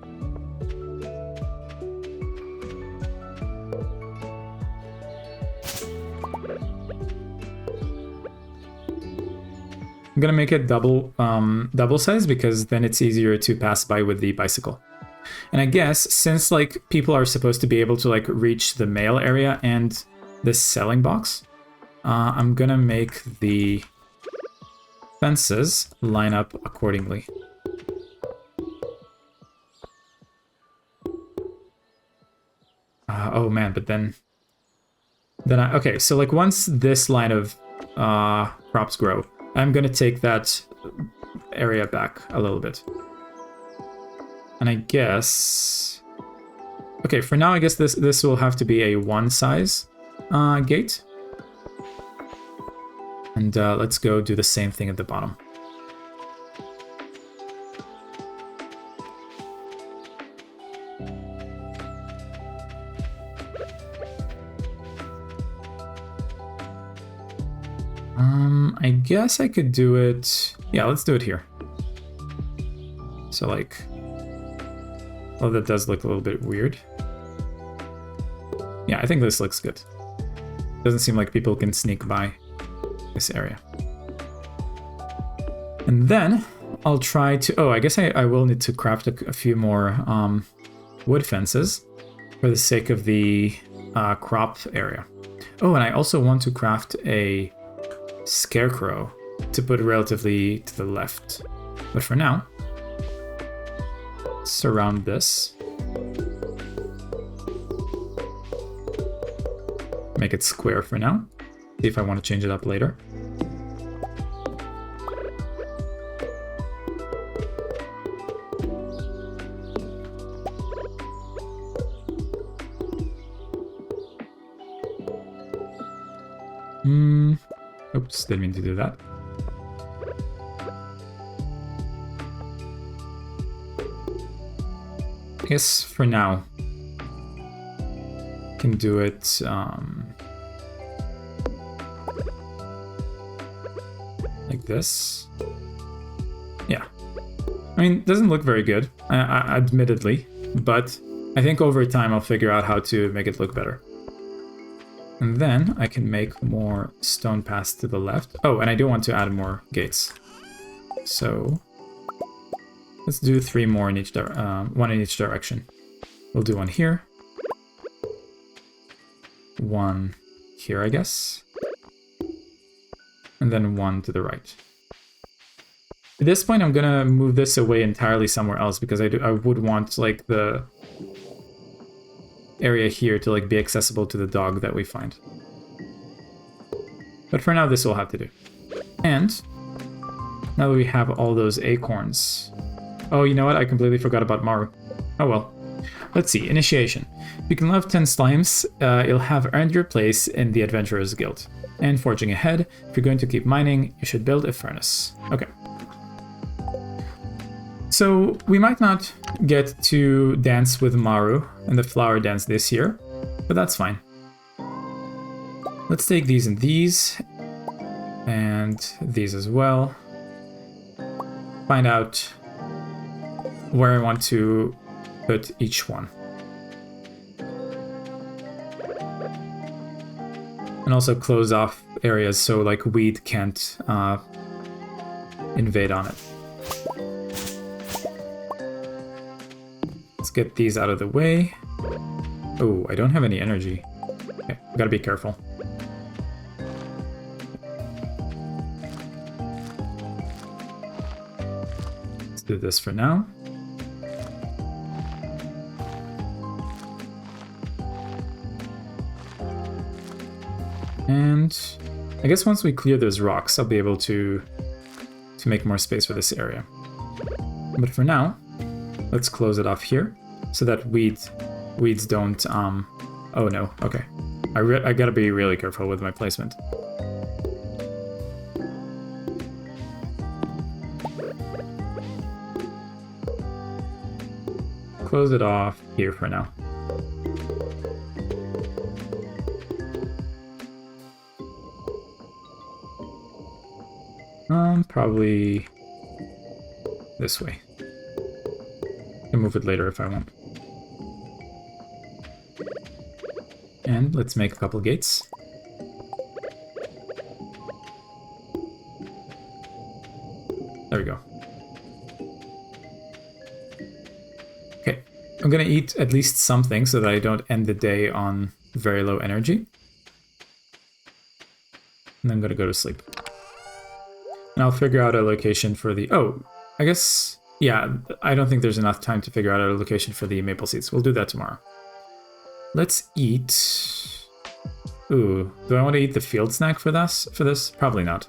Speaker 1: I'm gonna make it double size because then it's easier to pass by with the bicycle. And I guess since like people are supposed to be able to like reach the mail area and this selling box, I'm gonna make the fences line up accordingly. Oh man, but then okay, so like once this line of crops grow, I'm gonna take that area back a little bit. And I guess, okay, for now I guess this will have to be a 1 size gate. And let's go do the same thing at the bottom. I guess I could do it. Yeah, let's do it here. So like, oh, that does look a little bit weird. Yeah, I think this looks good. Doesn't seem like people can sneak by this area. And then I'll try to, oh, I guess I will need to craft a few more wood fences for the sake of the crop area. Oh, and I also want to craft a scarecrow to put relatively to the left. But for now, surround this. Make it square for now. See if I want to change it up later. Oops, didn't mean to do that. I guess for now, can do it like this. Yeah. I mean, it doesn't look very good, admittedly, but I think over time I'll figure out how to make it look better. And then I can make more stone paths to the left. Oh, and I do want to add more gates. So let's do 3 more in each one in each direction. We'll do one here. One here, I guess. And then one to the right. At this point, I'm gonna move this away entirely somewhere else because I would want like the area here to like be accessible to the dog that we find. But for now, this will have to do. And now that we have all those acorns. Oh, you know what? I completely forgot about Maru. Oh well. Let's see. Initiation. You can level 10 slimes. You'll have earned your place in the Adventurers Guild. And forging ahead, if you're going to keep mining, you should build a furnace. Okay. So we might not get to dance with Maru and the flower dance this year, but that's fine. Let's take these and these as well. Find out where I want to put each one. And also close off areas so like weed can't invade on it. Let's get these out of the way. Oh, I don't have any energy. Okay, gotta be careful. Let's do this for now. And I guess once we clear those rocks, I'll be able to make more space for this area. But for now, let's close it off here so that weeds don't, oh no, okay. I gotta be really careful with my placement. Close it off here for now. Probably this way. I can move it later if I want. And let's make a couple gates. There we go. Okay, I'm gonna eat at least something so that I don't end the day on very low energy. And then I'm gonna go to sleep. And I'll figure out a location for the... Oh, I guess... Yeah, I don't think there's enough time to figure out a location for the maple seeds. We'll do that tomorrow. Let's eat... Ooh, do I want to eat the field snack for this? Probably not.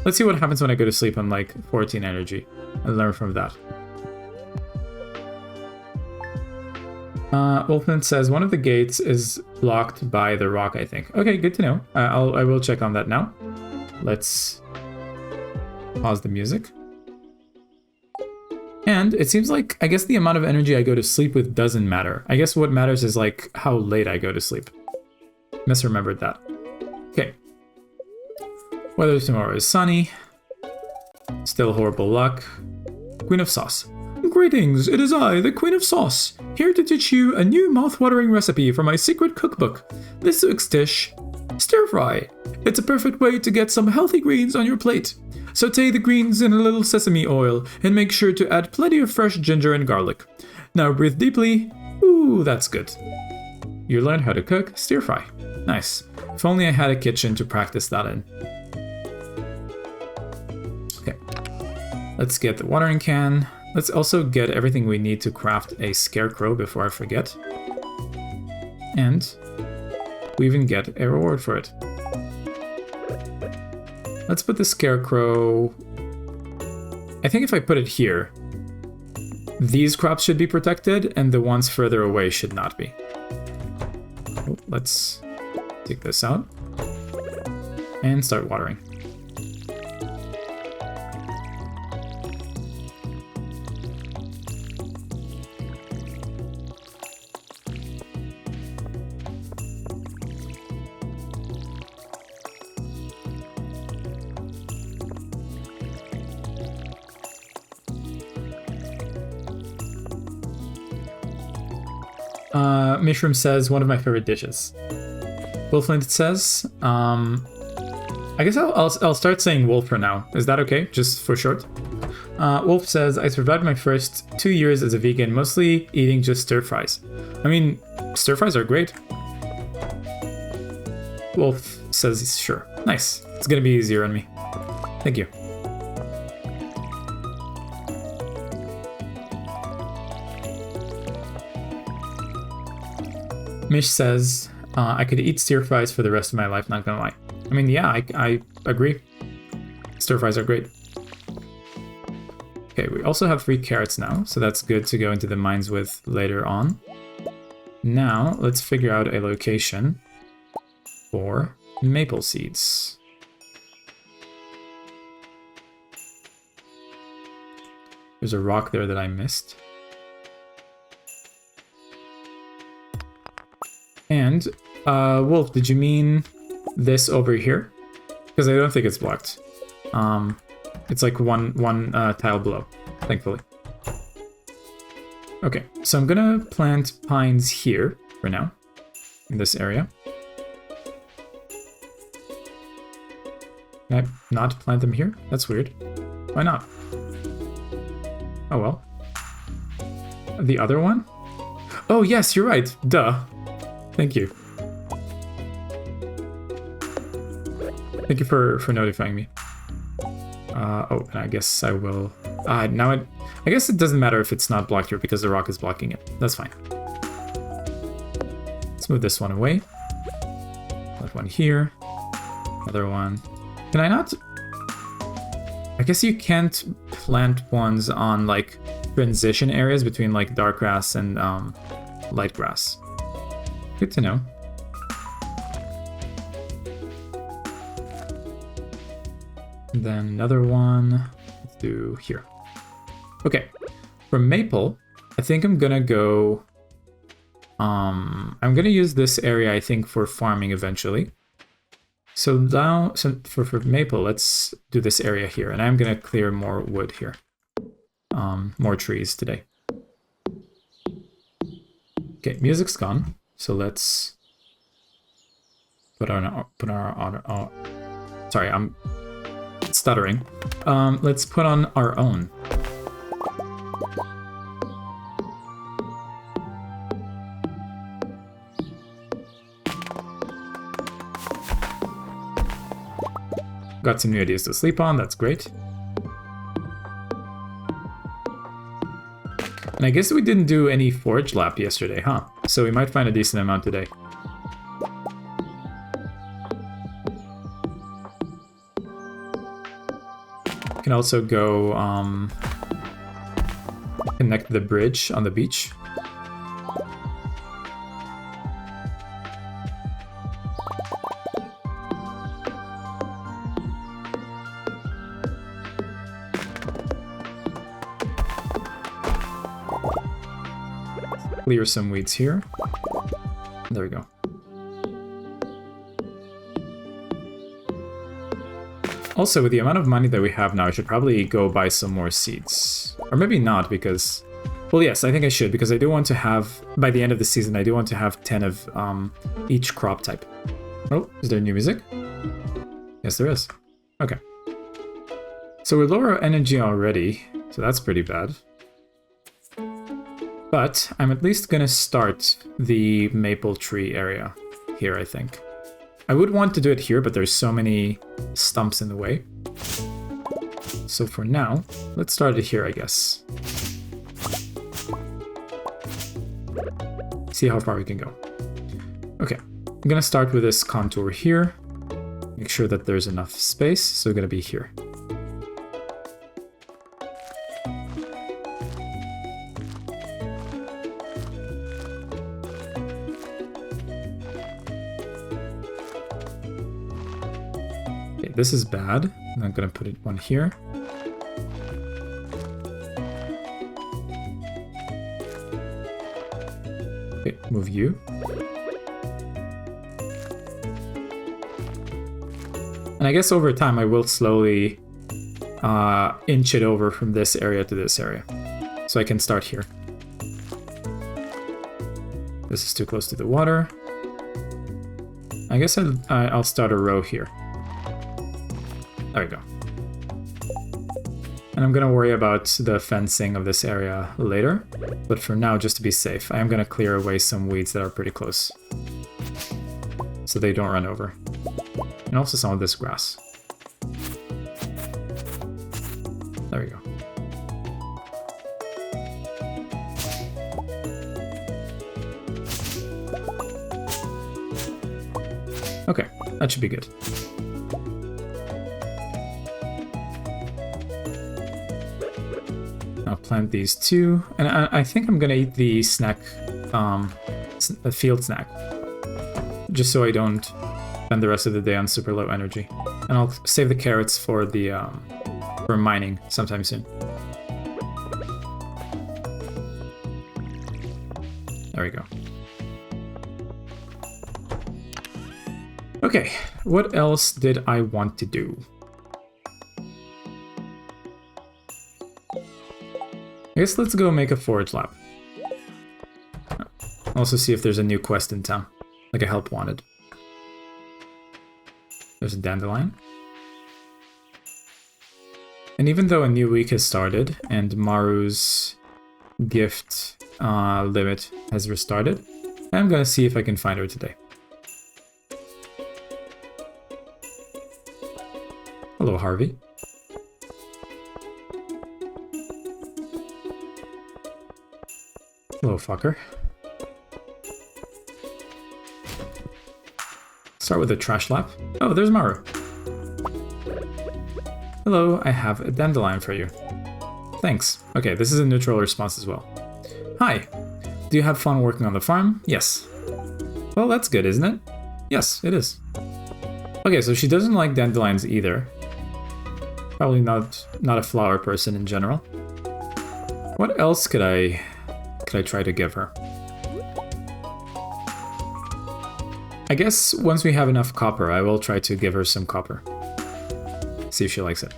Speaker 1: Let's see what happens when I go to sleep on like 14 energy and learn from that. Wolfman says one of the gates is blocked by the rock, I think. Okay, good to know. I will check on that now. Let's pause the music. And it seems like, I guess the amount of energy I go to sleep with doesn't matter. I guess what matters is like how late I go to sleep. Misremembered that. Okay. Weather tomorrow is sunny. Still horrible luck. Queen of Sauce. Greetings, it is I, the Queen of Sauce, here to teach you a new mouth-watering recipe from my secret cookbook. This week's dish, stir fry. It's a perfect way to get some healthy greens on your plate. Sauté the greens in a little sesame oil and make sure to add plenty of fresh ginger and garlic. Now breathe deeply. Ooh, that's good. You learned how to cook stir fry. Nice. If only I had a kitchen to practice that in. Okay. Let's get the watering can. Let's also get everything we need to craft a scarecrow before I forget. And we even get a reward for it. Let's put the scarecrow... I think if I put it here, these crops should be protected and the ones further away should not be. Oh, let's take this out. And start watering. Mishroom says, one of my favorite dishes. Wolflint says, I guess I'll start saying Wolf for now. Is that okay? Just for short? Wolf says, I survived my first 2 years as a vegan, mostly eating just stir fries. I mean, stir fries are great. Wolf says, sure. Nice. It's gonna be easier on me. Thank you. Mish says, I could eat stir fries for the rest of my life, not gonna lie. I mean, yeah, I agree. Stir fries are great. Okay, we also have 3 carrots now, so that's good to go into the mines with later on. Now, let's figure out a location for maple seeds. There's a rock there that I missed. And, Wolf, did you mean this over here? Because I don't think it's blocked. It's like one tile below, thankfully. Okay, so I'm gonna plant pines here for now, in this area. Can I not plant them here? That's weird. Why not? Oh well. The other one? Oh yes, you're right. Duh. Thank you. Thank you for notifying me. Oh, and I guess I will... now I guess it doesn't matter if it's not blocked here because the rock is blocking it. That's fine. Let's move this one away. That one here. Another one. Can I not... I guess you can't plant ones on, like, transition areas between, like, dark grass and light grass. Good to know. And then another one. Let's do here. Okay. For maple, I think I'm gonna go... I'm gonna use this area, I think, for farming eventually. So now, for maple, let's do this area here. And I'm gonna clear more wood here. More trees today. Okay, music's gone. So let's put our sorry, I'm stuttering. Let's put on our own. Got some new ideas to sleep on, that's great. And I guess we didn't do any forage lap yesterday, huh? So we might find a decent amount today. Can also go connect the bridge on the beach. Clear some weeds here. There we go. Also, with the amount of money that we have now, I should probably go buy some more seeds. Or maybe not, because... Well, yes, I think I should, because I do want to have... By the end of the season, I do want to have 10 of each crop type. Oh, is there new music? Yes, there is. Okay. So we're lower energy already, so that's pretty bad. But I'm at least gonna start the maple tree area here, I think. I would want to do it here, but there's so many stumps in the way. So for now, let's start it here, I guess. See how far we can go. Okay, I'm gonna start with this contour here. Make sure that there's enough space, so we're gonna be here. this is bad. I'm gonna put one here. Okay, move you. And I guess over time I will slowly inch it over from this area to this area. So I can start here. This is too close to the water. I guess I'll start a row here. There we go. And I'm gonna worry about the fencing of this area later. But for now, just to be safe, I am gonna clear away some weeds that are pretty close. So they don't run over. And also some of this grass. There we go. Okay, that should be good. I'll plant these two, and I think I'm gonna eat the snack, a field snack, just so I don't spend the rest of the day on super low energy. And I'll save the carrots for the for mining sometime soon. There we go. Okay, what else did I want to do? I guess let's go make a forage lab. Also see if there's a new quest in town, like a help wanted. There's a dandelion. And even though a new week has started and Maru's gift limit has restarted, I'm gonna see if I can find her today. Hello, Harvey. Hello, fucker. Start with a trash lap. Oh, there's Maru. Hello, I have a dandelion for you. Thanks. Okay, this is a neutral response as well. Hi. Do you have fun working on the farm? Yes. Well, that's good, isn't it? Yes, it is. Okay, so she doesn't like dandelions either. Probably not a flower person in general. What else could I try to give her? I guess once we have enough copper, I will try to give her some copper. See if she likes it.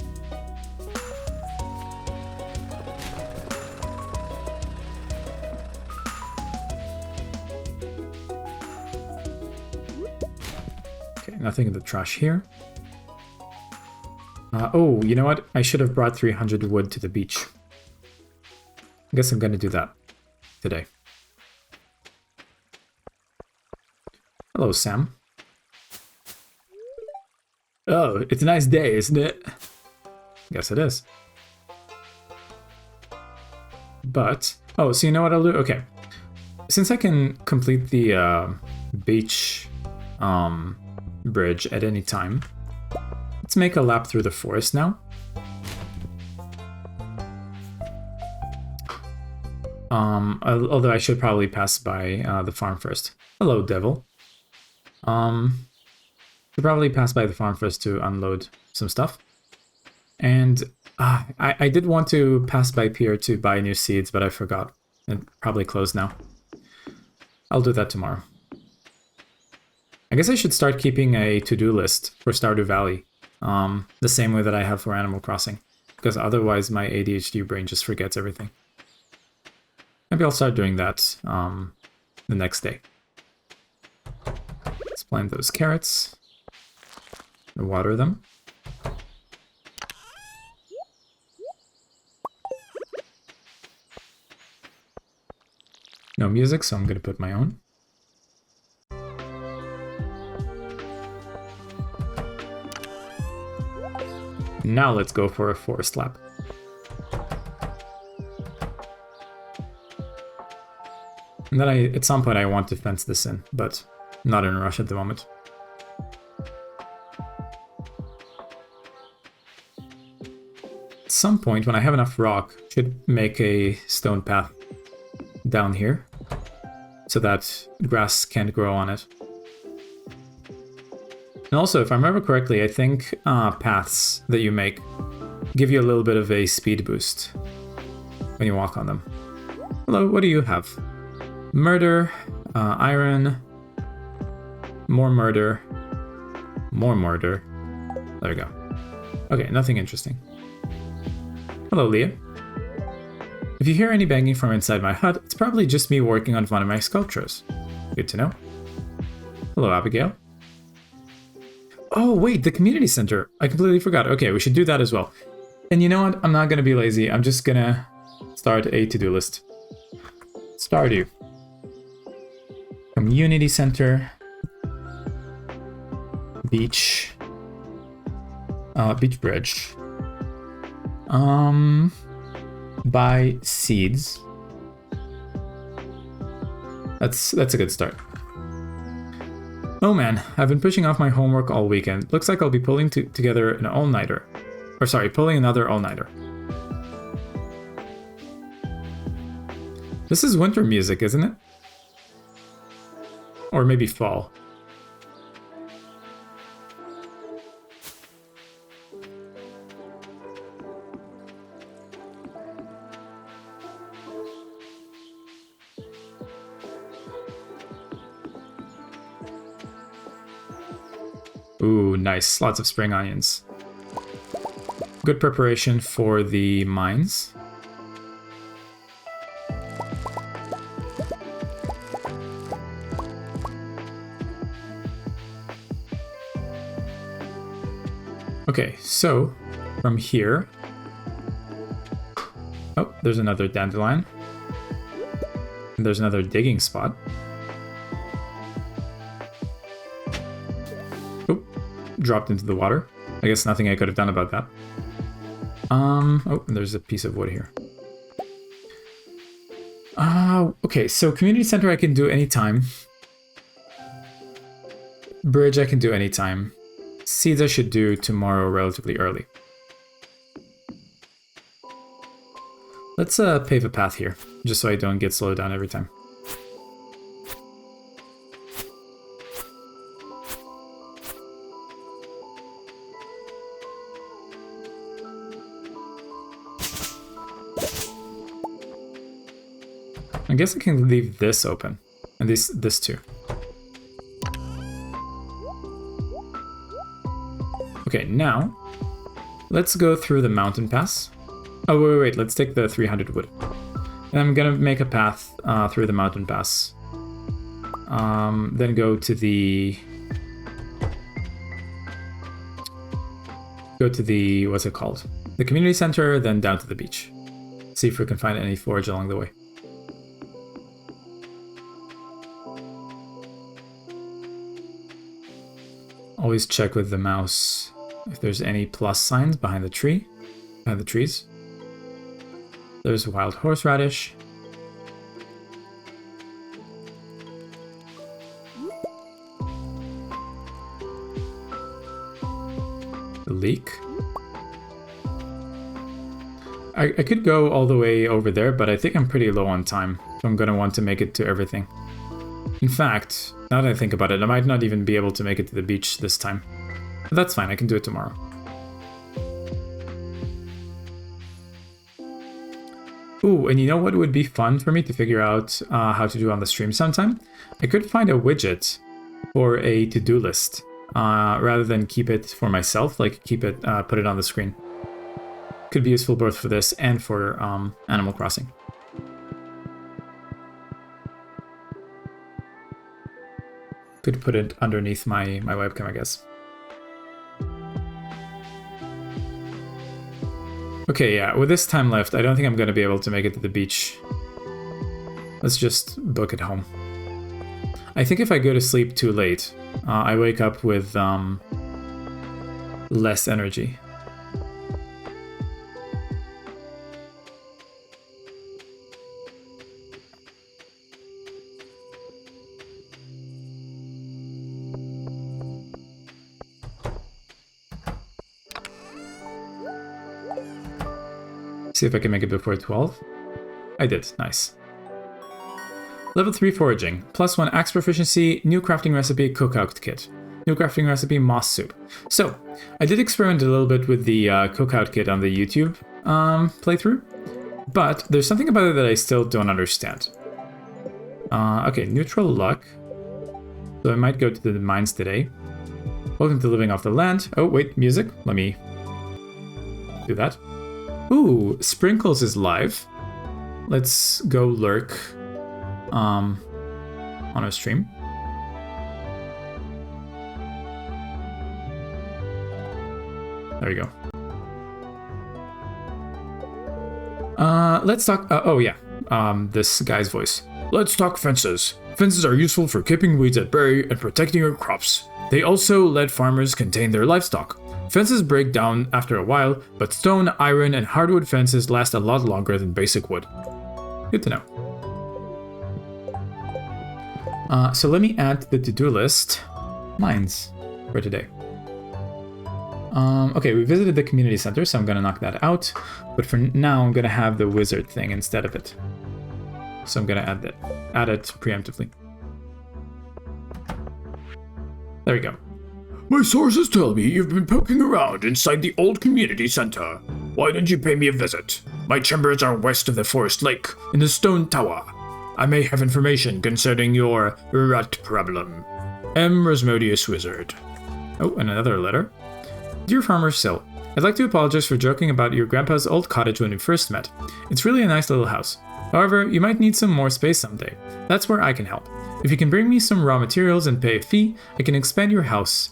Speaker 1: Okay, nothing in the trash here. Oh, you know what? I should have brought 300 wood to the beach. I guess I'm gonna do that today. Hello, Sam. Oh, it's a nice day, isn't it? Yes, it is. But, oh, so you know what I'll do? Okay. Since I can complete the beach bridge at any time, let's make a lap through the forest now. Although I should probably pass by the farm first. Hello, Devil. Should probably pass by the farm first to unload some stuff. And I did want to pass by Pier to buy new seeds, but I forgot. It probably closed now. I'll do that tomorrow. I guess I should start keeping a to-do list for Stardew Valley. The same way that I have for Animal Crossing. Because otherwise my ADHD brain just forgets everything. Maybe I'll start doing that the next day. Let's plant those carrots. And water them. No music, so I'm going to put my own. Now let's go for a forest lap. And then at some point I want to fence this in, but not in a rush at the moment. At some point, when I have enough rock, I should make a stone path down here so that grass can't grow on it. And also, if I remember correctly, I think paths that you make give you a little bit of a speed boost when you walk on them. Hello, what do you have? Murder, iron, more murder, more murder. There we go. Okay, nothing interesting. Hello, Leah. If you hear any banging from inside my hut, it's probably just me working on one of my sculptures. Good to know. Hello, Abigail. Oh, wait, the community center. I completely forgot. Okay, we should do that as well. And you know what? I'm not going to be lazy. I'm just going to start a to-do list. Stardew. Community center. Beach. Beach bridge. Buy seeds. That's a good start. Oh man, I've been pushing off my homework all weekend. Looks like I'll be pulling together an all-nighter. Or sorry, pulling another all-nighter. This is winter music, isn't it? Or maybe fall. Ooh, nice. Lots of spring onions. Good preparation for the mines. Okay, so from here... Oh, there's another dandelion. And there's another digging spot. Dropped into the water. I guess nothing I could have done about that. Oh, there's a piece of wood here. Okay, so community center I can do anytime. Bridge I can do anytime. Seeds I should do tomorrow relatively early. Let's pave a path here, just so I don't get slowed down every time. I guess I can leave this open, and this too. Okay, now let's go through the mountain pass. Oh wait, let's take the 300 wood, and I'm gonna make a path through the mountain pass. Then go to the what's it called? The community center, then down to the beach. See if we can find any forage along the way. Always check with the mouse if there's any plus signs behind the trees. There's wild horseradish. The leek. I could go all the way over there, but I think I'm pretty low on time, so I'm gonna want to make it to everything. In fact, now that I think about it, I might not even be able to make it to the beach this time. But that's fine, I can do it tomorrow. Ooh, and you know what would be fun for me to figure out how to do on the stream sometime? I could find a widget for a to-do list, rather than keep it for myself, like put it on the screen. Could be useful both for this and for Animal Crossing. Could put it underneath my webcam, I guess. Okay, yeah, with this time left, I don't think I'm going to be able to make it to the beach. Let's just book it home. I think if I go to sleep too late, I wake up with less energy. See if I can make it before 12. I did, nice. Level 3 foraging, +1 axe proficiency, new crafting recipe, cookout kit. New crafting recipe, moss soup. So, I did experiment a little bit with the cookout kit on the YouTube playthrough, but there's something about it that I still don't understand. Okay, neutral luck. So I might go to the mines today. Welcome to living off the land. Oh, wait, music. Let me do that. Ooh, Sprinkles is live. Let's go lurk on our stream. There we go. Let's talk. Oh yeah, this guy's voice.
Speaker 3: Let's talk fences. Fences are useful for keeping weeds at bay and protecting your crops. They also let farmers contain their livestock. Fences break down after a while, but stone, iron, and hardwood fences last a lot longer than basic wood.
Speaker 1: Good to know. So let me add to the to-do list mines for today. Okay, we visited the community center, so I'm gonna knock that out. But for now, I'm gonna have the wizard thing instead of it. So I'm gonna add it preemptively. There we go.
Speaker 3: My sources tell me you've been poking around inside the old community center. Why don't you pay me a visit? My chambers are west of the forest lake, in the stone tower. I may have information concerning your rat problem. M. Rasmodius Wizard.
Speaker 1: Oh, and another letter. Dear Farmer Sill, I'd like to apologize for joking about your grandpa's old cottage when we first met. It's really a nice little house. However, you might need some more space someday. That's where I can help. If you can bring me some raw materials and pay a fee, I can expand your house.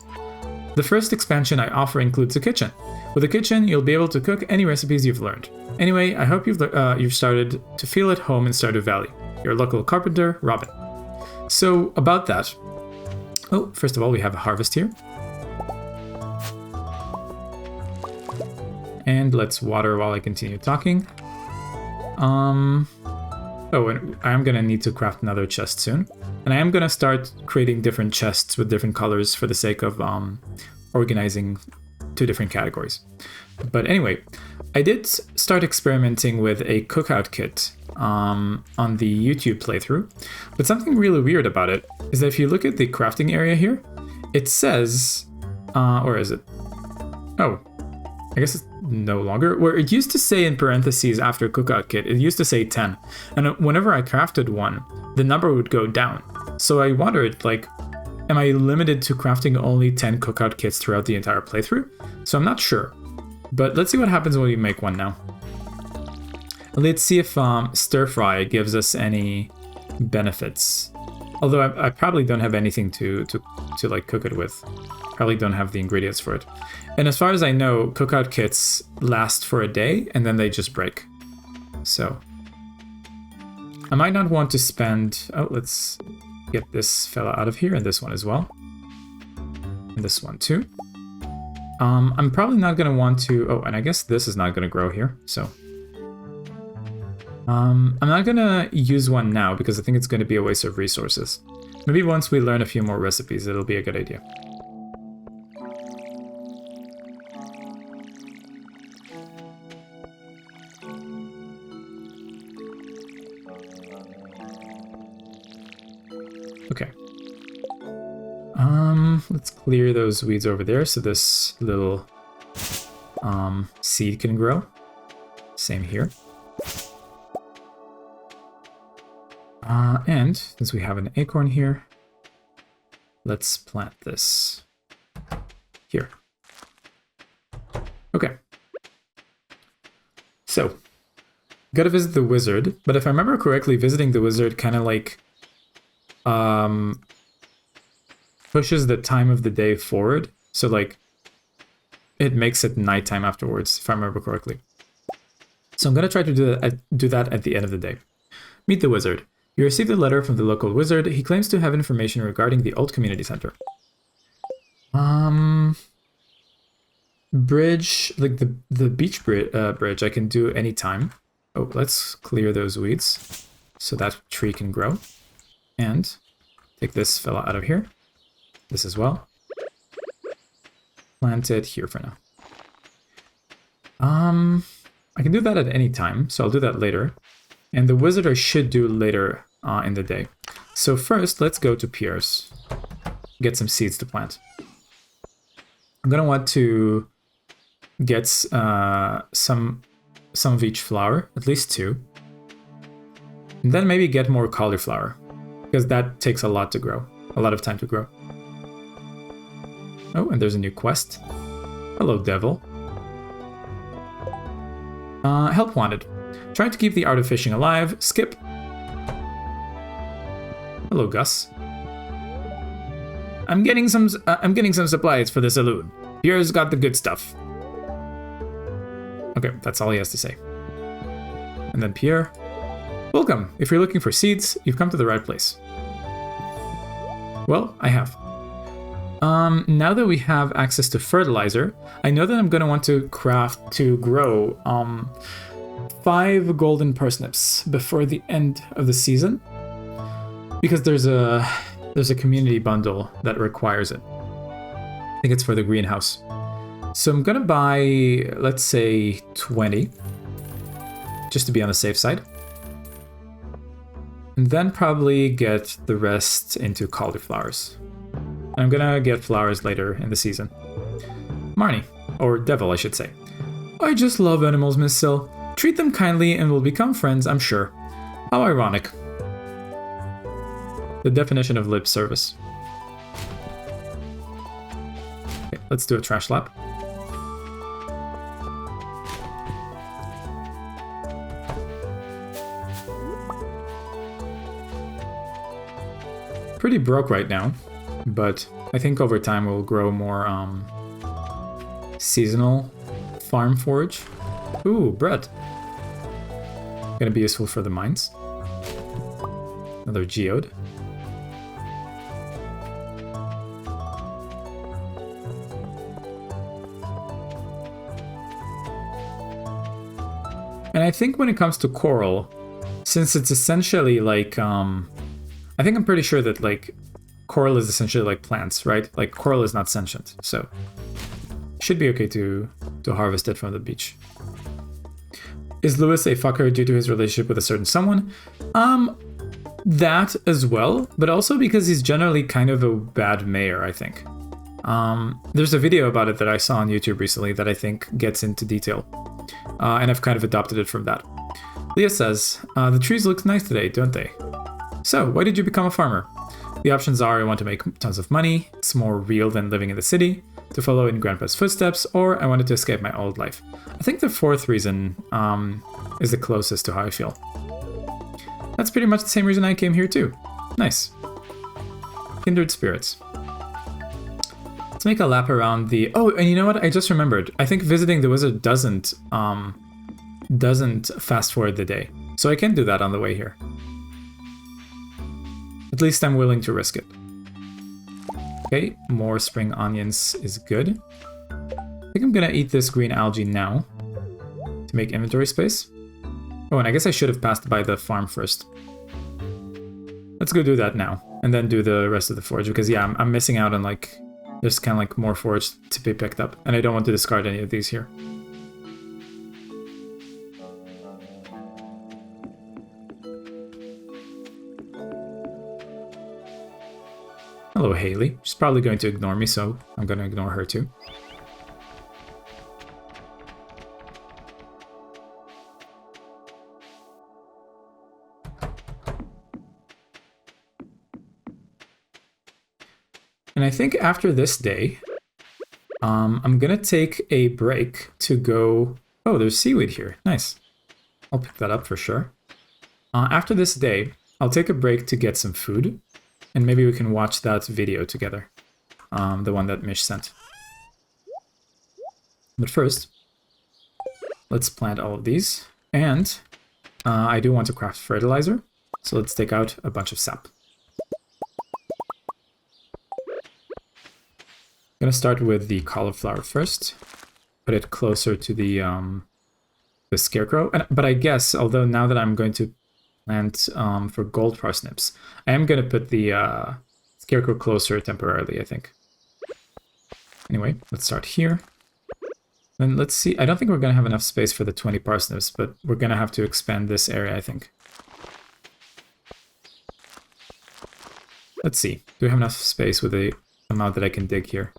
Speaker 1: The first expansion I offer includes a kitchen. With a kitchen, you'll be able to cook any recipes you've learned. Anyway, I hope you've started to feel at home in Stardew Valley. Your local carpenter, Robin. So, about that. Oh, first of all, we have a harvest here. And let's water while I continue talking. Oh, and I am gonna need to craft another chest soon. And I am gonna start creating different chests with different colors for the sake of organizing 2 different categories. But anyway, I did start experimenting with a cookout kit on the YouTube playthrough. But something really weird about it is that if you look at the crafting area here, it says, or is it? Oh, I guess it's no longer. Where it used to say in parentheses after cookout kit, it used to say 10. And whenever I crafted one, the number would go down. So I wondered, like, am I limited to crafting only 10 cookout kits throughout the entire playthrough? So I'm not sure. But let's see what happens when we make one now. Let's see if stir fry gives us any benefits. Although I probably don't have anything to like cook it with. Probably don't have the ingredients for it. And as far as I know, cookout kits last for a day and then they just break. So I might not want to spend. Oh, let's get this fella out of here and this one as well. And this one too. I'm probably not gonna want to. Oh, and I guess this is not gonna grow here. So I'm not gonna use one now because I think it's gonna be a waste of resources. Maybe once we learn a few more recipes, it'll be a good idea. Okay. Let's clear those weeds over there so this little seed can grow. Same here. And since we have an acorn here, let's plant this here. Okay. So, gotta visit the wizard, but if I remember correctly, visiting the wizard kind of like pushes the time of the day forward. So like it makes it nighttime afterwards, if I remember correctly. So I'm gonna try to do that at the end of the day. Meet the wizard. You received a letter from the local wizard. He claims to have information regarding the old community center. Bridge, like the beach bridge I can do anytime. Oh, let's clear those weeds so that tree can grow. And take this fella out of here. This as well. Plant it here for now. I can do that at any time, so I'll do that later. And the wizard I should do later in the day. So first, let's go to Pierre's get some seeds to plant. I'm gonna want to get some of each flower, at least 2. And then maybe get more cauliflower, because that takes a lot to grow, a lot of time to grow. Oh, and there's a new quest. Hello, devil. Help wanted. Trying to keep the art of fishing alive. Skip. Hello, Gus. I'm getting some supplies for the saloon. Pierre's got the good stuff. Okay, that's all he has to say. And then Pierre. Welcome. If you're looking for seeds, you've come to the right place. Well, I have. Now that we have access to fertilizer, I know that I'm going to want to grow 5 golden parsnips before the end of the season, because there's a community bundle that requires it. I think it's for the greenhouse. So I'm going to buy, let's say 20, just to be on the safe side. And then probably get the rest into cauliflowers. I'm gonna get flowers later in the season. Marnie, or Devil, I should say. I just love animals, Miss Sill. Treat them kindly and we'll become friends, I'm sure. How ironic. The definition of lip service. Okay, let's do a trash lap. Pretty broke right now. But I think over time we'll grow more seasonal farm forage. Ooh, bread. Gonna be useful for the mines. Another geode. And I think when it comes to coral, since it's essentially like, I think I'm pretty sure that like coral is essentially like plants, right? Like coral is not sentient, so should be okay to harvest it from the beach. Is Lewis a fucker due to his relationship with a certain someone? That as well, but also because he's generally kind of a bad mayor, I think. There's a video about it that I saw on YouTube recently that I think gets into detail, and I've kind of adopted it from that. Leah says, the trees look nice today, don't they? So, why did you become a farmer? The options are I want to make tons of money, it's more real than living in the city, to follow in Grandpa's footsteps, or I wanted to escape my old life. I think the 4th reason is the closest to how I feel. That's pretty much the same reason I came here too. Nice. Kindred spirits. Let's make a lap around the... Oh, and you know what? I just remembered. I think visiting the wizard doesn't fast forward the day. So I can do that on the way here. At least I'm willing to risk it. Okay, more spring onions is good. I think I'm gonna eat this green algae now to make inventory space. Oh, and I guess I should have passed by the farm first. Let's go do that now, and then do the rest of the forage, because yeah, I'm missing out on like, there's kind of like more forage to be picked up, and I don't want to discard any of these here. Hello, Haley. She's probably going to ignore me, so I'm going to ignore her too. And I think after this day, I'm going to take a break to go... Oh, there's seaweed here. Nice. I'll pick that up for sure. After this day, I'll take a break to get some food. And maybe we can watch that video together. The one that Mish sent. But first, let's plant all of these. And I do want to craft fertilizer. So let's take out a bunch of sap. I'm gonna start with the cauliflower first. Put it closer to the scarecrow. But I guess, although now that I'm going to plant for gold parsnips, I am gonna put the scarecrow closer temporarily, I think. Anyway, let's start here. Then let's see. I don't think we're gonna have enough space for the 20 parsnips, but we're gonna have to expand this area, I think. Let's see. Do we have enough space with the amount that I can dig here.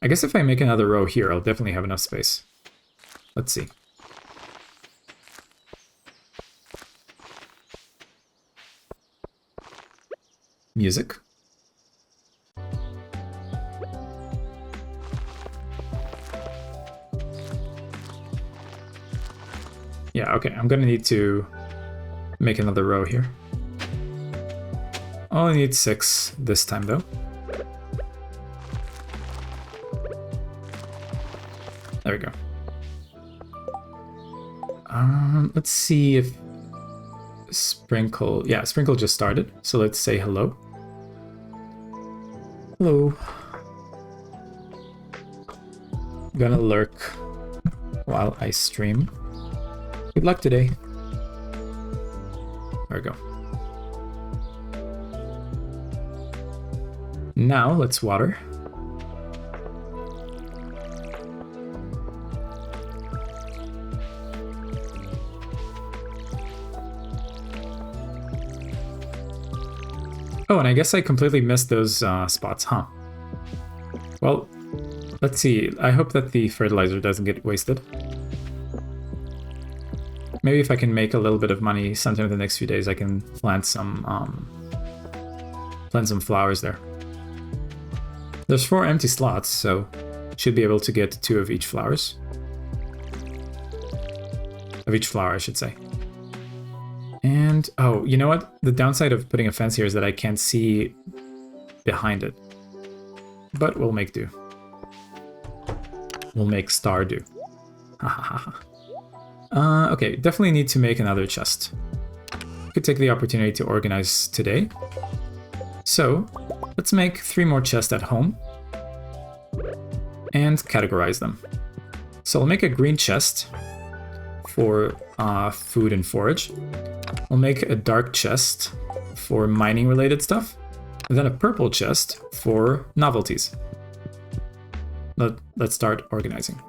Speaker 1: I guess if I make another row here, I'll definitely have enough space. Let's see. Music. Yeah, okay, I'm gonna need to make another row here. Only need 6 this time though. There we go. Let's see if Sprinkle... Yeah, Sprinkle just started, so let's say hello. Hello. I'm gonna lurk while I stream. Good luck today. There we go. Now, let's water. Oh, and I guess I completely missed those spots, huh? Well, let's see. I hope that the fertilizer doesn't get wasted. Maybe if I can make a little bit of money sometime in the next few days, I can plant some flowers there. There's 4 empty slots, so should be able to get 2 of each flowers. Of each flower, I should say. And, oh, you know what? The downside of putting a fence here is that I can't see behind it. But we'll make do. We'll make Stardew. Okay, definitely need to make another chest. Could take the opportunity to organize today. So, let's make 3 more chests at home. And categorize them. So I'll make a green chest for food and forage. We'll make a dark chest for mining related stuff, and then a purple chest for novelties. Let's start organizing.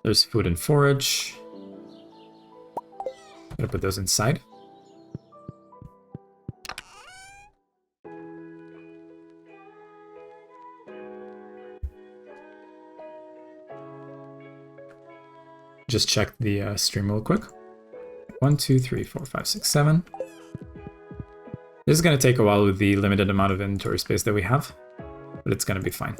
Speaker 1: There's food and forage. Gotta put those inside. Just check the stream real quick. 1, 2, 3, 4, 5, 6, 7. This is going to take a while with the limited amount of inventory space that we have, but it's going to be fine.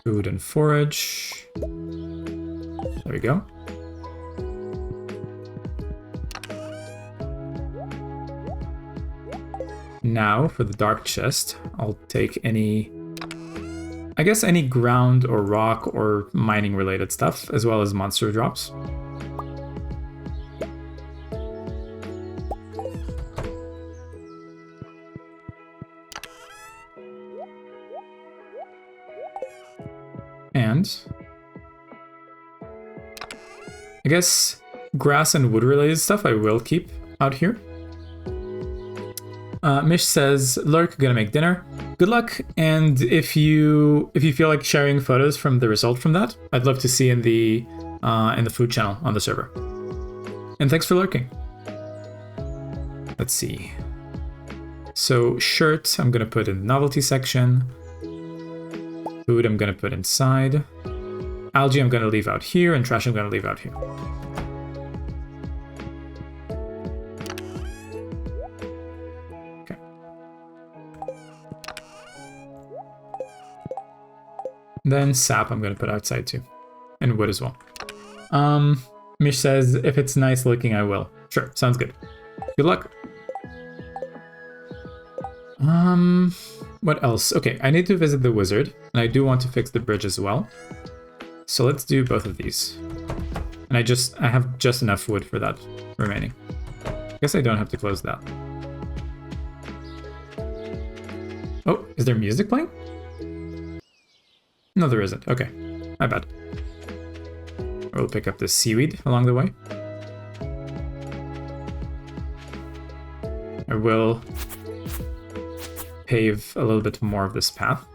Speaker 1: Food and forage. There we go. Now for the dark chest, I'll take any... I guess any ground or rock or mining related stuff, as well as monster drops. And I guess grass and wood related stuff I will keep out here. Mish says, Lurk, gonna make dinner. Good luck, and if you feel like sharing photos from the result from that, I'd love to see in the food channel on the server. And thanks for lurking. Let's see. So shirt, I'm gonna put in the novelty section. Food, I'm gonna put inside. Algae, I'm gonna leave out here, and trash, I'm gonna leave out here. Then sap I'm going to put outside too. And wood as well. Mish says, if it's nice looking, I will. Sure, sounds good. Good luck. What else? Okay, I need to visit the wizard. And I do want to fix the bridge as well. So let's do both of these. And I have just enough wood for that remaining. I guess I don't have to close that. Oh, is there music playing? No, there isn't. Okay, my bad. We'll pick up the seaweed along the way. I will pave a little bit more of this path.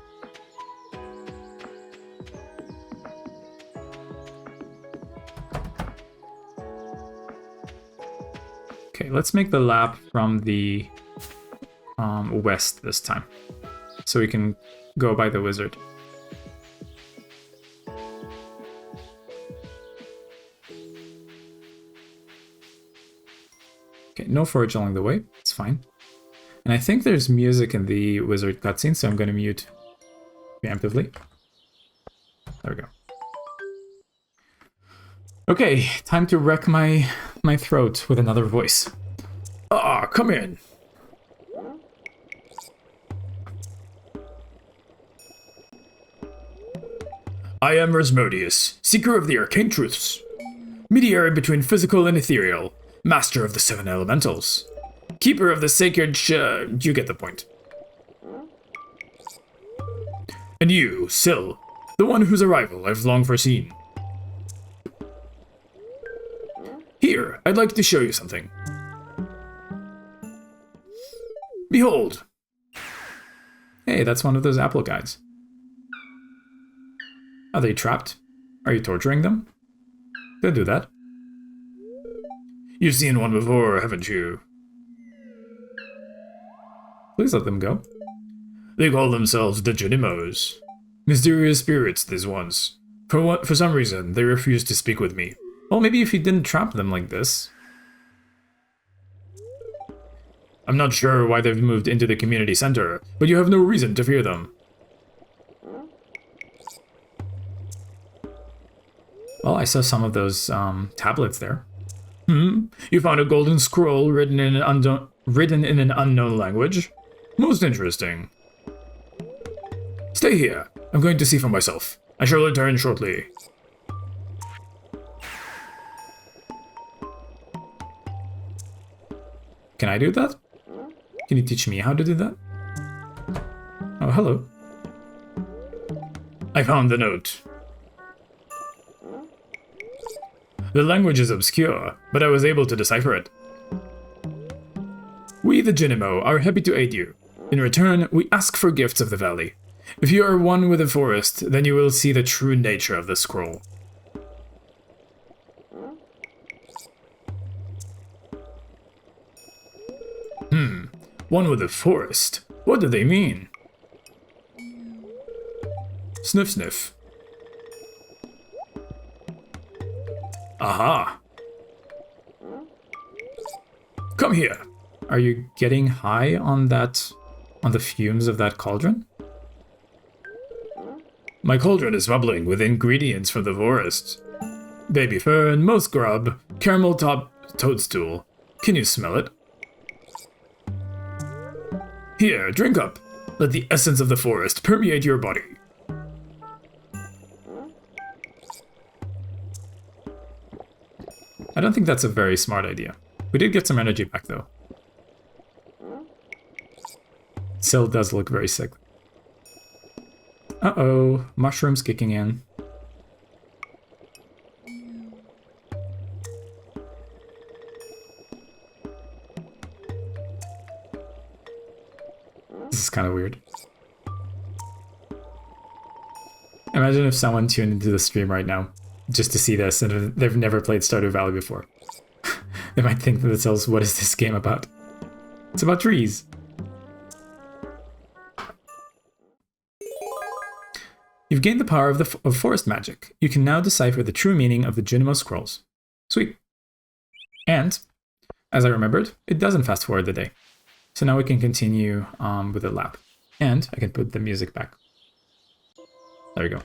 Speaker 1: Okay, let's make the lap from the west this time, so we can go by the wizard. Okay, no forage along the way. It's fine. And I think there's music in the wizard cutscene, so I'm going to mute preemptively. There we go. Okay, time to wreck my throat with another voice.
Speaker 3: Ah, come in. I am Rasmodius, seeker of the arcane truths, mediator between physical and ethereal, master of the seven elementals, keeper of the sacred you get the point. And you, Syl, the one whose arrival I've long foreseen. Here, I'd like to show you something. Behold.
Speaker 1: Hey, that's one of those apple guys. Are they trapped? Are you torturing them? Don't do that.
Speaker 3: You've seen one before, haven't you?
Speaker 1: Please let them go.
Speaker 3: They call themselves the Junimos. Mysterious spirits, these ones. For some reason, they refuse to speak with me.
Speaker 1: Well, maybe if you didn't trap them like this.
Speaker 3: I'm not sure why they've moved into the community center, but you have no reason to fear them.
Speaker 1: Well, I saw some of those tablets there.
Speaker 3: You found a golden scroll written in an unknown language? Most interesting. Stay here. I'm going to see for myself. I shall return shortly.
Speaker 1: Can I do that? Can you teach me how to do that? Oh, hello.
Speaker 3: I found the note. The language is obscure, but I was able to decipher it. We, the Junimo, are happy to aid you. In return, we ask for gifts of the valley. If you are one with the forest, then you will see the true nature of the scroll. One with the forest? What do they mean? Sniff sniff. Aha! Come here.
Speaker 1: Are you getting high on the fumes of that cauldron?
Speaker 3: My cauldron is bubbling with ingredients from the forest. Baby fern, moss grub, caramel top toadstool. Can you smell it? Here, drink up. Let the essence of the forest permeate your body.
Speaker 1: I don't think that's a very smart idea. We did get some energy back, though. Syl does look very sick. Uh-oh, mushrooms kicking in. This is kind of weird. Imagine if someone tuned into the stream right now just to see this and they've never played Stardew Valley before. They might think to themselves, what is this game about? It's about trees. You've gained the power of forest magic. You can now decipher the true meaning of the Junimo scrolls. Sweet. And, as I remembered, it doesn't fast forward the day. So now we can continue with the lap. And I can put the music back. There we go.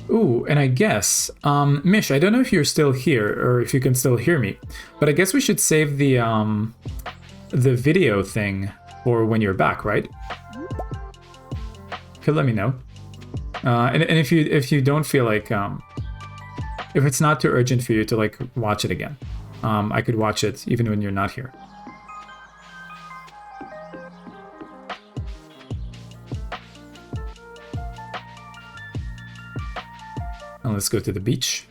Speaker 1: Ooh, and I guess, Mish, I don't know if you're still here or if you can still hear me, but I guess we should save the video thing for when you're back, right? Okay, let me know. And if you don't feel like, if it's not too urgent for you to like watch it again, I could watch it even when you're not here. And let's go to the beach.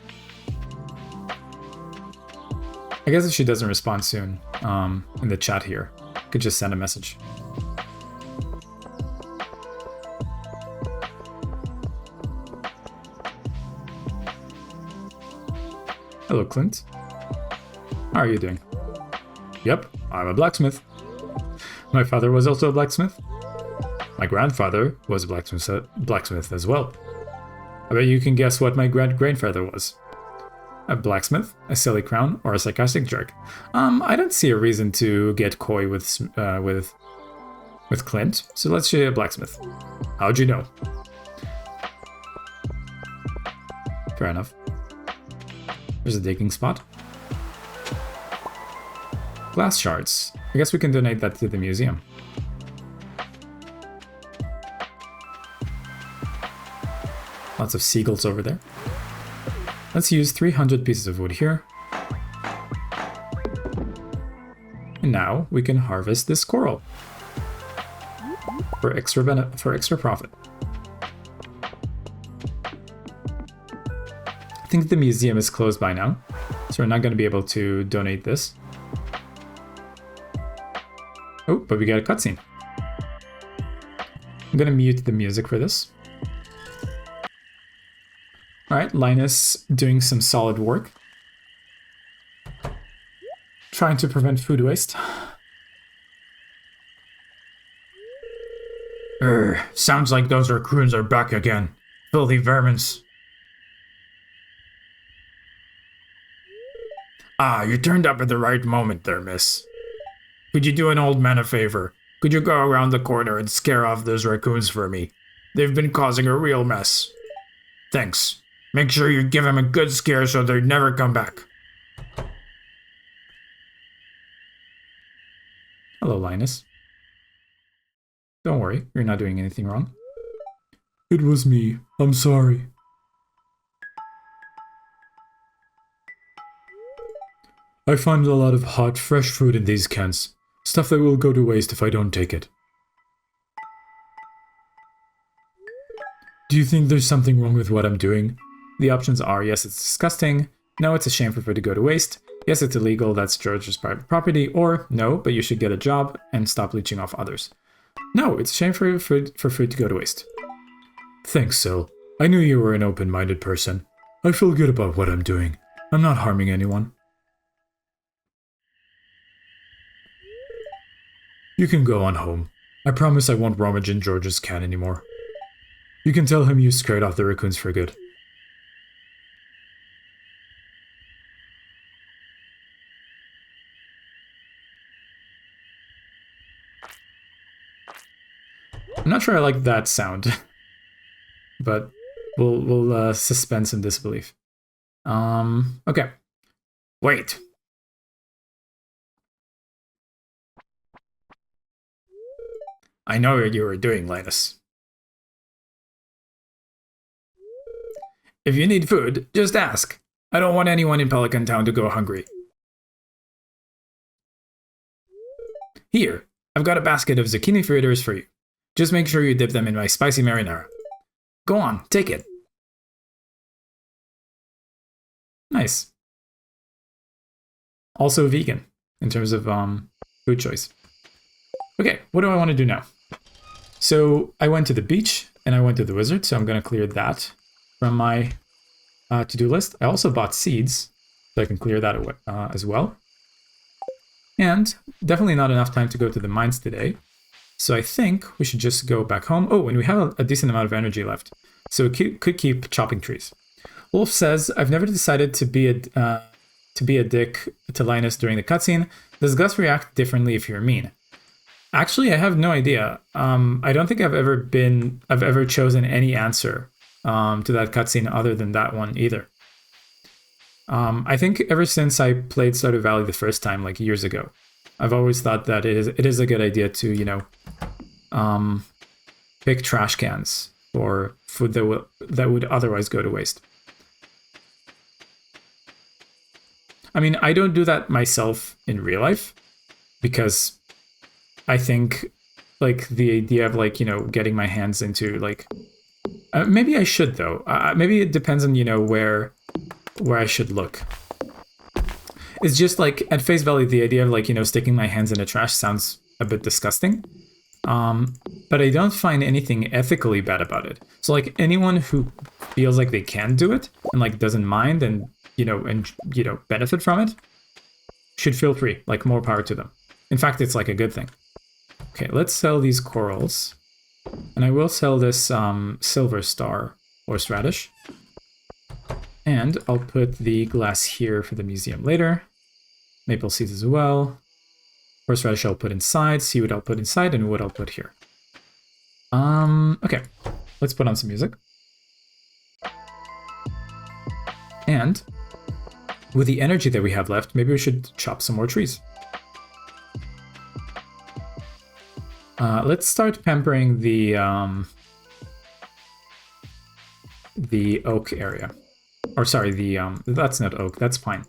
Speaker 1: I guess if she doesn't respond soon in the chat here, I could just send a message. Hello, Clint. How are you doing? Yep, I'm a blacksmith. My father was also a blacksmith. My grandfather was a blacksmith as well. I bet you can guess what my great-grandfather was. A blacksmith, a silly clown, or a sarcastic jerk. I don't see a reason to get coy with Clint, so let's say a blacksmith. How'd you know? Fair enough. There's a digging spot. Glass shards. I guess we can donate that to the museum. Lots of seagulls over there. Let's use 300 pieces of wood here. And now we can harvest this coral for extra profit. I think the museum is closed by now, so we're not going to be able to donate this. Oh, but we got a cutscene. I'm going to mute the music for this. Alright, Linus doing some solid work. Trying to prevent food waste.
Speaker 5: Sounds like those raccoons are back again. Filthy vermins. Ah, you turned up at the right moment there, miss. Could you do an old man a favor? Could you go around the corner and scare off those raccoons for me? They've been causing a real mess. Thanks. Make sure you give them a good scare so they never come back.
Speaker 1: Hello, Linus. Don't worry, you're not doing anything wrong.
Speaker 2: It was me. I'm sorry. I find a lot of hot, fresh food in these cans. Stuff that will go to waste if I don't take it. Do you think there's something wrong with what I'm doing?
Speaker 1: The options are, yes, it's disgusting, no, it's a shame for food to go to waste, yes, it's illegal, that's George's private property, or no, but you should get a job and stop leeching off others. No, it's a shame for food to go to waste.
Speaker 2: Thanks, Sil. I knew you were an open-minded person. I feel good about what I'm doing. I'm not harming anyone. You can go on home. I promise I won't rummage in George's can anymore. You can tell him you scared off the raccoons for good.
Speaker 1: I'm not sure I like that sound, but we'll suspend some disbelief. Okay.
Speaker 5: Wait. I know what you were doing, Linus. If you need food, just ask. I don't want anyone in Pelican Town to go hungry. Here, I've got a basket of zucchini fritters for you. Just make sure you dip them in my spicy marinara. Go on, take it.
Speaker 1: Nice. Also vegan, in terms of food choice. Okay, what do I want to do now? So I went to the beach, and I went to the wizard, so I'm going to clear that from my to-do list. I also bought seeds, so I can clear that away, as well. And definitely not enough time to go to the mines today. So I think we should just go back home. Oh, and we have a decent amount of energy left. So we could keep chopping trees. Wolf says, I've never decided to be a dick to Linus during the cutscene. Does Gus react differently if you're mean? Actually, I have no idea. I don't think I've ever chosen any answer to that cutscene other than that one either. I think ever since I played Stardew Valley the first time, like years ago, I've always thought that it is a good idea to, you know, pick trash cans for food that would otherwise go to waste. I mean, I don't do that myself in real life because I think like the idea of like, you know, getting my hands into like Maybe I should though. Maybe it depends on where I should look. It's just like at face value, the idea of like sticking my hands in the trash sounds a bit disgusting. But I don't find anything ethically bad about it. So like anyone who feels like they can do it and like doesn't mind and benefit from it should feel free. Like more power to them. In fact, it's like a good thing. Okay, let's sell these corals. And I will sell this silver star horseradish. And I'll put the glass here for the museum later. Maple seeds as well. Horseradish I'll put inside, seaweed I'll put inside, and wood I'll put here. Okay, let's put on some music. And with the energy that we have left, maybe we should chop some more trees. Let's start pampering the oak area. Or sorry, that's not oak, that's pine.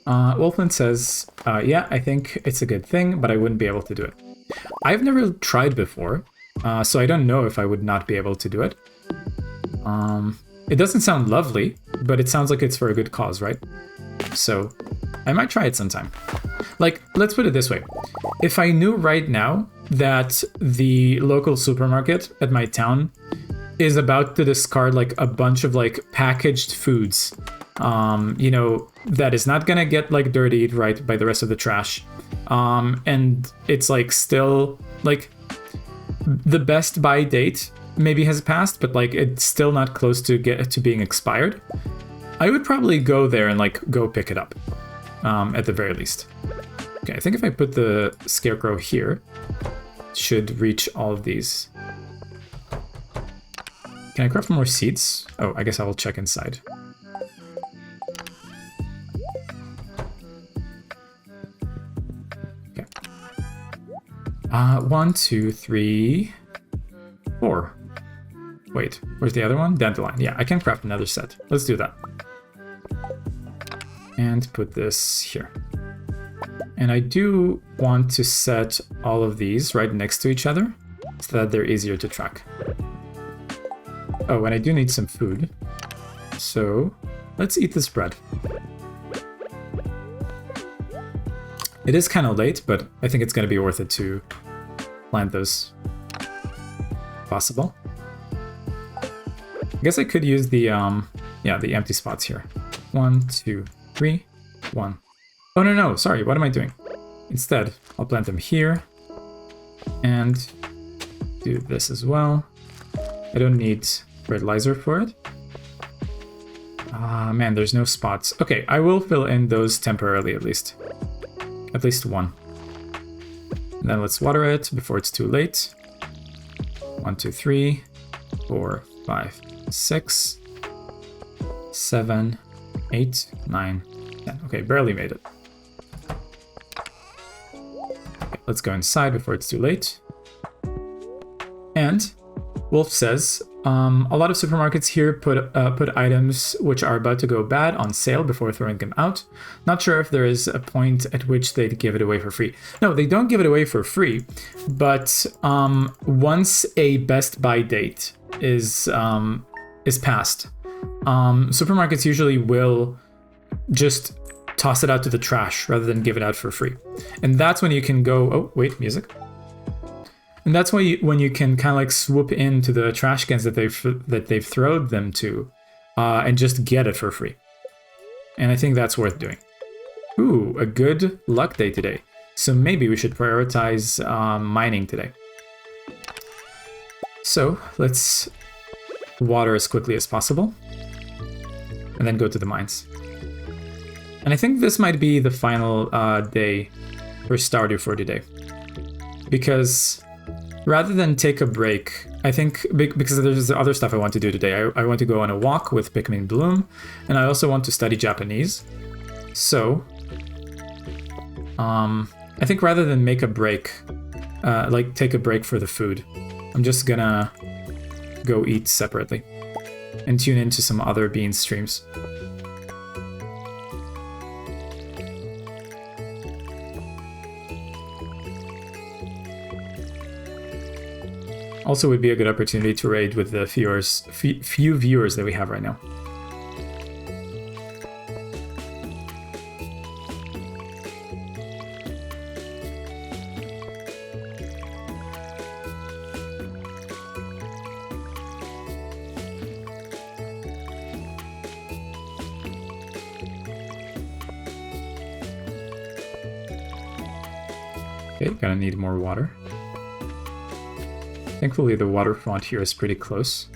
Speaker 1: Wolfland says, yeah, I think it's a good thing, but I wouldn't be able to do it. I've never tried before, so I don't know if I would not be able to do it. It doesn't sound lovely, but it sounds like it's for a good cause, right? So I might try it sometime. Like, let's put it this way. If I knew right now that the local supermarket at my town is about to discard like a bunch of like packaged foods, that is not gonna get like dirtied right by the rest of the trash, and it's like still like the best buy date maybe has passed, but like it's still not close to being expired, I would probably go there and like go pick it up, at the very least. Okay, I think if I put the scarecrow here, it should reach all of these. Can I craft more seeds? Oh, I guess I will check inside. Okay. 1, 2, 3, 4. Wait, where's the other one? Dandelion. Yeah, I can craft another set. Let's do that. And put this here. And I do want to set all of these right next to each other so that they're easier to track. Oh, and I do need some food. So let's eat this bread. It is kind of late, but I think it's going to be worth it to plant those. Possible. I guess I could use the empty spots here. 1, 2, 3, 1. Oh, no, sorry, what am I doing? Instead, I'll plant them here. And do this as well. I don't need fertilizer for it. Ah, man, there's no spots. Okay, I will fill in those temporarily at least. At least one. And then let's water it before it's too late. 1, 2, 3, 4, 5, 6, 7, 8, 9, 10. Okay, barely made it. Okay, let's go inside before it's too late. And Wolf says, a lot of supermarkets here put items which are about to go bad on sale before throwing them out. Not sure if there is a point at which they'd give it away for free. No, they don't give it away for free, but once a best buy date is passed, supermarkets usually will just toss it out to the trash rather than give it out for free. And that's when you can go, oh, wait, music. And that's when you can kind of like swoop into the trash cans that they've thrown them to, and just get it for free. And I think that's worth doing. Ooh, a good luck day today. So maybe we should prioritize mining today. So let's water as quickly as possible, and then go to the mines. And I think this might be the final day for Stardew for today, because rather than take a break, I think, because there's other stuff I want to do today. I want to go on a walk with Pikmin Bloom, and I also want to study Japanese. So, I think rather than make a break, like take a break for the food, I'm just gonna go eat separately and tune into some other Beans streams. Also would be a good opportunity to raid with the few viewers that we have right now. Okay, gonna need more water. Thankfully, the waterfront here is pretty close.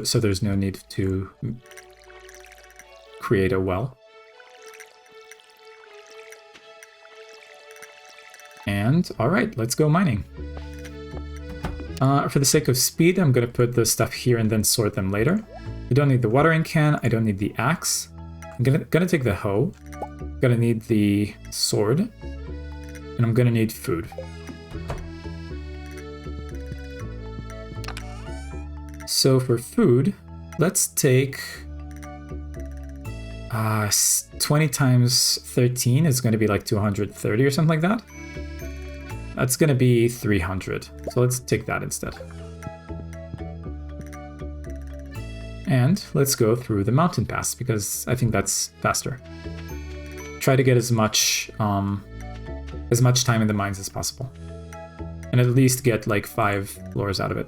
Speaker 1: So there's no need to create a well. And, alright, let's go mining. For the sake of speed, I'm gonna put the stuff here and then sort them later. I don't need the watering can, I don't need the axe. I'm gonna take the hoe. Gonna need the sword. And I'm gonna need food. So for food, let's take 20 times 13 is going to be like 230 or something like that. That's going to be 300. So let's take that instead. And let's go through the mountain pass because I think that's faster. Try to get as much time in the mines as possible. And at least get like 5 floors out of it.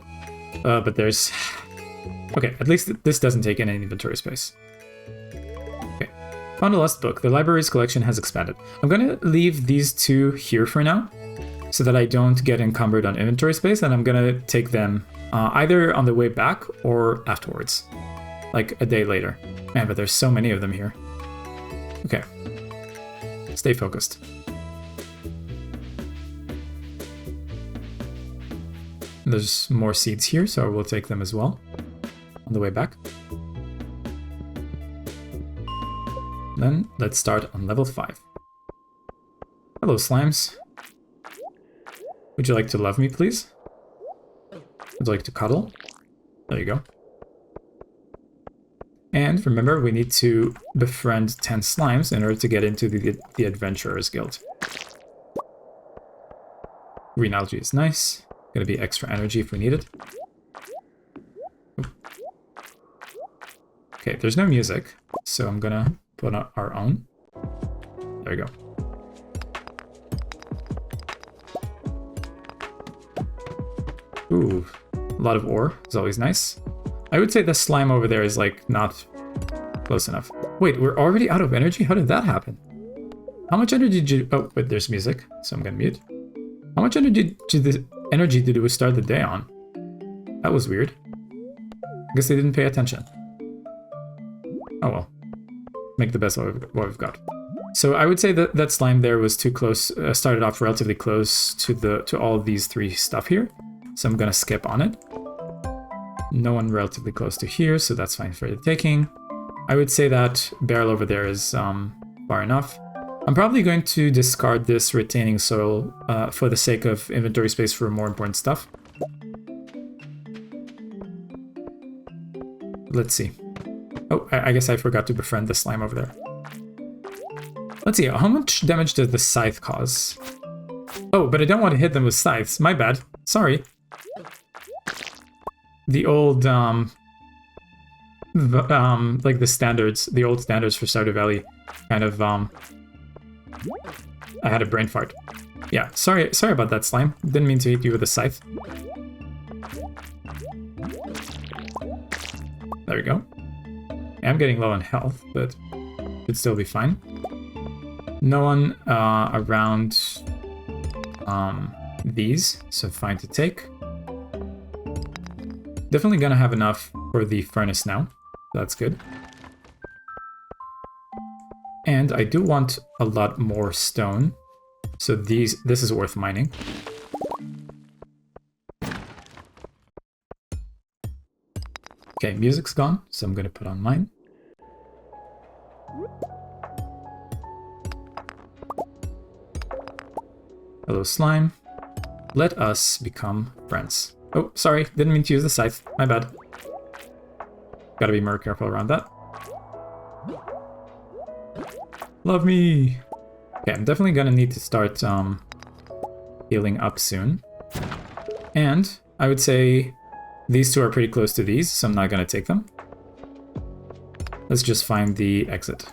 Speaker 1: But there's... Okay, at least this doesn't take any inventory space. Okay, found a lost book. The library's collection has expanded. I'm gonna leave these two here for now, so that I don't get encumbered on inventory space, and I'm gonna take them either on the way back or afterwards. Like a day later. Man, but there's so many of them here. Okay. Stay focused. There's more seeds here, so we'll take them as well on the way back. Then let's start on level 5. Hello, slimes. Would you like to love me, please? Would you like to cuddle? There you go. And remember, we need to befriend 10 slimes in order to get into the Adventurers Guild. Green algae is nice. Gonna be extra energy if we need it. Okay, there's no music, so I'm gonna put on our own. There we go. Ooh, a lot of ore is always nice. I would say the slime over there is like not close enough. Wait, we're already out of energy? How did that happen? How much energy did you... Oh, wait, there's music, so I'm gonna mute. How much energy did we start the day on? That was weird. I guess they didn't pay attention. Oh well. Make the best of what we've got. So I would say that that slime there was too close, started off relatively close to all of these 3 stuff here. So I'm gonna skip on it. No one relatively close to here, so that's fine for the taking. I would say that barrel over there is far enough. I'm probably going to discard this retaining soil for the sake of inventory space for more important stuff. Let's see. Oh, I guess I forgot to befriend the slime over there. Let's see, how much damage does the scythe cause? Oh, but I don't want to hit them with scythes. My bad. Sorry. The old, like the standards, the old standards for Stardew Valley kind of, I had a brain fart. Yeah, sorry about that, slime. Didn't mean to hit you with a scythe. There we go. I'm getting low on health, but should still be fine. No one around these, so fine to take. Definitely gonna have enough for the furnace now. That's good. And I do want a lot more stone, so this is worth mining. Okay, music's gone, so I'm gonna put on mine. Hello, slime. Let us become friends. Oh, sorry, didn't mean to use the scythe. My bad. Gotta be more careful around that. Love me! Okay, I'm definitely gonna need to start healing up soon. And I would say these two are pretty close to these, so I'm not going to take them. Let's just find the exit.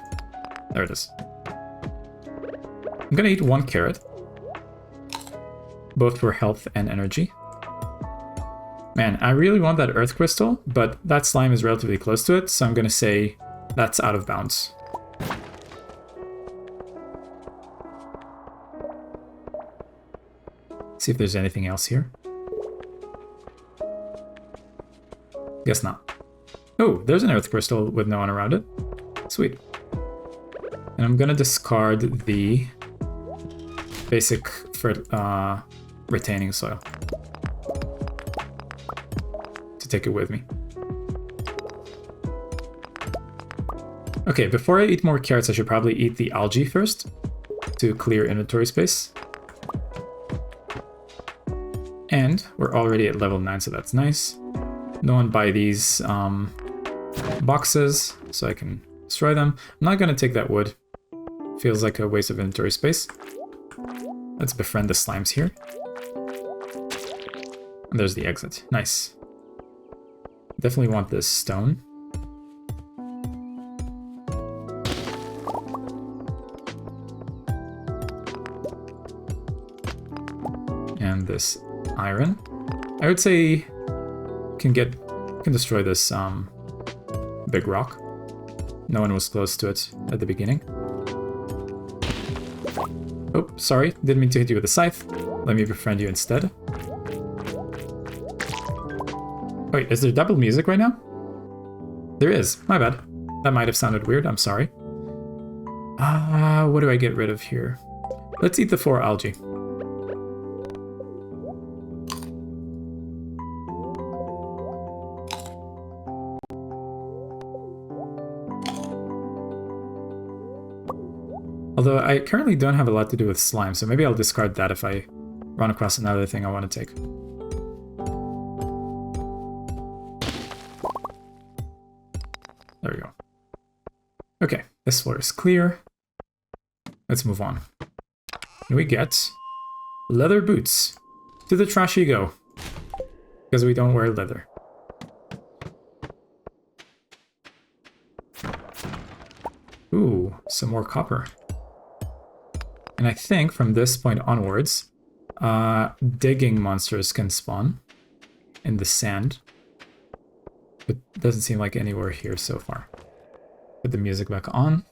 Speaker 1: There it is. I'm going to eat 1 carrot. Both for health and energy. Man, I really want that earth crystal, but that slime is relatively close to it, so I'm going to say that's out of bounds. See if there's anything else here. Guess not. Oh, there's an earth crystal with no one around it. Sweet. And I'm gonna discard the basic retaining soil to take it with me. Okay, before I eat more carrots, I should probably eat the algae first to clear inventory space. And we're already at level 9, so that's nice. No one buy these boxes, so I can destroy them. I'm not going to take that wood. Feels like a waste of inventory space. Let's befriend the slimes here. And there's the exit. Nice. Definitely want this stone. And this iron. I would say can destroy this big rock. No one was close to it at the beginning. Oh, sorry, didn't mean to hit you with a scythe. Let me befriend you instead. Wait, is there double music right now? There is, my bad. That might have sounded weird, I'm sorry. What do I get rid of here? Let's eat the 4 algae. Although I currently don't have a lot to do with slime, so maybe I'll discard that if I run across another thing I want to take. There we go. Okay, this floor is clear. Let's move on. And we get leather boots. To the trash you go. Because we don't wear leather. Ooh, some more copper. And I think from this point onwards, digging monsters can spawn in the sand. But doesn't seem like anywhere here so far. Put the music back on.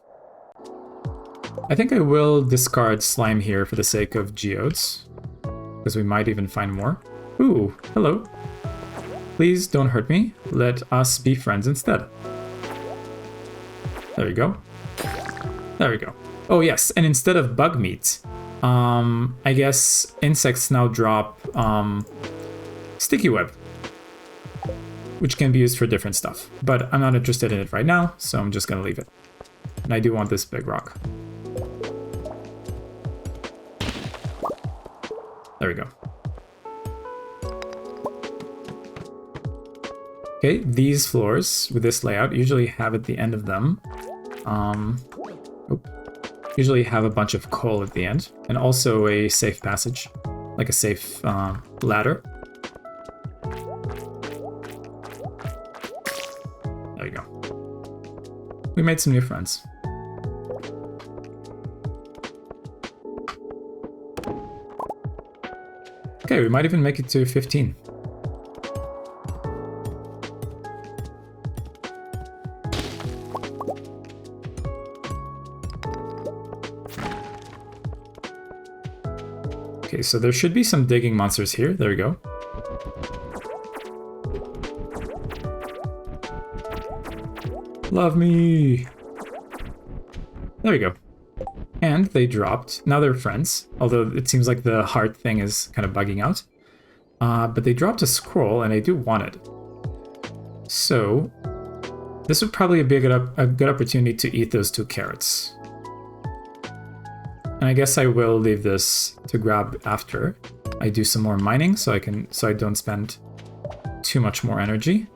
Speaker 1: I think I will discard slime here for the sake of geodes. Because we might even find more. Ooh, hello. Please don't hurt me. Let us be friends instead. There we go. There we go. Oh yes, and instead of bug meat, I guess insects now drop sticky web, which can be used for different stuff. But I'm not interested in it right now, so I'm just gonna leave it. And I do want this big rock. There we go. Okay, these floors with this layout usually have at the end of them, usually have a bunch of coal at the end, and also a safe passage, like a safe ladder. There you go. We made some new friends. Okay, we might even make it to 15. Okay, so there should be some digging monsters here. There we go. Love me. There we go. And they dropped. Now they're friends, although it seems like the heart thing is kind of bugging out. But they dropped a scroll, and I do want it. So this would probably be a good opportunity to eat those 2 carrots. And I guess I will leave this to grab after I do some more mining, so I don't spend too much more energy.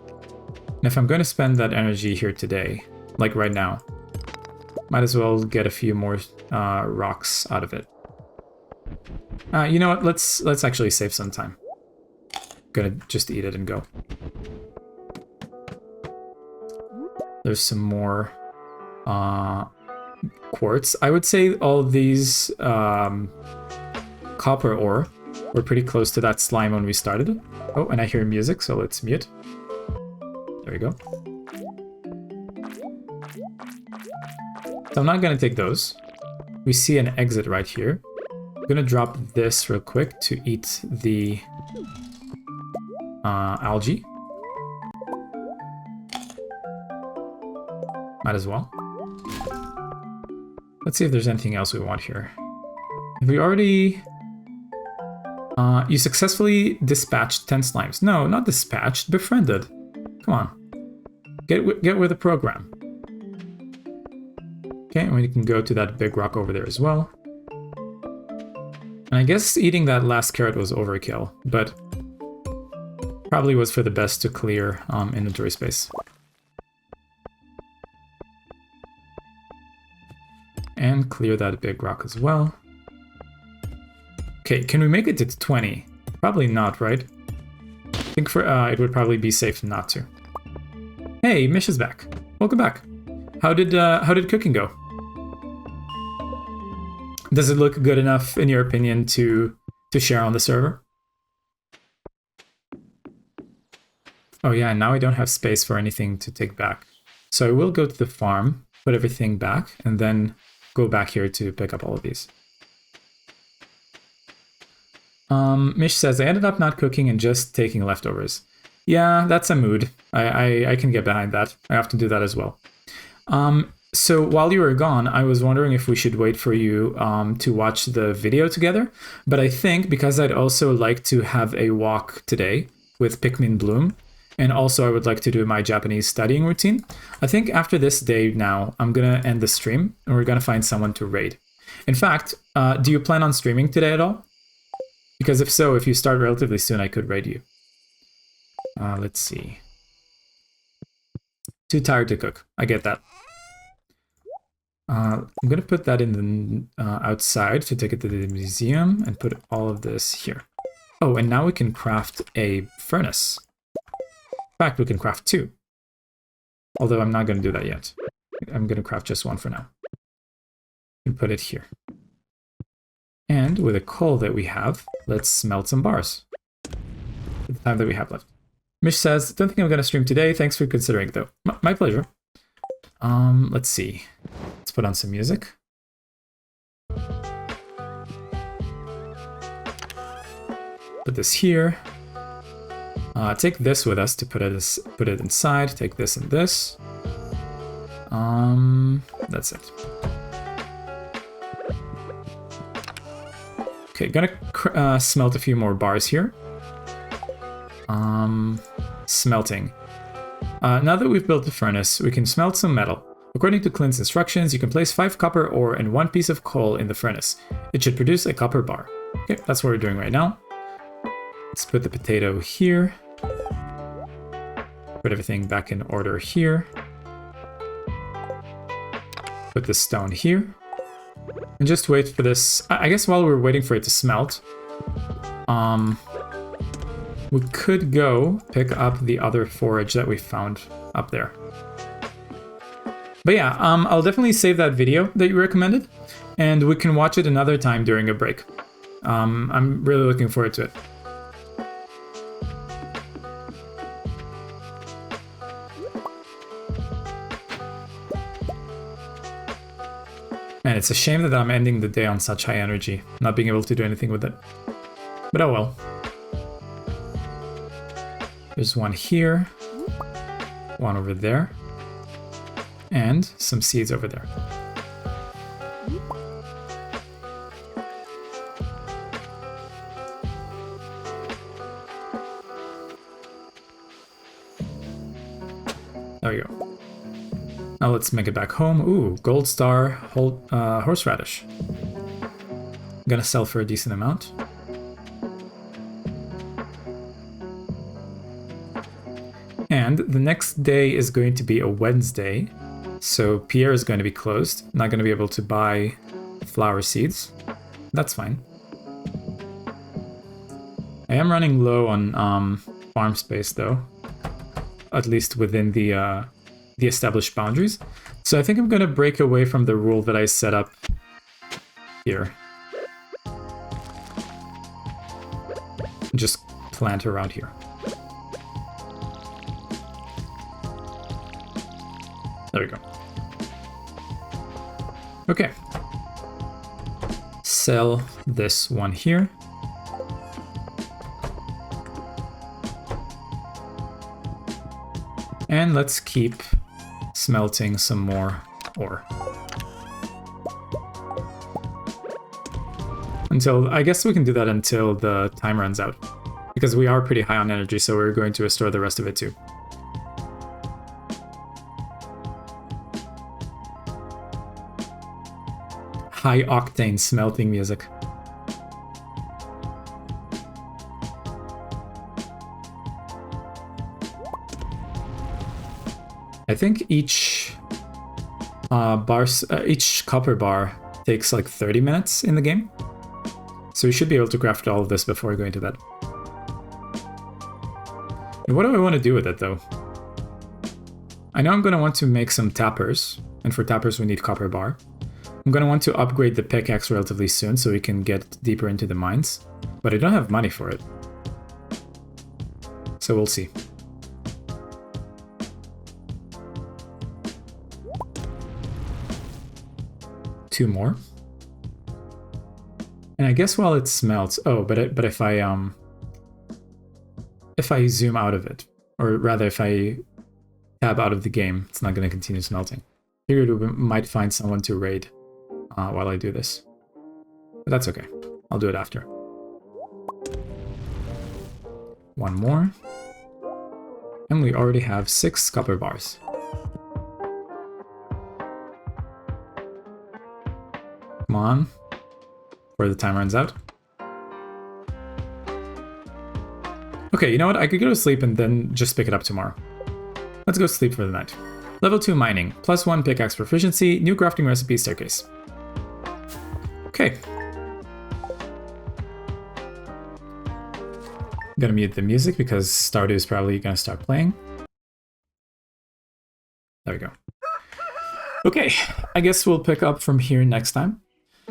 Speaker 1: And if I'm going to spend that energy here today, like right now, might as well get a few more rocks out of it. You know what? Let's actually save some time. gonna just eat it and go. There's some more quartz. I would say all these copper ore were pretty close to that slime when we started. Oh, and I hear music, so let's mute. There we go. So I'm not gonna take those. We see an exit right here. I'm gonna drop this real quick to eat the algae. Might as well. Let's see if there's anything else we want here. Have we already... you successfully dispatched 10 slimes. No, not dispatched, befriended. Come on. Get with the program. Okay, and we can go to that big rock over there as well. And I guess eating that last carrot was overkill, but probably was for the best to clear inventory space. And clear that big rock as well. Okay, can we make it to 20? Probably not, right? I think for it would probably be safe not to. Hey, Mish is back. Welcome back. How did cooking go? Does it look good enough, in your opinion, to share on the server? Oh yeah, and now I don't have space for anything to take back. So I will go to the farm, put everything back, and then go back here to pick up all of these. Mish says, I ended up not cooking and just taking leftovers. Yeah, that's a mood. I can get behind that. I often do that as well. So while you were gone, I was wondering if we should wait for you to watch the video together. But I think because I'd also like to have a walk today with Pikmin Bloom, and also I would like to do my Japanese studying routine, I think after this day now, I'm going to end the stream and we're going to find someone to raid. In fact, do you plan on streaming today at all? Because if so, if you start relatively soon, I could raid you. Let's see. Too tired to cook. I get that. I'm going to put that in the outside to take it to the museum and put all of this here. Oh, and now we can craft a furnace. In fact, we can craft 2. Although I'm not going to do that yet. I'm going to craft just 1 for now. And put it here. And with the coal that we have, let's smelt some bars. For the time that we have left. Mish says, don't think I'm going to stream today. Thanks for considering, though. My pleasure. Let's see. Let's put on some music. Put this here. Take this with us to put it inside. Take this and this. That's it. Okay, gonna smelt a few more bars here. Smelting. Now that we've built the furnace, we can smelt some metal. According to Clint's instructions, you can place 5 copper ore and 1 piece of coal in the furnace. It should produce a copper bar. Okay, that's what we're doing right now. Let's put the potato here. Put everything back in order here. Put the stone here. And just wait for this. I guess while we're waiting for it to smelt, we could go pick up the other forage that we found up there. But yeah, I'll definitely save that video that you recommended, and we can watch it another time during a break. I'm really looking forward to it. Man, it's a shame that I'm ending the day on such high energy, not being able to do anything with it. But oh well. There's one here, one over there, and some seeds over there. There we go. Now let's make it back home. Ooh, gold star horseradish. I'm gonna sell for a decent amount. And the next day is going to be a Wednesday, so Pierre is going to be closed. Not going to be able to buy flower seeds. That's fine. I am running low on farm space though, at least within the established boundaries. So I think I'm gonna break away from the rule that I set up here. Just plant around here. There we go. Okay. Sell this one here. And let's keep smelting some more ore. Until, I guess we can do that until the time runs out. Because we are pretty high on energy, so we're going to restore the rest of it too. High octane smelting music. I think each each copper bar takes like 30 minutes in the game. So we should be able to craft all of this before going to bed. And what do I want to do with it though? I know I'm going to want to make some tappers, and for tappers we need copper bar. I'm going to want to upgrade the pickaxe relatively soon so we can get deeper into the mines, but I don't have money for it. So we'll see. Two more. And I guess while it smelts, oh, but if I zoom out of it, or rather if I tab out of the game, it's not going to continue smelting. Figured we might find someone to raid while I do this. But that's okay. I'll do it after. One more. And we already have 6 copper bars. Come on. Before the time runs out. Okay, you know what? I could go to sleep and then just pick it up tomorrow. Let's go sleep for the night. Level 2 mining. +1 pickaxe proficiency. New crafting recipe staircase. Okay. I'm gonna mute the music because Stardew is probably gonna start playing. There we go. Okay, I guess we'll pick up from here next time.